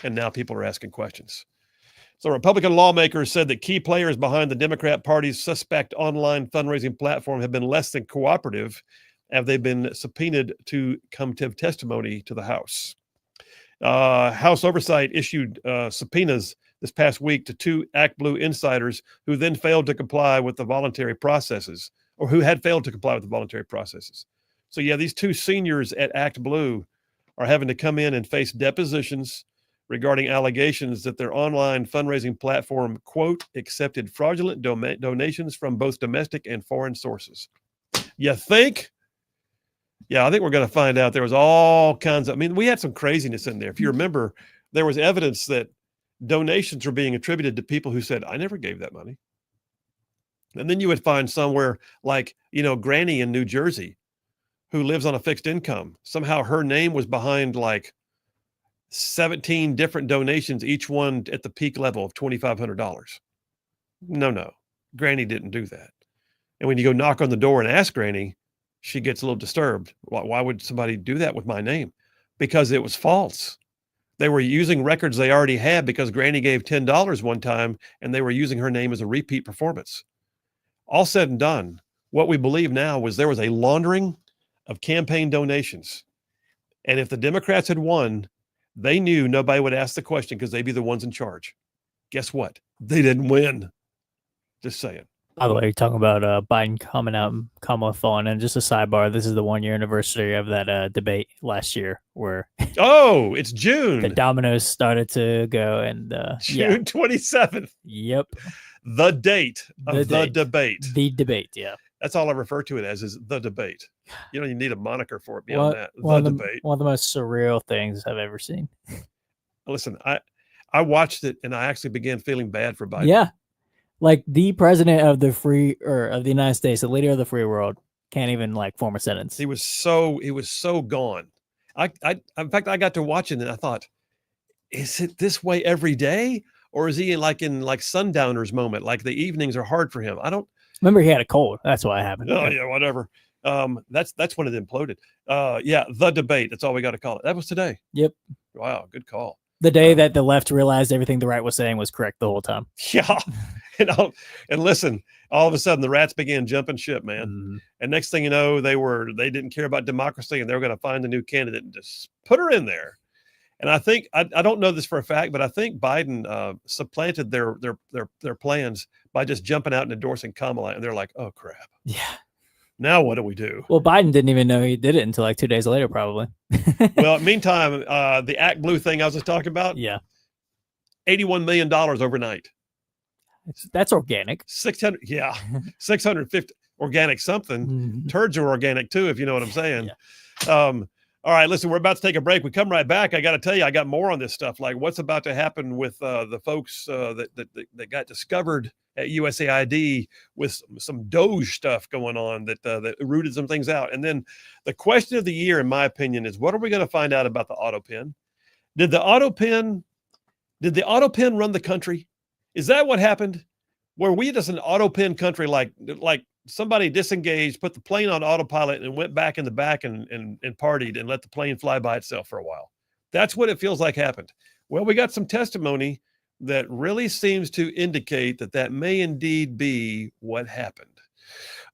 And now people are asking questions. So Republican lawmakers said that key players behind the Democrat Party's suspect online fundraising platform have been less than cooperative as they've been subpoenaed to come to testimony to the House. House Oversight issued subpoenas this past week to 2 Act Blue insiders who then failed to comply with the voluntary processes, or who had failed to comply with the voluntary processes. So yeah, these 2 seniors at Act Blue are having to come in and face depositions regarding allegations that their online fundraising platform, quote, accepted fraudulent donations from both domestic and foreign sources. You think? Yeah, I think we're going to find out there was all kinds of, we had some craziness in there. If you remember, there was evidence that donations were being attributed to people who said, I never gave that money. And then you would find somewhere like, Granny in New Jersey who lives on a fixed income. Somehow her name was behind like 17 different donations, each one at the peak level of $2,500. No. Granny didn't do that. And when you go knock on the door and ask Granny, she gets a little disturbed. Why would somebody do that with my name? Because it was false. They were using records they already had because Granny gave $10 one time, and they were using her name as a repeat performance. All said and done, what we believe now was there was a laundering of campaign donations. And if the Democrats had won, they knew nobody would ask the question because they'd be the ones in charge. Guess what? They didn't win. Just saying. By the way, you're talking about Biden coming out and Kamala falling. And just a sidebar, this is the 1-year anniversary of that debate last year where Oh, it's June. the dominoes started to go. And June 27th. Yep. The date of the debate. The debate, yeah. That's all I refer to it as, is the debate. You don't even need a moniker for it beyond that. The debate. One of the most surreal things I've ever seen. Listen, I watched it and I actually began feeling bad for Biden. Yeah. Like the president of the United States, the leader of the free world, can't even like form a sentence. He was so gone. In fact, I got to watching it and I thought, is it this way every day? Or is he in Sundowners moment? Like the evenings are hard for him. I don't remember he had a cold. That's why it happened. Oh yeah, whatever. That's when it imploded. Yeah, the debate. That's all we got to call it. That was today. Yep. Wow, good call. The day that the left realized everything the right was saying was correct the whole time. Yeah. And listen, all of a sudden the rats began jumping ship, man. Mm. And next thing you know, they didn't care about democracy and they were going to find a new candidate and just put her in there. And I think I don't know this for a fact, but I think Biden supplanted their plans by just jumping out and endorsing Kamala. And they're like, oh crap. Yeah. Now what do we do? Well, Biden didn't even know he did it until like 2 days later, probably. Well, meantime, the Act Blue thing I was just talking about. Yeah. $81 million overnight. That's organic. 600. Yeah. 650 organic something. Mhm. Turds are organic too, if you know what I'm saying. Yeah. All right, listen, we're about to take a break. We come right back. I got to tell you, I got more on this stuff. Like what's about to happen with the folks that got discovered at USAID with some Doge stuff going on that rooted some things out. And then the question of the year, in my opinion, is what are we going to find out about the auto pen? Did the auto pen run the country? Is that what happened? Were we just an auto pen country, like somebody disengaged, put the plane on autopilot and went back in the back and partied and let the plane fly by itself for a while? That's what it feels like happened. Well, we got some testimony that really seems to indicate that may indeed be what happened.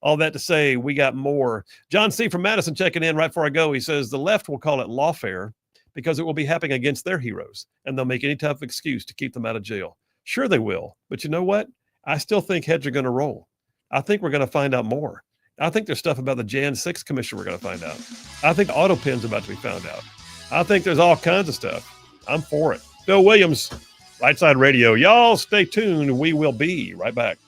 All that to say, we got more. John C. from Madison checking in right before I go. He says the left will call it lawfare because it will be happening against their heroes, and they'll make any type of excuse to keep them out of jail. Sure, they will. But you know what? I still think heads are going to roll. I think we're going to find out more. I think there's stuff about the Jan 6 commission we're going to find out. I think auto pen's about to be found out. I think there's all kinds of stuff. I'm for it. Phil Williams, Rightside Radio. Y'all stay tuned. We will be right back.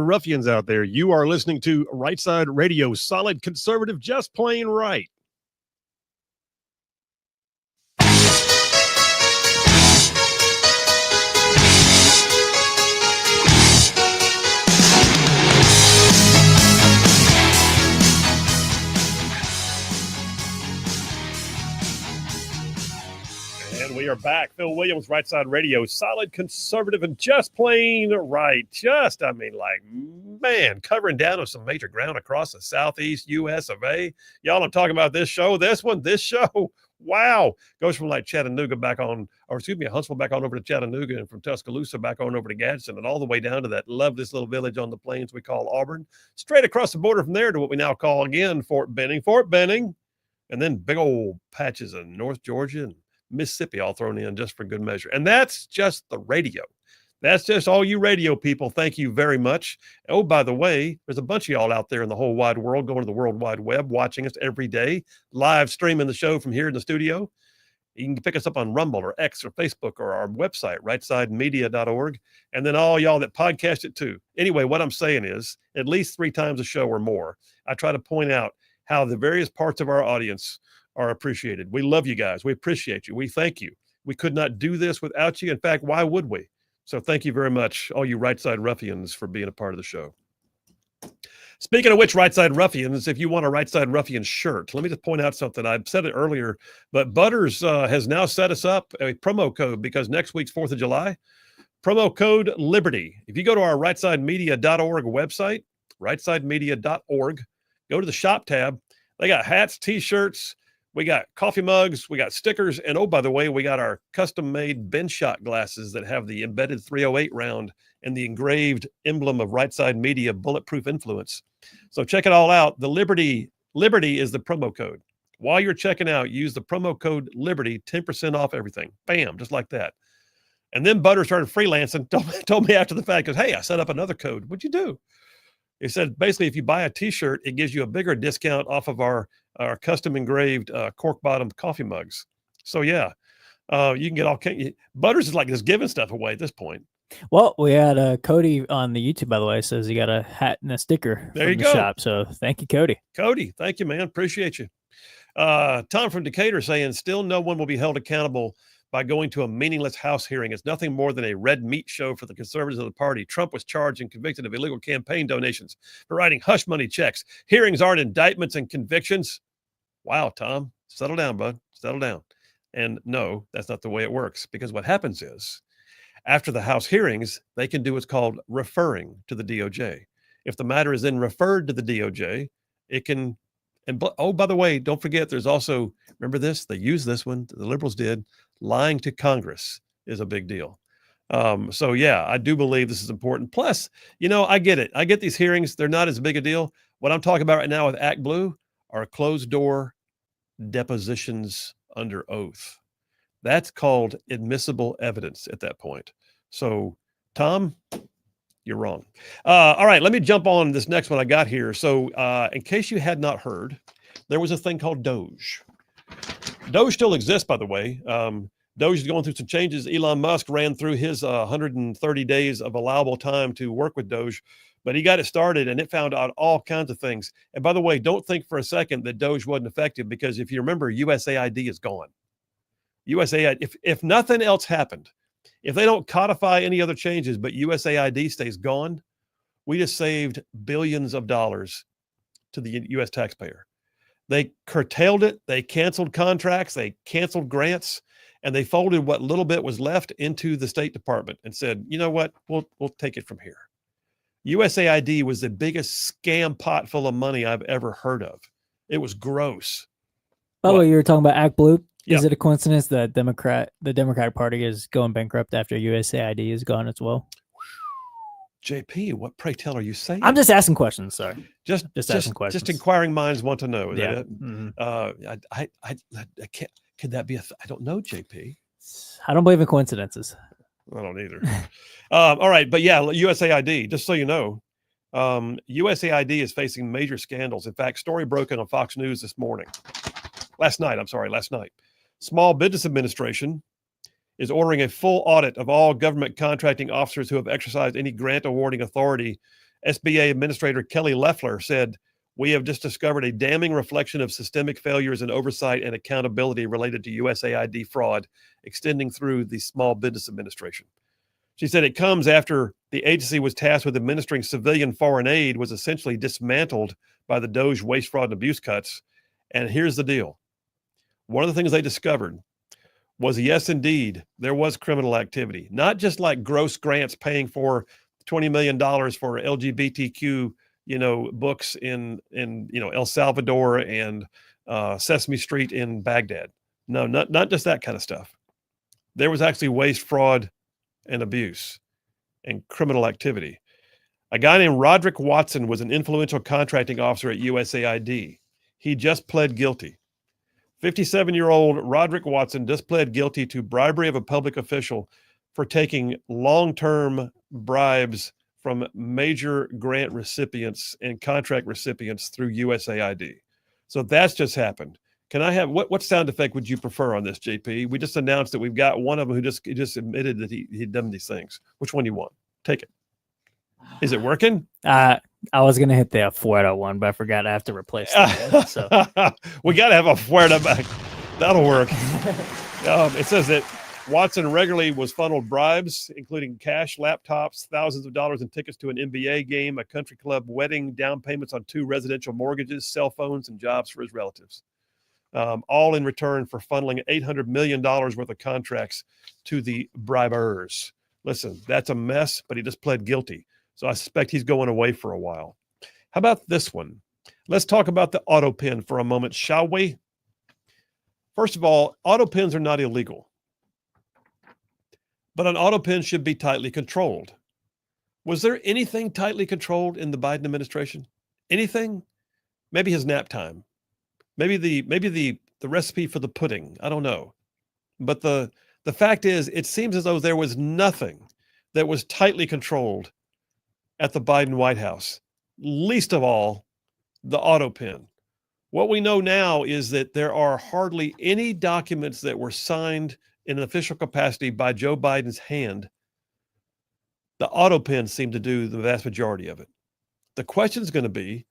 ruffians out there. You are listening to Rightside Radio, solid conservative, just plain right. And we are back. Phil Williams, Right Side Radio, solid conservative and just plain right. Covering down on some major ground across the southeast U.S. of A. Y'all, I'm talking about this show, this show. Wow. Goes from like Chattanooga Huntsville back on over to Chattanooga, and from Tuscaloosa back on over to Gadsden, and all the way down to that loveless little village on the plains we call Auburn. Straight across the border from there to what we now call again Fort Benning. And then big old patches of North Georgia and Mississippi all thrown in just for good measure. And that's just the radio. That's just all you radio people. Thank you very much. Oh, by the way, there's a bunch of y'all out there in the whole wide world going to the World Wide Web, watching us every day, live streaming the show from here in the studio. You can pick us up on Rumble or X or Facebook or our website, rightsidemedia.org. And then all y'all that podcast it too. Anyway, what I'm saying is at least 3 times a show or more, I try to point out how the various parts of our audience are appreciated. We love you guys. We appreciate you. We thank you. We could not do this without you. In fact, why would we? So thank you very much, all you Right Side Ruffians, for being a part of the show. Speaking of which, Right Side Ruffians, if you want a Right Side Ruffian shirt, let me just point out something. I've said it earlier, but Butters has now set us up a promo code because next week's 4th of July, promo code Liberty. If you go to our rightsidemedia.org website, rightsidemedia.org, go to the shop tab. They got hats, T-shirts, we got coffee mugs, we got stickers, and oh, by the way, we got our custom-made Ben shot glasses that have the embedded .308 round and the engraved emblem of Right Side Media bulletproof influence. So check it all out. The Liberty is the promo code. While you're checking out, use the promo code Liberty, 10% off everything. Bam, just like that. And then Butter started freelancing, told me after the fact, goes, hey, I set up another code. What'd you do? He said, basically, if you buy a T-shirt, it gives you a bigger discount off of our custom engraved cork bottom coffee mugs. So yeah, you can get all Butters is like just giving stuff away at this point. Well, we had Cody on the YouTube, by the way, says he got a hat and a sticker there from you the go. shop. So thank you, Cody. Cody, thank you, man. Appreciate you. Tom from Decatur saying, still no one will be held accountable by going to a meaningless House hearing. It's nothing more than a red meat show for the conservatives of the party. Trump was charged and convicted of illegal campaign donations for writing hush money checks. Hearings aren't indictments and convictions. Wow, Tom, settle down, bud. Settle down. And no, that's not the way it works, because what happens is after the House hearings, they can do what's called referring to the DOJ. If the matter is then referred to the DOJ, it can, oh, by the way, don't forget, there's also, remember this, they used this one, the liberals did, lying to Congress is a big deal. So yeah, I do believe this is important. Plus, I get it. I get these hearings. They're not as big a deal. What I'm talking about right now with Act Blue are closed door depositions under oath. That's called admissible evidence at that point. So Tom, you're wrong. All right, let me jump on this next one I got here. So in case you had not heard, there was a thing called Doge. Doge still exists, by the way. Doge is going through some changes. Elon Musk ran through his 130 days of allowable time to work with Doge, but he got it started and it found out all kinds of things. And by the way, don't think for a second that Doge wasn't effective, because if you remember, USAID is gone. USAID, if nothing else happened, if they don't codify any other changes, but USAID stays gone, we just saved billions of dollars to the U.S. taxpayer. They curtailed it. They canceled contracts. They canceled grants, and they folded what little bit was left into the State Department and said, you know what, we'll take it from here. USAID was the biggest scam pot full of money I've ever heard of. It was gross. By the way, you were talking about Act Blue. Yeah. Is it a coincidence that the Democratic Party is going bankrupt after USAID is gone as well? JP, what, pray tell, are you saying? I'm just asking questions. Sorry, just asking questions. Just inquiring minds want to know. Is Yeah. that it? Mhm. I can't. Could that be I don't know, JP. I don't believe in coincidences. I don't either. All right, but yeah, USAID. Just so you know, USAID is facing major scandals. In fact, story broken on Fox News last night. Small Business Administration is ordering a full audit of all government contracting officers who have exercised any grant awarding authority SBA Administrator Kelly Loeffler said, "We have just discovered a damning reflection of systemic failures in oversight and accountability related to USAID fraud extending through the Small Business Administration." She said it comes after the agency was tasked with administering civilian foreign aid was essentially dismantled by the DOJ waste, fraud, and abuse cuts. And here's the deal. One of the things they discovered was, yes, indeed, there was criminal activity, not just like gross grants paying for $20 million for LGBTQ, books in El Salvador and Sesame Street in Baghdad. No, not just that kind of stuff. There was actually waste, fraud, and abuse and criminal activity. A guy named Roderick Watson was an influential contracting officer at USAID. He just pled guilty. 57-year-old Roderick Watson just pled guilty to bribery of a public official for taking long-term bribes from major grant recipients and contract recipients through USAID. So that's just happened. Can I have, what sound effect would you prefer on this, JP? We just announced that we've got one of them who just admitted that he'd done these things. Which one do you want? Take it. Is it working? I was going to hit the Fuera one, but I forgot I have to replace that. So. We got to have a Fuera back. That'll work. It says that Watson regularly was funneled bribes, including cash, laptops, thousands of dollars in tickets to an NBA game, a country club wedding, down payments on 2 residential mortgages, cell phones, and jobs for his relatives. All in return for funneling $800 million worth of contracts to the bribers. Listen, that's a mess, but he just pled guilty. So I suspect he's going away for a while. How about this one? Let's talk about the auto pen for a moment, shall we? First of all, auto pens are not illegal, but an auto pen should be tightly controlled. Was there anything tightly controlled in the Biden administration? Anything? Maybe his nap time. Maybe the recipe for the pudding. I don't know. But the fact is, it seems as though there was nothing that was tightly controlled at the Biden White House, least of all the auto pen. What we know now is that there are hardly any documents that were signed in an official capacity by Joe Biden's hand. The auto pen seemed to do the vast majority of it. The question is going to be,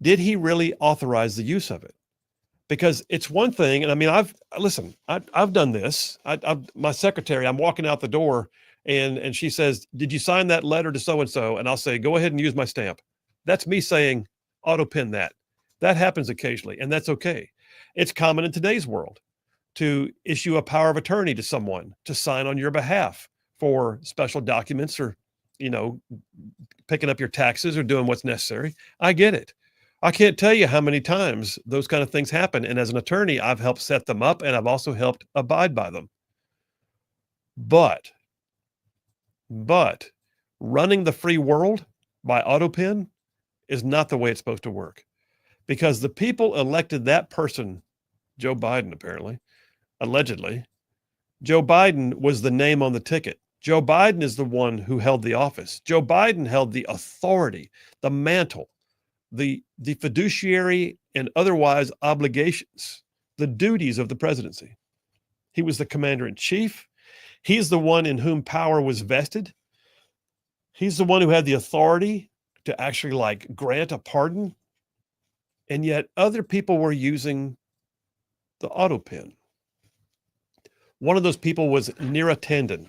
did he really authorize the use of it? Because it's one thing, and I mean, I've done this. My secretary, I'm walking out the door, and she says, "Did you sign that letter to so-and-so?" And I'll say, "Go ahead and use my stamp." That's me saying, auto pen that. That happens occasionally, and that's okay. It's common in today's world to issue a power of attorney to someone to sign on your behalf for special documents or, picking up your taxes or doing what's necessary. I get it. I can't tell you how many times those kind of things happen. And as an attorney, I've helped set them up, and I've also helped abide by them. But running the free world by auto pen is not the way it's supposed to work, because the people elected that person, Joe Biden, apparently, allegedly. Joe Biden was the name on the ticket. Joe Biden is the one who held the office. Joe Biden held the authority, the mantle, the fiduciary and otherwise obligations, the duties of the presidency. He was the commander in chief. He's the one in whom power was vested. He's the one who had the authority to actually grant a pardon. And yet other people were using the auto pen. One of those people was Neera Tanden.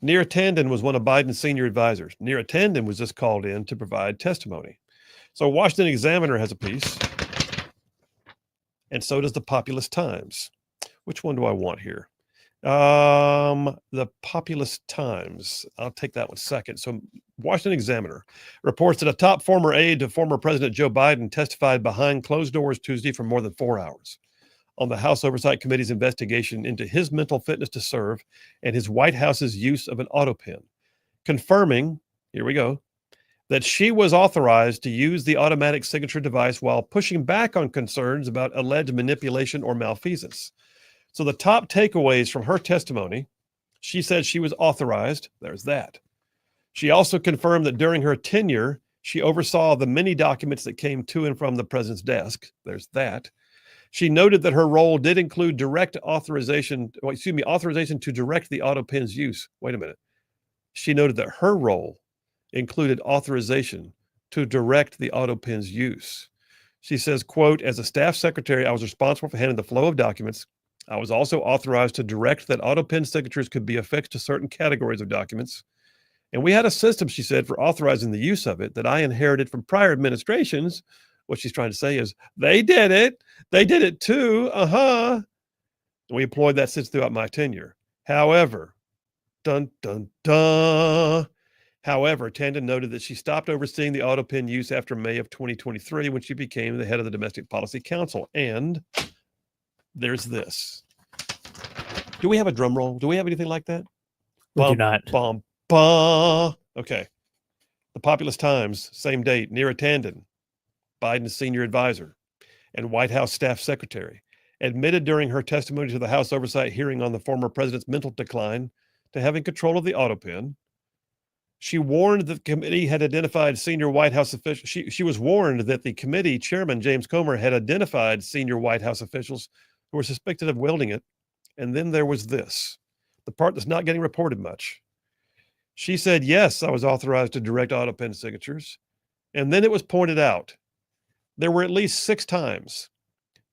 Neera Tanden was one of Biden's senior advisors. Neera Tanden was just called in to provide testimony. So Washington Examiner has a piece, and so does the Populous Times. Which one do I want here? The Populous Times. I'll take that one second. So Washington Examiner reports that a top former aide to former President Joe Biden testified behind closed doors Tuesday for more than 4 hours on the House Oversight Committee's investigation into his mental fitness to serve and his White House's use of an auto pen, confirming, here we go, that she was authorized to use the automatic signature device while pushing back on concerns about alleged manipulation or malfeasance. So the top takeaways from her testimony, she said she was authorized. There's that. She also confirmed that during her tenure, she oversaw the many documents that came to and from the president's desk. There's that. She noted that her role did include authorization to direct the auto pen's use. Wait a minute. She noted that her role included authorization to direct the auto pen's use. She says, quote, as a staff secretary, I was responsible for handling the flow of documents. I was also authorized to direct that auto pen signatures could be affixed to certain categories of documents. And we had a system, she said, for authorizing the use of it that I inherited from prior administrations. What she's trying to say is they did it. They did it too. And we employed that since throughout my tenure. However, dun, dun, dun. However, Tandon noted that she stopped overseeing the auto pen use after May of 2023 when she became the head of the Domestic Policy Council. And there's this. Do we have a drum roll? Do we have anything like that? We do not. Bum, bum. Okay. The Populous Times, same date, Neera Tandon, Biden's senior advisor and White House staff secretary, admitted during her testimony to the House Oversight hearing on the former president's mental decline to having control of the auto pen. She warned that the committee had identified senior White House officials. She was warned that the committee chairman, James Comer, had identified senior White House officials who were suspected of wielding it. And then there was this, the part that's not getting reported much. She said, yes, I was authorized to direct auto pen signatures. And then it was pointed out there were at least 6 times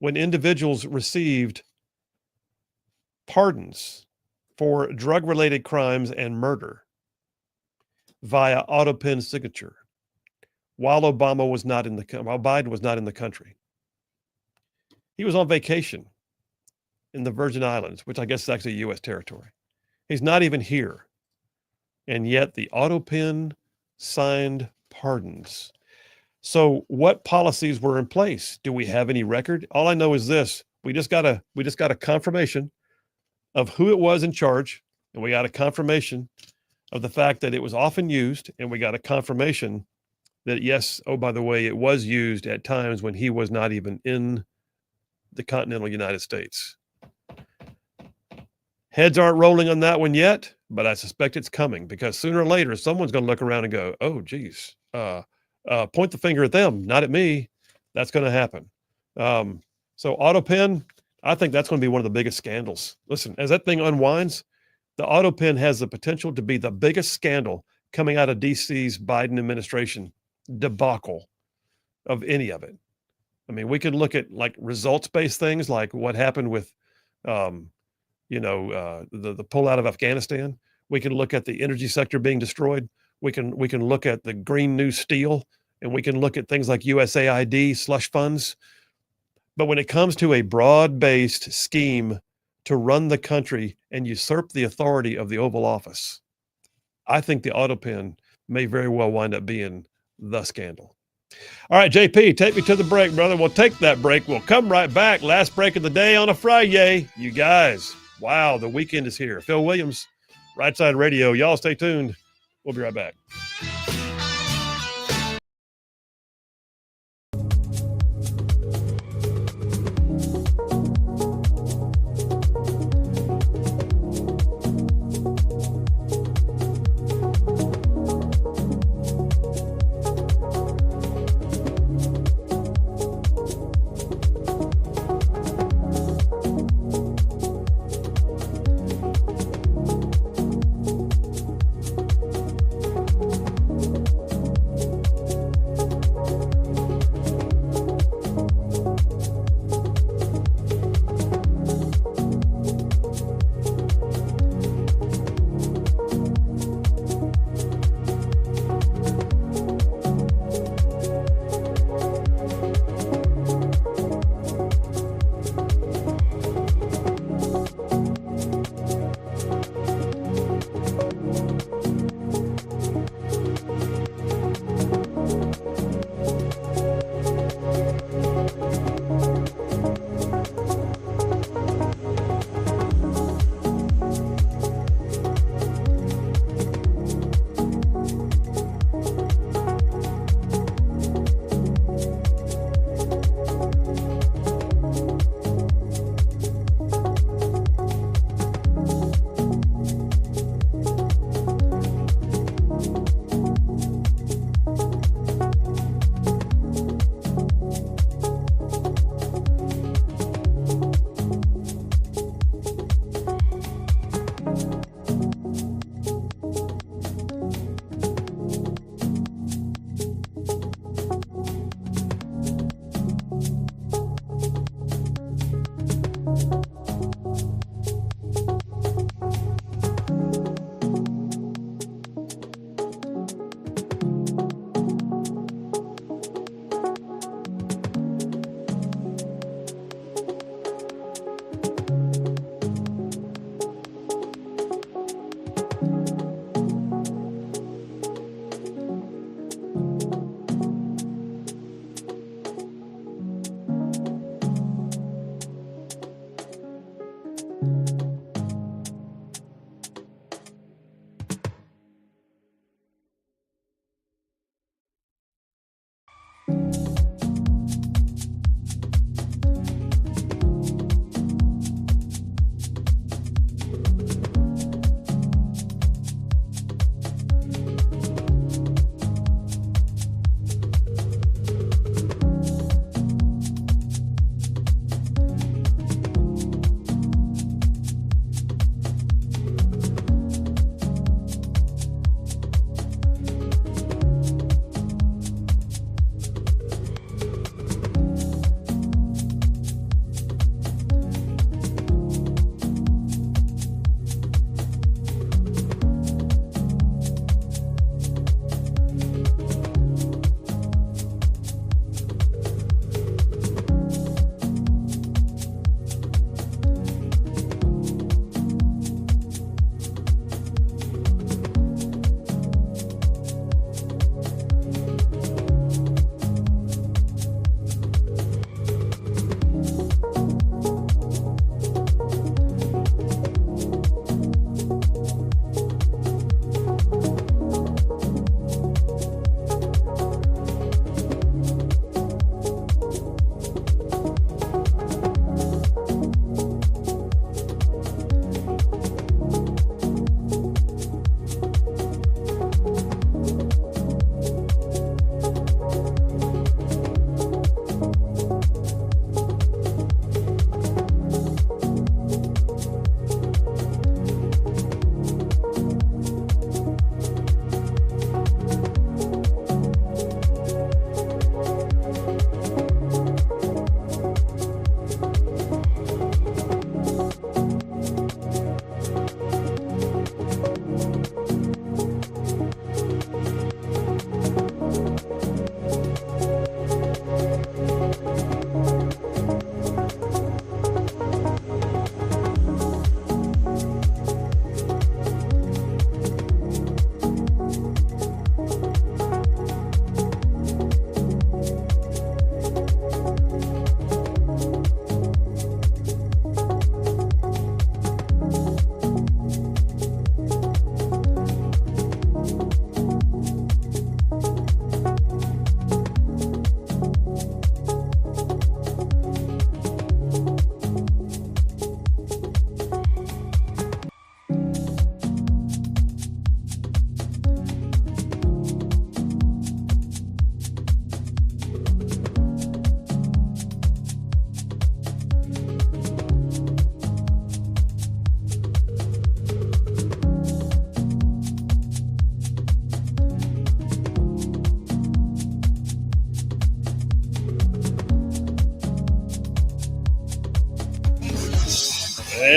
when individuals received pardons for drug-related crimes and murder via auto pen signature while Biden was not in the country. He was on vacation in the Virgin Islands, which I guess is actually U.S. territory. He's not even here. And yet the auto pen signed pardons. So what policies were in place? Do we have any record? All I know is this. We just got a confirmation of who it was in charge, and we got a confirmation of the fact that it was often used, and we got a confirmation that, yes, oh, by the way, it was used at times when he was not even in the continental United States. Heads aren't rolling on that one yet, but I suspect it's coming because sooner or later, someone's going to look around and go, oh, geez, point the finger at them, not at me. That's going to happen. So auto pen, I think that's going to be one of the biggest scandals. Listen, as that thing unwinds, the auto pen has the potential to be the biggest scandal coming out of DC's Biden administration debacle of any of it. I mean, we can look at like results-based things like what happened with, the pullout of Afghanistan. We can look at the energy sector being destroyed. We can look at the Green New Steel, and we can look at things like USAID slush funds. But when it comes to a broad-based scheme to run the country and usurp the authority of the Oval Office, I think the auto pen may very well wind up being the scandal. All right, JP, take me to the break, brother. We'll take that break. We'll come right back. Last break of the day on a Friday. You guys, wow, the weekend is here. Phil Williams, Rightside Radio. Y'all stay tuned. We'll be right back.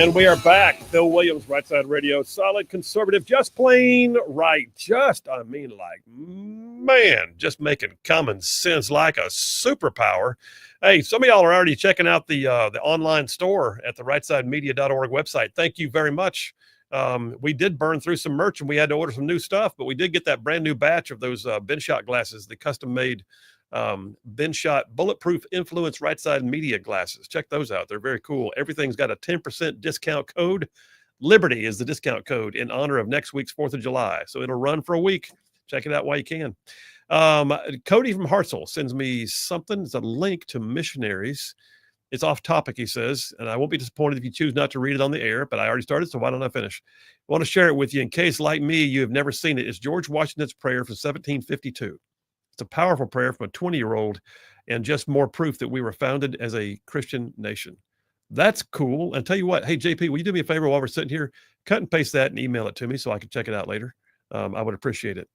And we are back. Phil Williams, Rightside Radio, solid conservative, just plain right. Just making common sense like a superpower. Hey, some of y'all are already checking out the online store at the rightsidemedia.org website. Thank you very much. We did burn through some merch and we had to order some new stuff, but we did get that brand new batch of those Ben Shot glasses, the custom made Ben Shot bulletproof influence right side media glasses. Check those out. They're very cool. Everything's got a 10% discount code. Liberty is the discount code in honor of next week's 4th of July. So it'll run for a week. Check it out while you can. Cody from Hartsel sends me something. It's a link to missionaries. It's off topic, he says, and I won't be disappointed if you choose not to read it on the air, but I already started, so why don't I finish? I want to share it with you in case, like me, you have never seen it. It's George Washington's prayer from 1752. It's a powerful prayer from a 20-year-old and just more proof that we were founded as a Christian nation. That's cool. And tell you what, hey, JP, will you do me a favor while we're sitting here? Cut and paste that and email it to me so I can check it out later. I would appreciate it.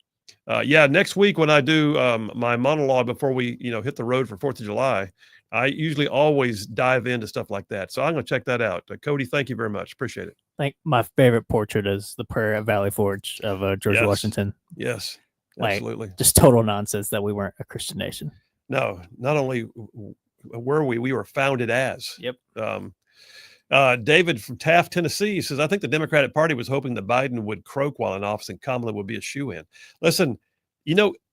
Yeah, next week when I do my monologue before we hit the road for 4th of July, I usually always dive into stuff like that. So I'm going to check that out. Cody, thank you very much. Appreciate it. I think my favorite portrait is the prayer at Valley Forge of George Washington. Yes, like, absolutely. Just total nonsense that we weren't a Christian nation. No, not only were we were founded as. Yep. David from Taft, Tennessee says, I think the Democratic Party was hoping that Biden would croak while in office and Kamala would be a shoo-in. Listen,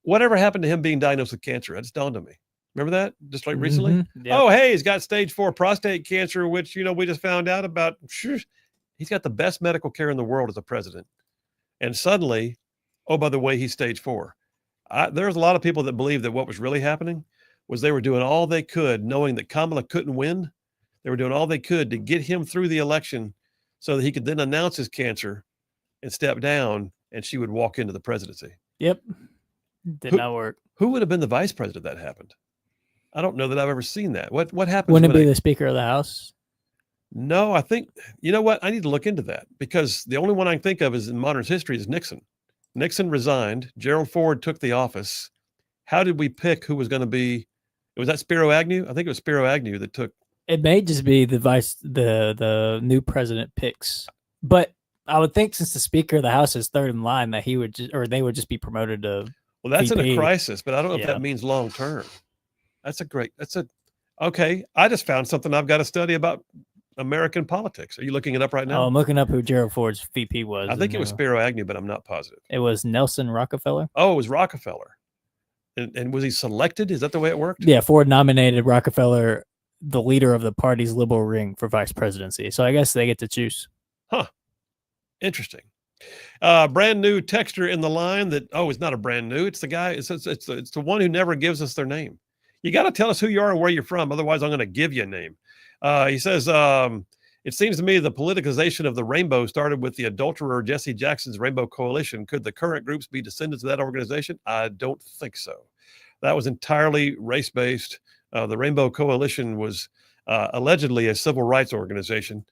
whatever happened to him being diagnosed with cancer? That just dawned on me. Remember that? Just like recently? Mm-hmm. Yep. Oh, hey, he's got stage 4 prostate cancer, which, we just found out about. He's got the best medical care in the world as a president. And suddenly, oh, by the way, he's stage 4. There's a lot of people that believe that what was really happening was they were doing all they could, knowing that Kamala couldn't win. They were doing all they could to get him through the election so that he could then announce his cancer and step down and she would walk into the presidency. Yep. Did not work. Who would have been the vice president if that happened? I don't know that I've ever seen that. What happens? Wouldn't it be the Speaker of the House? No, I think, you know what? I need to look into that because the only one I can think of is in modern history is Nixon. Nixon resigned. Gerald Ford took the office. How did we pick who was going to be? Was that Spiro Agnew? I think it was Spiro Agnew that took. It may just be the new president picks. But I would think since the Speaker of the House is third in line that he would they would just be promoted to. Well, that's VP. in a crisis, but I don't know if that means long term. Okay. I just found something I've got to study about American politics. Are you looking it up right now? Oh, I'm looking up who Gerald Ford's VP was. I think it was Spiro Agnew, but I'm not positive. It was Nelson Rockefeller. Oh, it was Rockefeller. And was he selected? Is that the way it worked? Yeah, Ford nominated Rockefeller, the leader of the party's liberal ring, for vice presidency. So I guess they get to choose. Huh. Interesting. Brand new texter in the line that, it's not a brand new. It's the guy. It's the one who never gives us their name. You got to tell us who you are and where you're from. Otherwise, I'm going to give you a name. He says, it seems to me the politicization of the rainbow started with the adulterer Jesse Jackson's Rainbow Coalition. Could the current groups be descendants of that organization? I don't think so. That was entirely race-based. The Rainbow Coalition was allegedly a civil rights organization.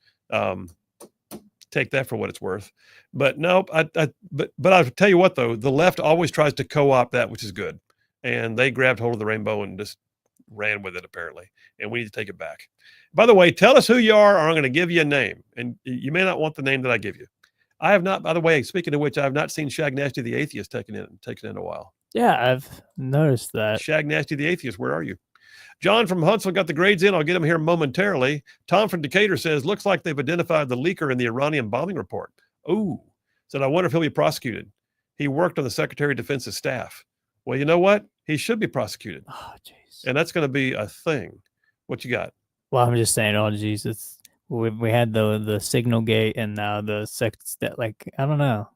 Take that for what it's worth. But no, but I'll tell you what, though, the left always tries to co-opt that, which is good. And they grabbed hold of the rainbow and just ran with it, apparently. And we need to take it back. By the way, tell us who you are, or I'm going to give you a name. And you may not want the name that I give you. I have not, by the way, speaking of which, I have not seen Shag Nasty the Atheist taken in a while. Yeah, I've noticed that. Shag Nasty the Atheist, where are you? John from Huntsville got the grades in. I'll get him here momentarily. Tom from Decatur says, looks like they've identified the leaker in the Iranian bombing report. Oh, said, I wonder if he'll be prosecuted. He worked on the Secretary of Defense's staff. Well, you know what? He should be prosecuted. Oh, jeez. And that's going to be a thing. What you got? Well, I'm just saying, oh, jeez. We had the Signal Gate and now the I don't know.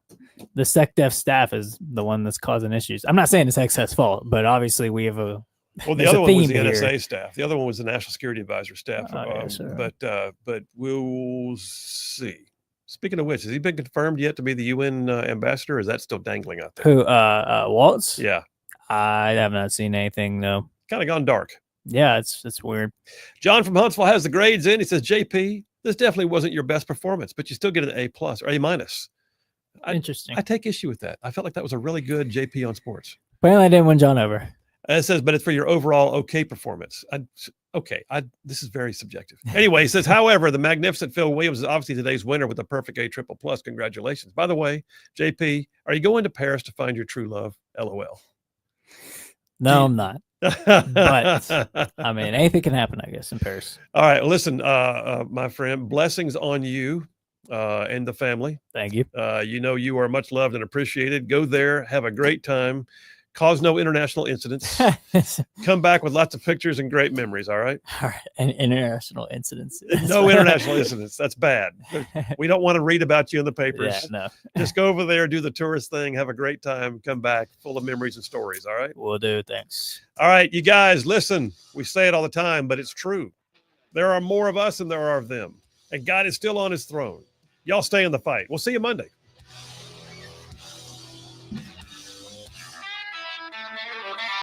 The SecDef staff is the one that's causing issues. I'm not saying it's XS fault, but obviously we have a. Well, the other one was the NSA staff. The other one was the National Security Advisor staff. But we'll see. Speaking of which, has he been confirmed yet to be the UN ambassador? Or is that still dangling out there? Who? Waltz? Yeah. I have not seen anything though. Kind of gone dark. Yeah, it's weird. John from Huntsville has the grades in. He says, JP, this definitely wasn't your best performance, but you still get an A+ or A-. Interesting. I take issue with that. I felt like that was a really good JP on sports. Apparently I didn't win John over. And it says, but it's for your overall okay performance. Okay, this is very subjective. Anyway, he says, however, the magnificent Phil Williams is obviously today's winner with a perfect A triple plus. Congratulations. By the way, JP, are you going to Paris to find your true love? LOL. No, I'm not. But I mean, anything can happen, I guess, in Paris. All right, listen, my friend, blessings on you and the family. Thank you. You know you are much loved and appreciated. Go there, have a great time. Cause no international incidents. Come back with lots of pictures and great memories. All right. All right. And international incidents. No international incidents. That's bad. We don't want to read about you in the papers. Yeah, no. Just go over there, do the tourist thing, have a great time, come back full of memories and stories. All right. Will do. Thanks. All right, you guys, listen. We say it all the time, but it's true. There are more of us than there are of them, and God is still on his throne. Y'all stay in the fight. We'll see you Monday.